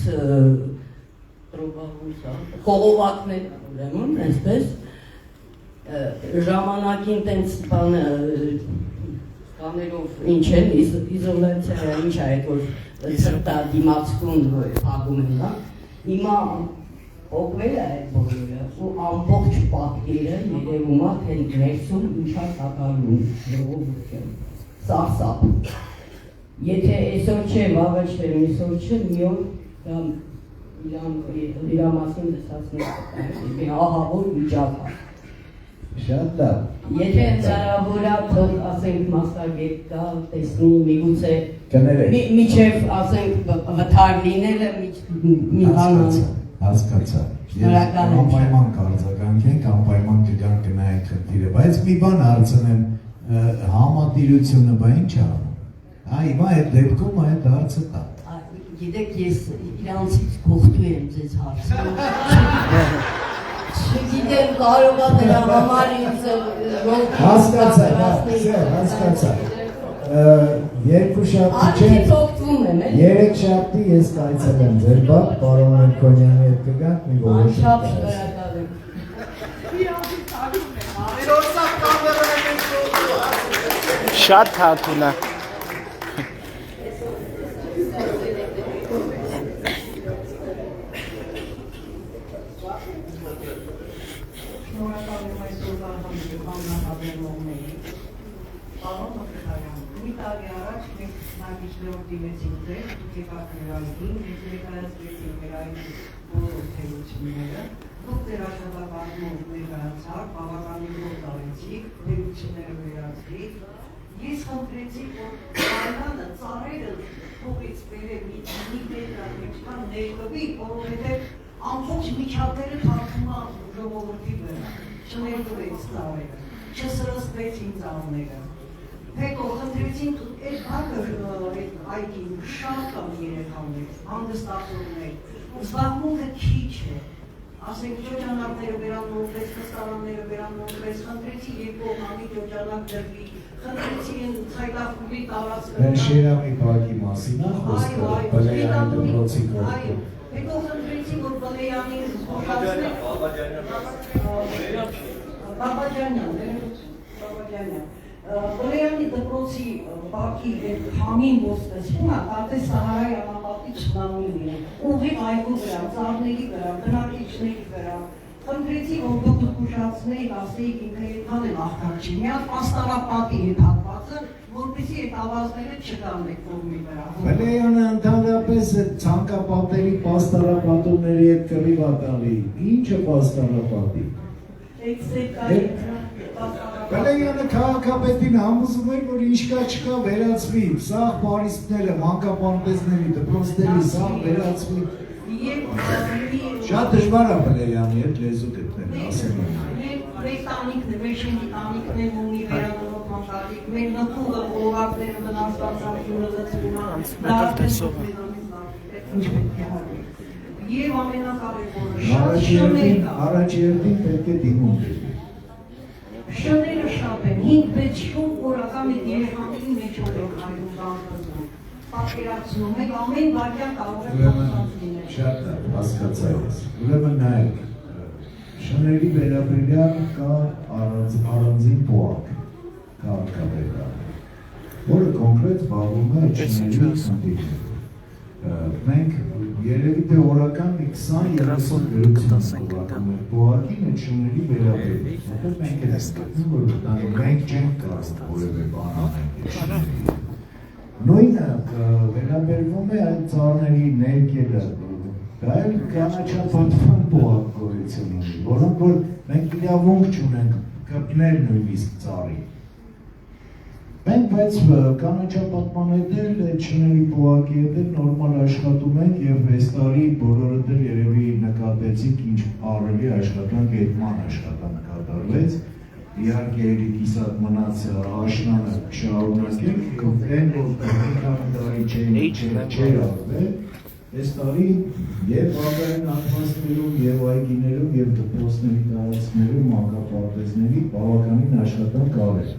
[SPEAKER 13] խողովակներ, ուրեմն, այսպես, ժամանակին տենց բաներով ինչ են, իզոլացիա ինչ է այդ, որ սրտա դիմացկուն ագում են, հիմա օգվել է այդ բոլորը ու ամբողջ պատկերը երևում է, թե ներսում ինչա կատարվում ժողովուրդը, սարսափ։ Եթե այսօր չէ, վաղը չէ, միսօր չէ, մի օր իրա մասին դեսացնենք, ահավոր վիճակ է։
[SPEAKER 3] Շատ լավ։
[SPEAKER 13] Եթե հնարավոր է, թող ասենք մասնագետ կա, տեսնի, միգուցե միջև ասենք վթար լինելը մի բան
[SPEAKER 3] հասկացա։ Անպայման կարձականքենք, անպայման կգանք գնայինք խնդիրը, բայց մի բան հարցնեմ, համատիրությունը բա ինչ է անում։ Հիմա այդ դեպքում այդ հարցը կա։
[SPEAKER 13] Գիտեք, ես իրանցից կողտու եմ ձեզ հարցնում։ Չգիտեմ, կարող է դրա համար ինձ
[SPEAKER 3] հասկացա։ Երկուշաբթի չէ, երեք շաբթի ես կայցելեմ ձեր բակ, պարոն Մերկոնյանի հետ կգանք մի որոշում։
[SPEAKER 13] Անշապ շնորհակալ եմ։
[SPEAKER 6] Շատ թաթուն է։
[SPEAKER 5] դիմեցինք ձեր, դուք եկաք ներայքին, ես ներկայացրեցինք մեր այն բոլոր թեմությունները,
[SPEAKER 11] Դուք ձեր աշխատավարձով ներկայացաք, բավականին նոր տարեցիք, ներությունները վերացրիք։ Ես խնդրեցի, որ Հայաստանը ծառերը փողից բերել մի դեպրան ինչքան ներկվի, որովհետև ամբողջ միջավայրը թափվում է ժողովրդի վրա, չներկվեց ծառերը, չսրսկվեցին ծառները։ Հետո խնդրեցին այդ բակը այդին շատ կամ երեխաներ, հանդստավորներ, զբաղմունքը քիչ է, ասենք ճոճանակները վերանորվեց, նստարանները վերանորվեց, խնդրեցի երկողմանի ճոճանակ դրվի, խնդրեցի են ցայտախումի տարածքը։
[SPEAKER 3] Մեր Շիրամի բակի մասին է խոսքը, Բլեյանի դպրոցի կողքը։
[SPEAKER 11] Հետո խնդրեցի, որ Բլեյանի զբաղացնեք, Բաբաջանյան, Բլեյանի դպրոցի բակի համին ոսկսվում է, կարծես Սահարայի անապատի չնամին է, ուղիղ այգու վրա, ծառների վրա, բնակիչների վրա, խնդրեցի, որ դուք ուշացնեիք, ասեիք ինքը եթան են աղթարչի, մի հատ պաստարապատի հետ հատվածը, որպեսի այդ ավազները չկան մեկ կողմի վրա։
[SPEAKER 3] Բլեյանը ընդհանրապես ցանկապատերի պաստարապատումների հետ կռիվատալի, ինչը պաստարապատի։ Բլեյանը քաղաքապետին համոզում էր, որ ինչկա չկա վերացվի, սաղ պարիսպները, մանկապարտեզների, դպրոցների սաղ վերացվի։ Շատ դժվար է Բլեյանի հետ լեզու գտնել, ասեմ եմ։
[SPEAKER 11] Մեր տանիքն է, մեր շենքի տանիքն է, ունի վերանորոգման տանիք, մեր նկուղը, օղակները վնասվածությունը լծվում է, դարձես ինչ պետք է հարվի։ Եվ ամենակարևորը շատ շներ կա։
[SPEAKER 3] Առաջերտին պետք է դիմում դեպի։
[SPEAKER 11] Շները շատ են, 5-6 օրական այդ երեխաների մեջ օրեք հայում բանտզում, պատկերացնում եք, ամեն վարյան կարող է պատված լինել։
[SPEAKER 3] Շատ է, հասկացա ես։ Ուրեմն նայեք, շների վերաբերյալ կա առանձին պոակ, քաղաքապետարան, որը կոնկրետ զբաղվում է շների խնդիրներով։ Մենք երևի թե օրական 20-30 գրություն կողակում ենք պոակին այդ շների վերաբերյալ, որտեղ մենք էլ ենք գտնում, որ մենք չենք կարող որևէ բան անենք այդ շների։ Նույնը վերաբերվում է այդ ծառների ներկելը, դա էլ կանաչապատման պոակ գոյություն ունի, որոնք որ մենք իրավունք չունենք կպնել նույնիսկ ծառի։ Մենք բայց կանաչապատման հետ էլ այդ շների պոակի հետ էլ նորմալ աշխատում ենք եւ այս տարի բոլորը դեռ երևի նկատեցիք ինչ առելի աշխատանք հետման աշխատանք կատարվեց։ Իհարկե էլի կիսատ մնաց աշնանը շարունակենք, այն որ տարի չէր արվել, այս տարի եւ բավական հատվածներում եւ այգիներում եւ դպրոցների տարածքներում մանկապարտեզների բավականին աշխատանք արել։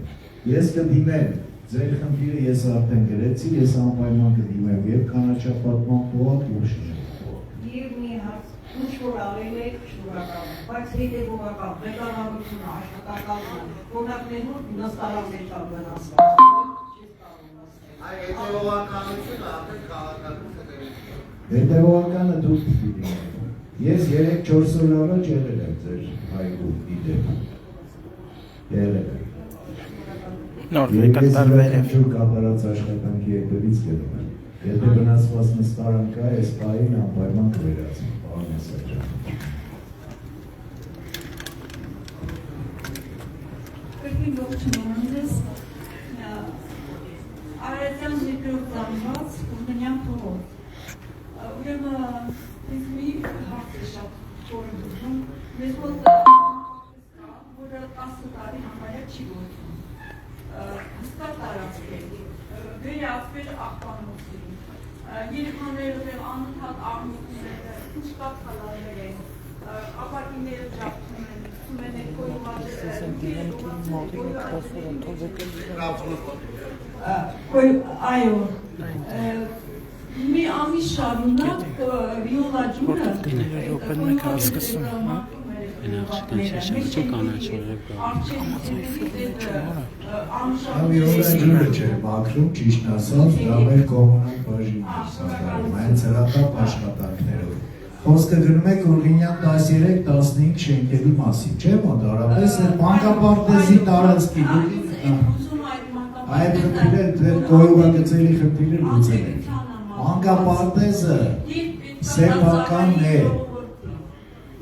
[SPEAKER 3] Ես կդիմեմ, ձեր խնդիրը ես արդեն գրեցի, ես անպայման կդիմեմ եւ կանաչապատման պոակ եւ շրջանի պոակ։
[SPEAKER 11] Եվ մի հարց, ինչ որ արել եք, շնորհակալ, բայց հետևողական, ղեկավարությունը, աշխատակազմը, կողմնակներում նստարաններ կան վնասված։
[SPEAKER 14] Այ հետևողականությունը արդեն քաղաքականություն է։
[SPEAKER 3] Հետևողականը դուք պիտի դիմեք։ Ես 3-4 օր առաջ եղել եմ ձեր այգու իդեպ։ Եղել եմ։
[SPEAKER 6] Նոր վեկատար վերև։
[SPEAKER 3] Ես կատարած աշխատանքի հետևից գնում եմ։ Եթե վնասված նստարան կա, այս պահին անպայման կվերացվի, պարոն Ասատրյան։
[SPEAKER 15] Կրկին ողջունում ես Արարատյան երկրորդ ծամված Կուրմենյան փողոց։ Ուրեմն ես մի հարց է շատ խորը դուժում, մեզ մոտ որը 10 տարի համարյա չի գործում։ Հստակ տարածք է, վերածվել աղբանոցի, երեխաները դեռ անընդհատ աղմուկները, ինչ կապ խալարներ են, ապակիները ջապթում են, ուսում են այդ այո, մի ամիս շարունակ վիոլա ջուրը
[SPEAKER 3] Վիոլա չէ, Բաքրում ճիշտ ասած, դա մեր կոմունալ բաժինն է սարքարում, հենց հրատապ աշխատանքներով։ Խոսքը գնում եք Ուրգինյան 13-15 շենքերի մասին, չէ՞ մոտարապես այդ մանկապարտեզի տարածքի այդ խնդիրը գոյողագծերի խնդիրը լուծել են։ Մանկապարտեզը սեփական է։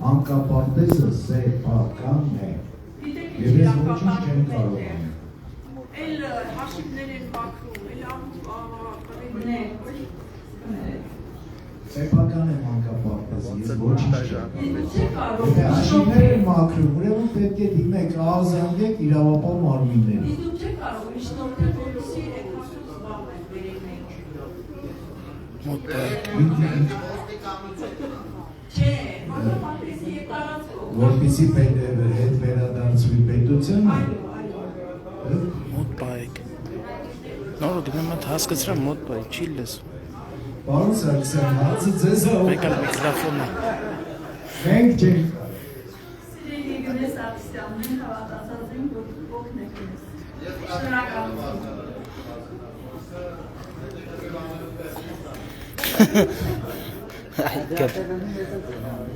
[SPEAKER 3] Անկապարտեզը սեփական է։ Եվ ես ոչինչ չեմ կարող անել։
[SPEAKER 15] Էլ հաշիվներ են մաքրում, էլ
[SPEAKER 3] Սեփական է անկապարտեզը, ես ոչինչ չեմ կարող։ Հաշիվներ են մաքրում, ուրեմն պետք է դիմեք, ահազանգեք իրավապահ մարմիններին։
[SPEAKER 15] Իսկ դուք չեք կարող միջնորդել որպեսզի եկամուտ զբաղվեն Չէ, որովհետեւ տարածքով
[SPEAKER 3] Որպեսզի հետ վերադարձվի պետությունը։
[SPEAKER 6] Մոտ բայք։ Նորը գնամ այդ հասկացրա մոտ բայք, չի լսում։
[SPEAKER 3] Պարոն Սարգսյան, հացը ձեզ է
[SPEAKER 6] Մեկ էլ միկրոֆոնը։
[SPEAKER 3] Մենք չենք։
[SPEAKER 15] Սիրելի Գնես Ակսյանն հավատացած եմ, որ օգնեք մեզ։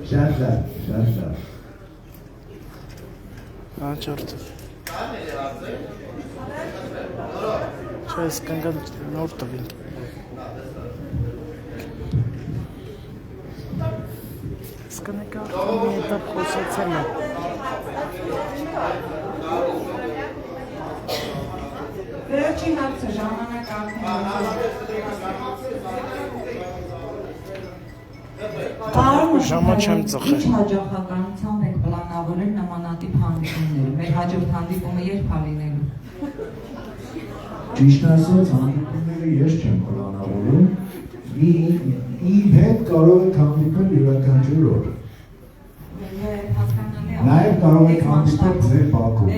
[SPEAKER 3] Շատ լավ։
[SPEAKER 6] Հաջորդ։ Չես կանգան նոր տվին։ Սկնեկա մի էտապ խոսացել է։
[SPEAKER 5] Վերջին հարցը ժամանակ
[SPEAKER 6] Ժամը չեմ ծխել։
[SPEAKER 5] Ինչ հաջողականությամբ եք պլանավորել նմանատիպ հանդիպումները։ Մեր հաջորդ հանդիպումը երբ է լինելու։
[SPEAKER 3] Ճիշտ ասած, հանդիպումները ես չեմ պլանավորում։ Իր հետ կարող եք հանդիպել յուրաքանչյուր օր։ Նաև կարող եք հանդիպել ձեր բակում,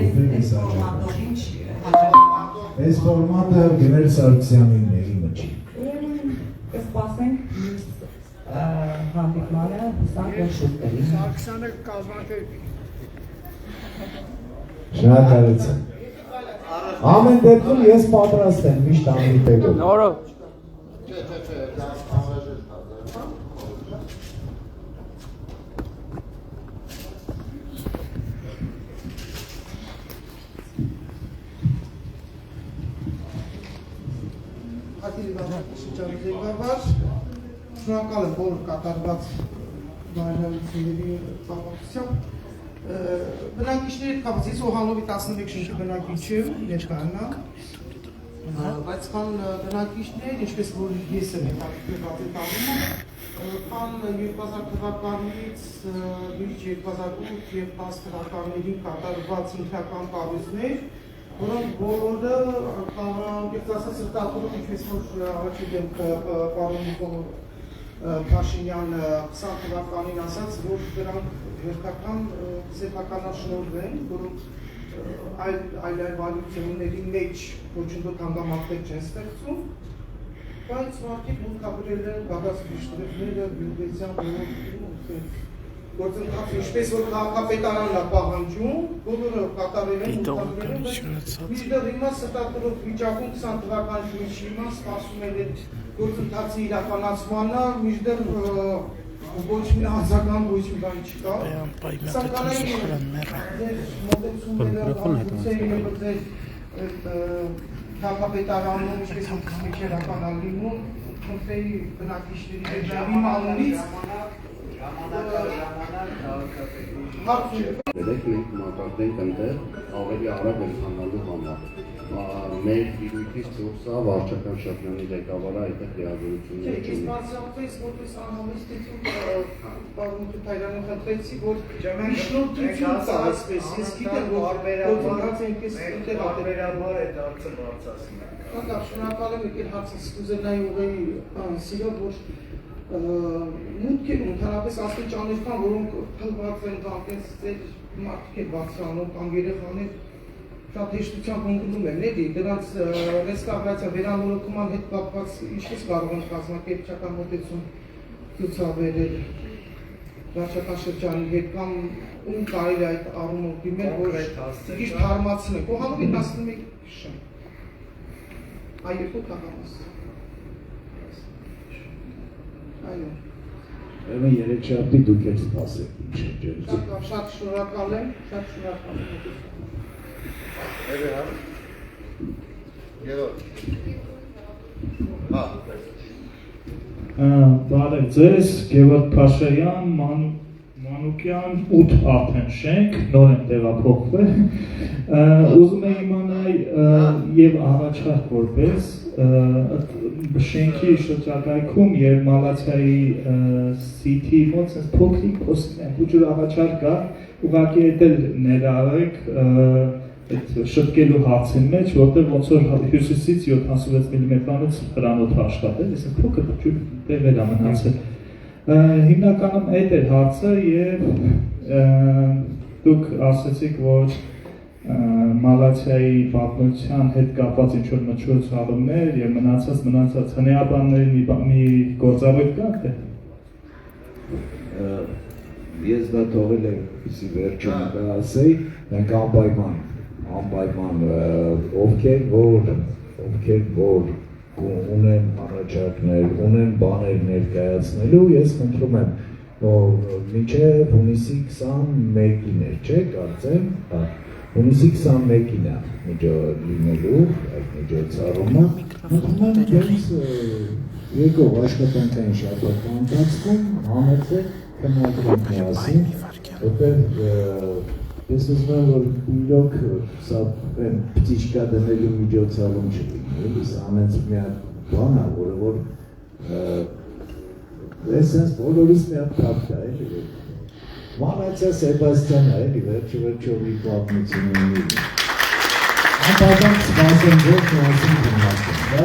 [SPEAKER 3] այս ֆորմատը Գներ Սարգսյանին է, իմը չի։
[SPEAKER 5] Կսպասենք հանդիպմանը հուսանք որ շուտ կլինի։
[SPEAKER 9] Սարգսյանը կազմակերպի։
[SPEAKER 3] Շնորհակալություն։ Ամեն դեպքում ես պատրաստ եմ միշտ հանդիպելու։
[SPEAKER 6] Նորը
[SPEAKER 16] Շնորհակալ եմ բոլոր կատարված բարերարությունների ծավալությամբ։ Բնակիչների հետ կապված ես Օհանովի 11 շենքի բնակիչ եմ, ներկայանա, բայց կան բնակիչներ, ինչպես որ ես եմ հետաքրքրված այդ առումով, կան 2000 թվականից մինչ 2008 եւ 10 թվականներին կատարված ինքնական կառույցներ, որոնք բոլորը անկեղծ ասած սրտակուրում ինչպես որ առաջին դեմք պարոն Նիկոլ Փաշինյանը 20 թվականին ասաց, որ դրանք հերթական սեփականաշնորհվեն, որոնք այլ վարությունների մեջ ոչնդոտ հանգամանքներ չեն ստեղծում, բայց մարդիկ մուտքագրել են գագազգիչները, բյուլգետյան գործընթացը, ինչպես որ քաղաքապետարանն է պահանջում, բոլորը կատարել են, մուտքագրել են, մինչդեռ հիմա սրտակուրով վիճակում 20 թվականի շուրջ հիմա սպասում են այդ գործընթացի իրականացմանը, մինչդեռ ոչ մի անձական ոչ մի բան չկա։ Սակայն մոտեցումները քաղաքապետարանում ինչպես միջերական լինում, խնդրեի բնակիչների դեպի մանունից
[SPEAKER 17] մենք մակարդենք ընդեր ավելի արագ ընթանալու համար։ Մեր դիրույթից դուրս է վարչական շրջանի ղեկավարը այդտեղ լիազորություններ
[SPEAKER 16] չունի։ Ես բացառապես որպես անհամեստություն պարոն Թութայրյանը խնդրեցի, որ միջնորդություն տա այսպես, ես գիտեմ, որ գործընթաց ենք ես
[SPEAKER 14] բարբերաբար այդ հարցը բարձրացնում ենք։
[SPEAKER 16] Հակավ, շնորհակալ եմ եկել հարցը կուզենայի ուղղել սիրով, որ մուտքեր ընդհանրապես աստիճաններ կան, որոնք փլված են բանկենց ձեր մարդիկ են բարձրանում կամ երեխաներ շատ հեշտությամբ ընկնում են, էդի, դրանց ռեստավրացիա վերանորոգման հետ կապված ինչպես կարող են կազմակերպչական մոտեցում ցուցաբերել վարչական շրջանի հետ կամ ում կարելի այդ առումով դիմել, որ ճիշտ հարմացնենք։ Օհանովի 11 շեմ։ Այ երկու թաղամաս։ Այո։
[SPEAKER 3] Ուրեմն երեքշաբթի դուք էլ սպասեք, ինչ է ջերմ։
[SPEAKER 16] Շատ շնորհակալ եմ, շատ շնորհակալ եմ։
[SPEAKER 18] Բարև ձեզ, Գևորգ Փաշայան, Մանուկ Մանուկյան 8 արդեն շենք, նոր են տեղափոխվել։ Ուզում եմ իմանալ եւ առաջարկ որպես շենքի շրջակայքում եւ Մալացիայի City մոտ sense փոքրիկ փոստեր առաջարկ կա, ուղղակի դա ներառեք այդ շտկելու հարցի մեջ, որտեղ ոնց որ հյուսիսից 76 մմ-անոց հրանոթ աշխատել, այսինքն փոքր տեղեր ամենացել։ Հիմնականում այդ էր հարցը եւ դուք ասացիք, որ Մալացիայի պատմության հետ կապված ինչ-որ մտչոցառումներ եւ մնացած հնեաբանների մի գործառույթ կա թե։
[SPEAKER 3] Ես դա թողել եմ պիսի վերջում դա ասեի, մենք անպայման ովքեր որ ունեն առաջարկներ, ունեն բաներ ներկայացնելու, ես խնդրում եմ, մինչև հունիսի 21-ին էր, չէ, կարծեմ, հունիսի 21-ին է լինելու այդ միջոցառումը, խնդրում եմ դες եկող աշխատանքային շաբաթվա ընթացքում համեցեք քննարկենք միասին, որտեղ ես ուզում եմ, որ իրոք սա պտիչկա դնելու միջոցառում չլինի, էլի սա ամենից մի հատ բան է, որը որ այսպես բոլորիս մի հատ կապ կա, էլի Մանացիա Սեբաստիանը, էլի վերջո մի պատմություն ունի։ Անպայման սպասեմ, որ միասին քննարկենք, դա։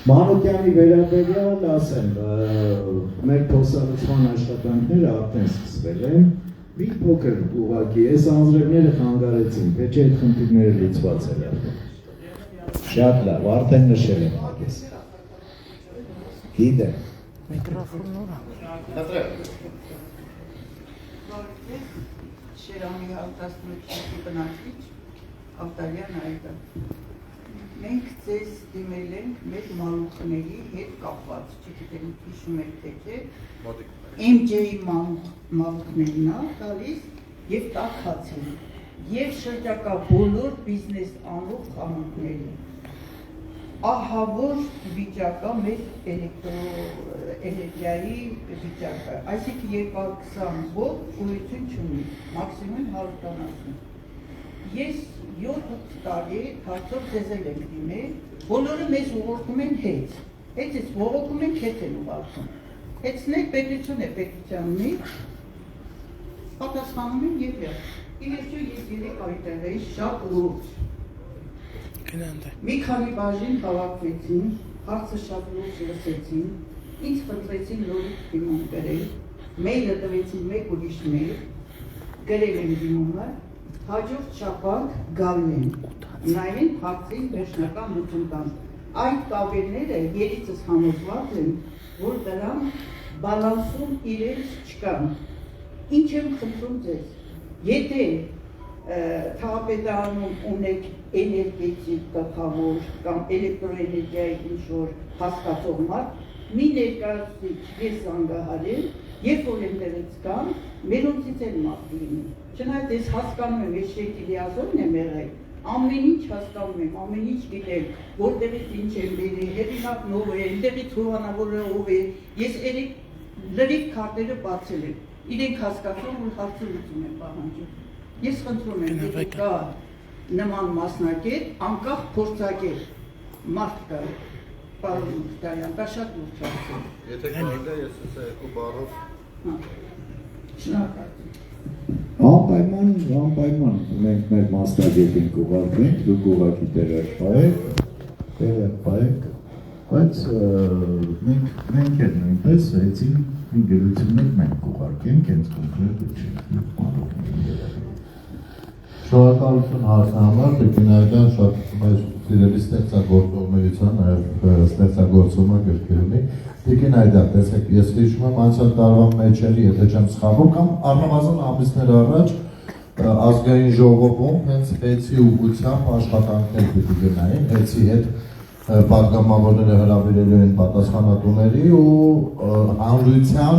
[SPEAKER 3] Մանուկյանի վերաբերյալ ասեմ, մեր փոխսարցման աշխատանքները արդեն սկսվել են, մի փոքր ուղղակի, այս անձրևները խանգարեցին, թե չէ այդ խնդիրները լուծված են արդեն։ Շատ լավ, արդեն նշել եմ ակես։ Գիտեմ։
[SPEAKER 11] Շերամի հաղթասնությունի բնակիչ Ավտալյան Այդա։ Մենք ձեզ դիմել ենք մեր մանուկների հետ կապված, չգիտեմ հիշում եք թե չէ, MJ-ի մանուկներն է գալիս եւ տաքած են եւ շրջակա բոլոր բիզնես անող խանութների։ Ահա որ վիճակը մեր էներգիայի վիճակը, այսինքն 220 ոտ գույություն չունի, մաքսիմում 170։ Ես 7 տարի հարցով ձեզ եմ դիմել, բոլորը մեզ ուղղորդում են հետ, հետ ես ուղղորդում են հետ են ուղղորդում, հետցնեք պետություն է պետությաննի, պատասխանում են և եվ, իվերջո ես երեք այդեղ էի շատ լուրջ, մի քանի բաժին հավաքվեցին, հարցը շատ լուրջ լսեցին, ինձ խնդրեցին լուրջ դիմում գրել, մեյլը տվեցին մեկ ուրիշ մեյլ, գրել եմ դիմումը, հաջորդ շաբաթ գալն են, նայեն հարցին վերջնական լուծում տան։ Այդ կավերները երիցս համոզված են, որ դրան բալանսում իրենց չկան։ Ինչ եմ խնդրում ձեզ, եթե Թաղապետարանում ունեք էներգետիկ գլխավոր կամ էլեկտրոէներգիայի ինչ-որ հասկացող մարդ, մի ներկայացուցիչ ես զանգահարել, երբ որ ընդեղից կան, մերոնցից են մարդ լինի։ Չնայած ես հասկանում եմ, ես շենքի լիազորն եմ եղել, ամեն ինչ հասկանում եմ, ամեն ինչ գիտեմ, որտեղից ինչ եմ բերել, հեղինակն ով է, այնտեղից հովանավորը ով է, ես լրիվ քարտերը բացել եմ, իրենք հասկացում, որ հարցը լուծում եմ պահանջում։ Ես խնդրում եմ, եթե կա նման մասնակետ, անկախ փորձագետ, մարդ կա, պարոն Մուխտարյան, դա շատ լուրջ հարց է։
[SPEAKER 4] Եթե կարելի է, ես ասա երկու բառով։
[SPEAKER 11] Շնորհակալ։
[SPEAKER 3] Անպայման մենք մեր մասնագետին կուղարկենք, դուք ուղղակի տեղեր պայեք, բայց մենք էլ նույնպես վեցին մի գրություններ մենք կուղարկենք, հենց կոնկրետ չենք։
[SPEAKER 1] Շնորհակալություն հարցի համար, Տիկինարյան շատ մեր սիրելի ստեղծագործողներից է, նաև ստեղծագործումը գրքի ունի։ Տիկինարյան, տեսեք, ես հիշում եմ անցյալ տարվա մեջերի, եթե չեմ սխալվում, կամ առնվազն ամիսներ առաջ ազգային ժողովում հենց հեծի ուղղությամբ աշխատանքներ պիտի գնային, հեծի հետ պատգամավորները հրավիրելու են պատասխանատուների ու հանրության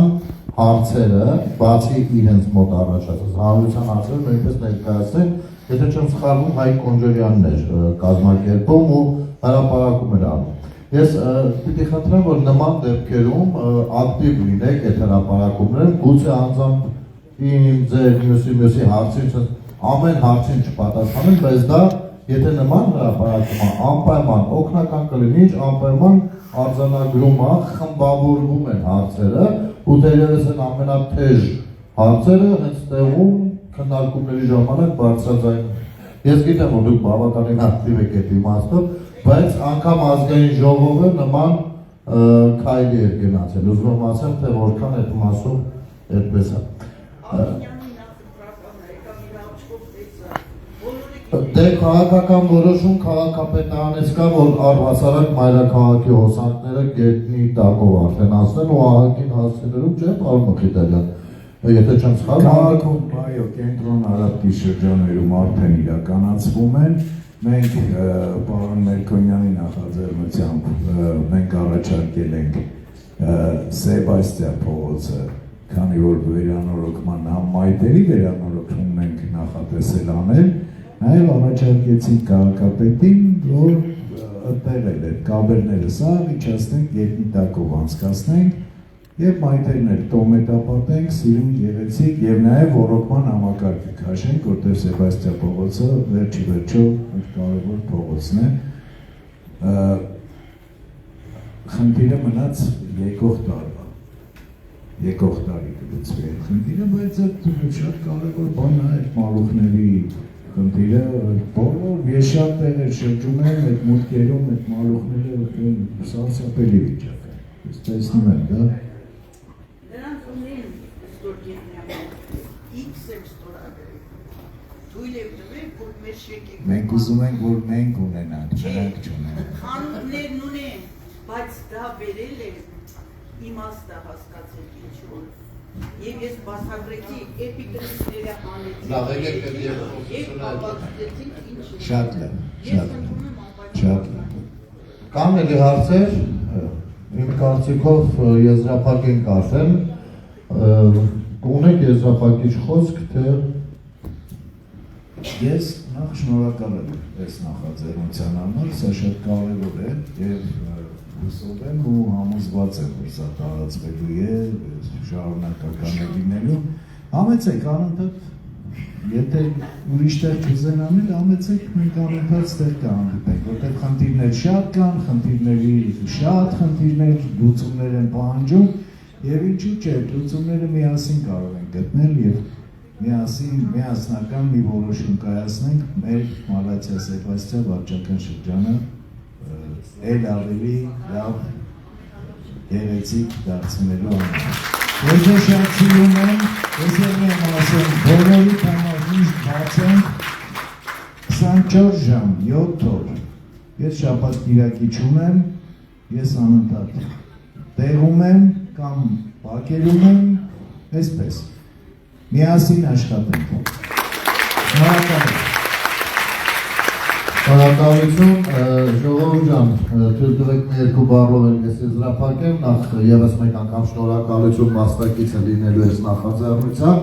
[SPEAKER 1] հարցերը, բացի իրենց մոտ առաջացած հանրության հարցերը նույնպես ներկայացնել, եթե չեմ սխալվում Հայկ Կոնջորյանն էր կազմակերպում ու հրապարակում էր անում։ Ես պիտի խնդրեմ, որ նման դեպքերում ակտիվ լինեք այդ հրապարակումներում, գուցե անձամբ իմ ձեր մյուսի հարցին, ամեն հարցին չպատասխանեն, բայց դա եթե նման հրապարակում է, անպայման օգնական կլինի, անպայման արձանագրում է, խմբավորվում են հարցերը, ու դերևս են ամենաթեժ հարցերը հենց տեղում քննարկումների ժամանակ բարձրաձայնում։ Ես գիտեմ, որ դուք բավականին ակտիվ եք այդ իմաստով, բայց անգամ ազգային ժողովը նման քայլի էր գնացել, ուզում եմ ասեմ, թե որքան այդ մասով այդպես է։ Դե քաղաքական որոշում քաղաքապետարանից կա, որ առհասարակ մայրաքաղաքի հոսանքները գետնի տակով արդեն ասեն ու ահագին հասցեներում չէ, պարոն Մխիթարյան, եթե չեմ սխալվում։
[SPEAKER 3] Քաղաքում, այո, կենտրոն Արաբկի շրջաններում արդեն իրականացվում են, մենք պարոն Մելքոնյանի նախաձեռնությամբ մենք առաջարկել ենք Սեբաստիա փողոցը, քանի որ վերանորոգման համայնքների վերանորոգում ենք նախատեսել անել, նաև առաջարկեցինք քաղաքապետին, որ ընտրել այդ կաբերները սա իջացնենք գետնի տակով անցկացնենք եւ մայթերներ տոմետապատենք, սիրուն գեղեցիկ եւ նաեւ ռոռոկման համակարգը քաշենք, որտեղ Սեբաստիա փողոցը վերջի վերջո կարևոր փողոցն է։ Խնդիրը մնաց եկող տարի կլուծվի այդ խնդիրը, բայց այդ շատ կարևոր բան է այդ մալուխների խնդիրը, բոլոր ես շատ տեղեր շրջում եմ այդ մուտքերում, այդ մալուխները սարսափելի վիճակ է, ես տեսնում եմ, դա։
[SPEAKER 11] Նրանց ունեն ստորգետները, X եմ ստորագրել, թույլ եմ տվել, որ մեր շեկեք։
[SPEAKER 3] Մենք ուզում ենք, որ մենք ունենանք, նրանք չունեն։
[SPEAKER 11] Խանութներն ունեն, բայց դա վերել է իմաստը հասկացել ինչ-որ։ Եվ ես բացատրեցի էպիկրիսները հանեցի։
[SPEAKER 1] Լավ, եկեք այդ
[SPEAKER 11] եւ ապացուցեցինք ինչ է։
[SPEAKER 3] Շատ լավ։
[SPEAKER 1] Կան էլի հարցեր, իմ կարծիքով եզրափակենք արդեն, ունեք եզրափակիչ խոսք, թե
[SPEAKER 3] ես նախ շնորհակալ եմ այս նախաձեռնության համար, սա շատ կարևոր է եւ հուսով եմ ու համոզված եմ, որ սա տարածվելու է, շարունակական է լինելու։ Համեցեք անընդհատ, եթե ուրիշ տեղ կուզեն անել, համեցեք մենք անընդհատ ստեղ կհանդիպենք, որտեղ խնդիրներ շատ կան, խնդիրներ լուծումներ են պահանջում եւ ինչու՞ չէ, լուծումները միասին կարող են գտնել եւ միասնական մի որոշում կայացնենք մեր Մալաթիա Սեբաստիա վարչական շրջանը էլ ավելի լավ գեղեցիկ դարձնելու համար։ Ես շատ սիրում եմ, ես եմ ասում, բոլորի համար միշտ բաց ենք 24 ժամ, 7 օր։ Ես շաբաթ կիրակի չունեմ, ես անընդհատ տեղում եմ կամ բակերում եմ, այսպես։ Միասին աշխատենք։
[SPEAKER 1] Շնորհակալություն, ժողովուրդ ջան, թույլ տվեք մի երկու բառով ես եզրափակեմ, նախ եւս մեկ անգամ շնորհակալություն մասնակիցը լինելու այս նախաձեռնության։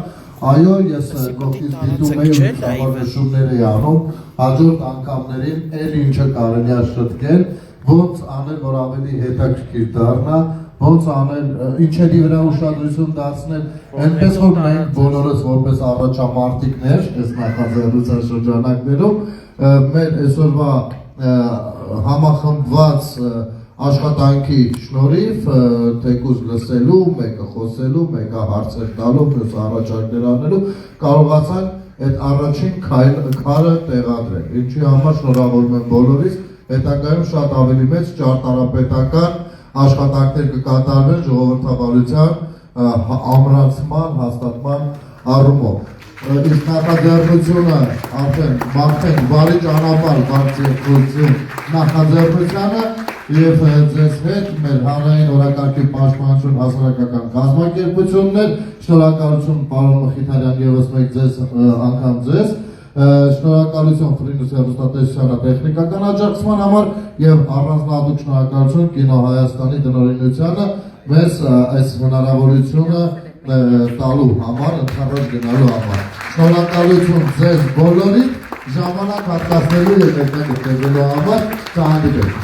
[SPEAKER 1] Այո, ես կողքից դիտում եի հավաքություններ էի անում, հաջորդ անգամներին էլ ինչը կարելի է շտկել, ոնց անել, որ ավելի հետաքրքիր դառնա, ոնց անել, ինչերի վրա ուշադրություն դարձնել, այնպես որ մենք բոլորս որպես առաջամարտիկներ, այս նախաձեռնության շրջանակներում մեր այսօրվա համախմբված աշխատանքի շնորհիվ թեկուզ լսելու, մեկը խոսելու, մեկը հարցեր տալու, մյուսը առաջարկներ անելու կարողացանք այդ առաջին քարը տեղադրել։ Ինչի համար շնորհավորում եմ բոլորիս, հետագայում շատ ավելի մեծ ճարտարապետական աշխատանքներ կկատարվեն ժողովրդավարության ամրացման, հաստատման առումով։ Իսկ նախաձեռնությունը արդեն մաղթենք բարի ճանապարհ բարձրացում նախաձեռնությանը եւ ձեզ հետ մեր հանրային օրակարգի պաշտպանություն հասարակական կազմակերպություններ, շնորհակալություն պարոն Մխիթարյան եւս մեկ ձեզ անգամ ձեզ, շնորհակալություն Ֆրինուս հեռուստատեսությանը տեխնիկական աջակցման համար եւ առանձնահատուկ շնորհակալություն Կինո Հայաստանի տնօրինությանը մեզ այս հնարավորությունը տալու համար, ընդառաջ գնալու համար։ Շնորհակալություն ձեզ բոլորին, ժամանակ հատկացնելու եւ մեկնելու համար, կհանդիպենք։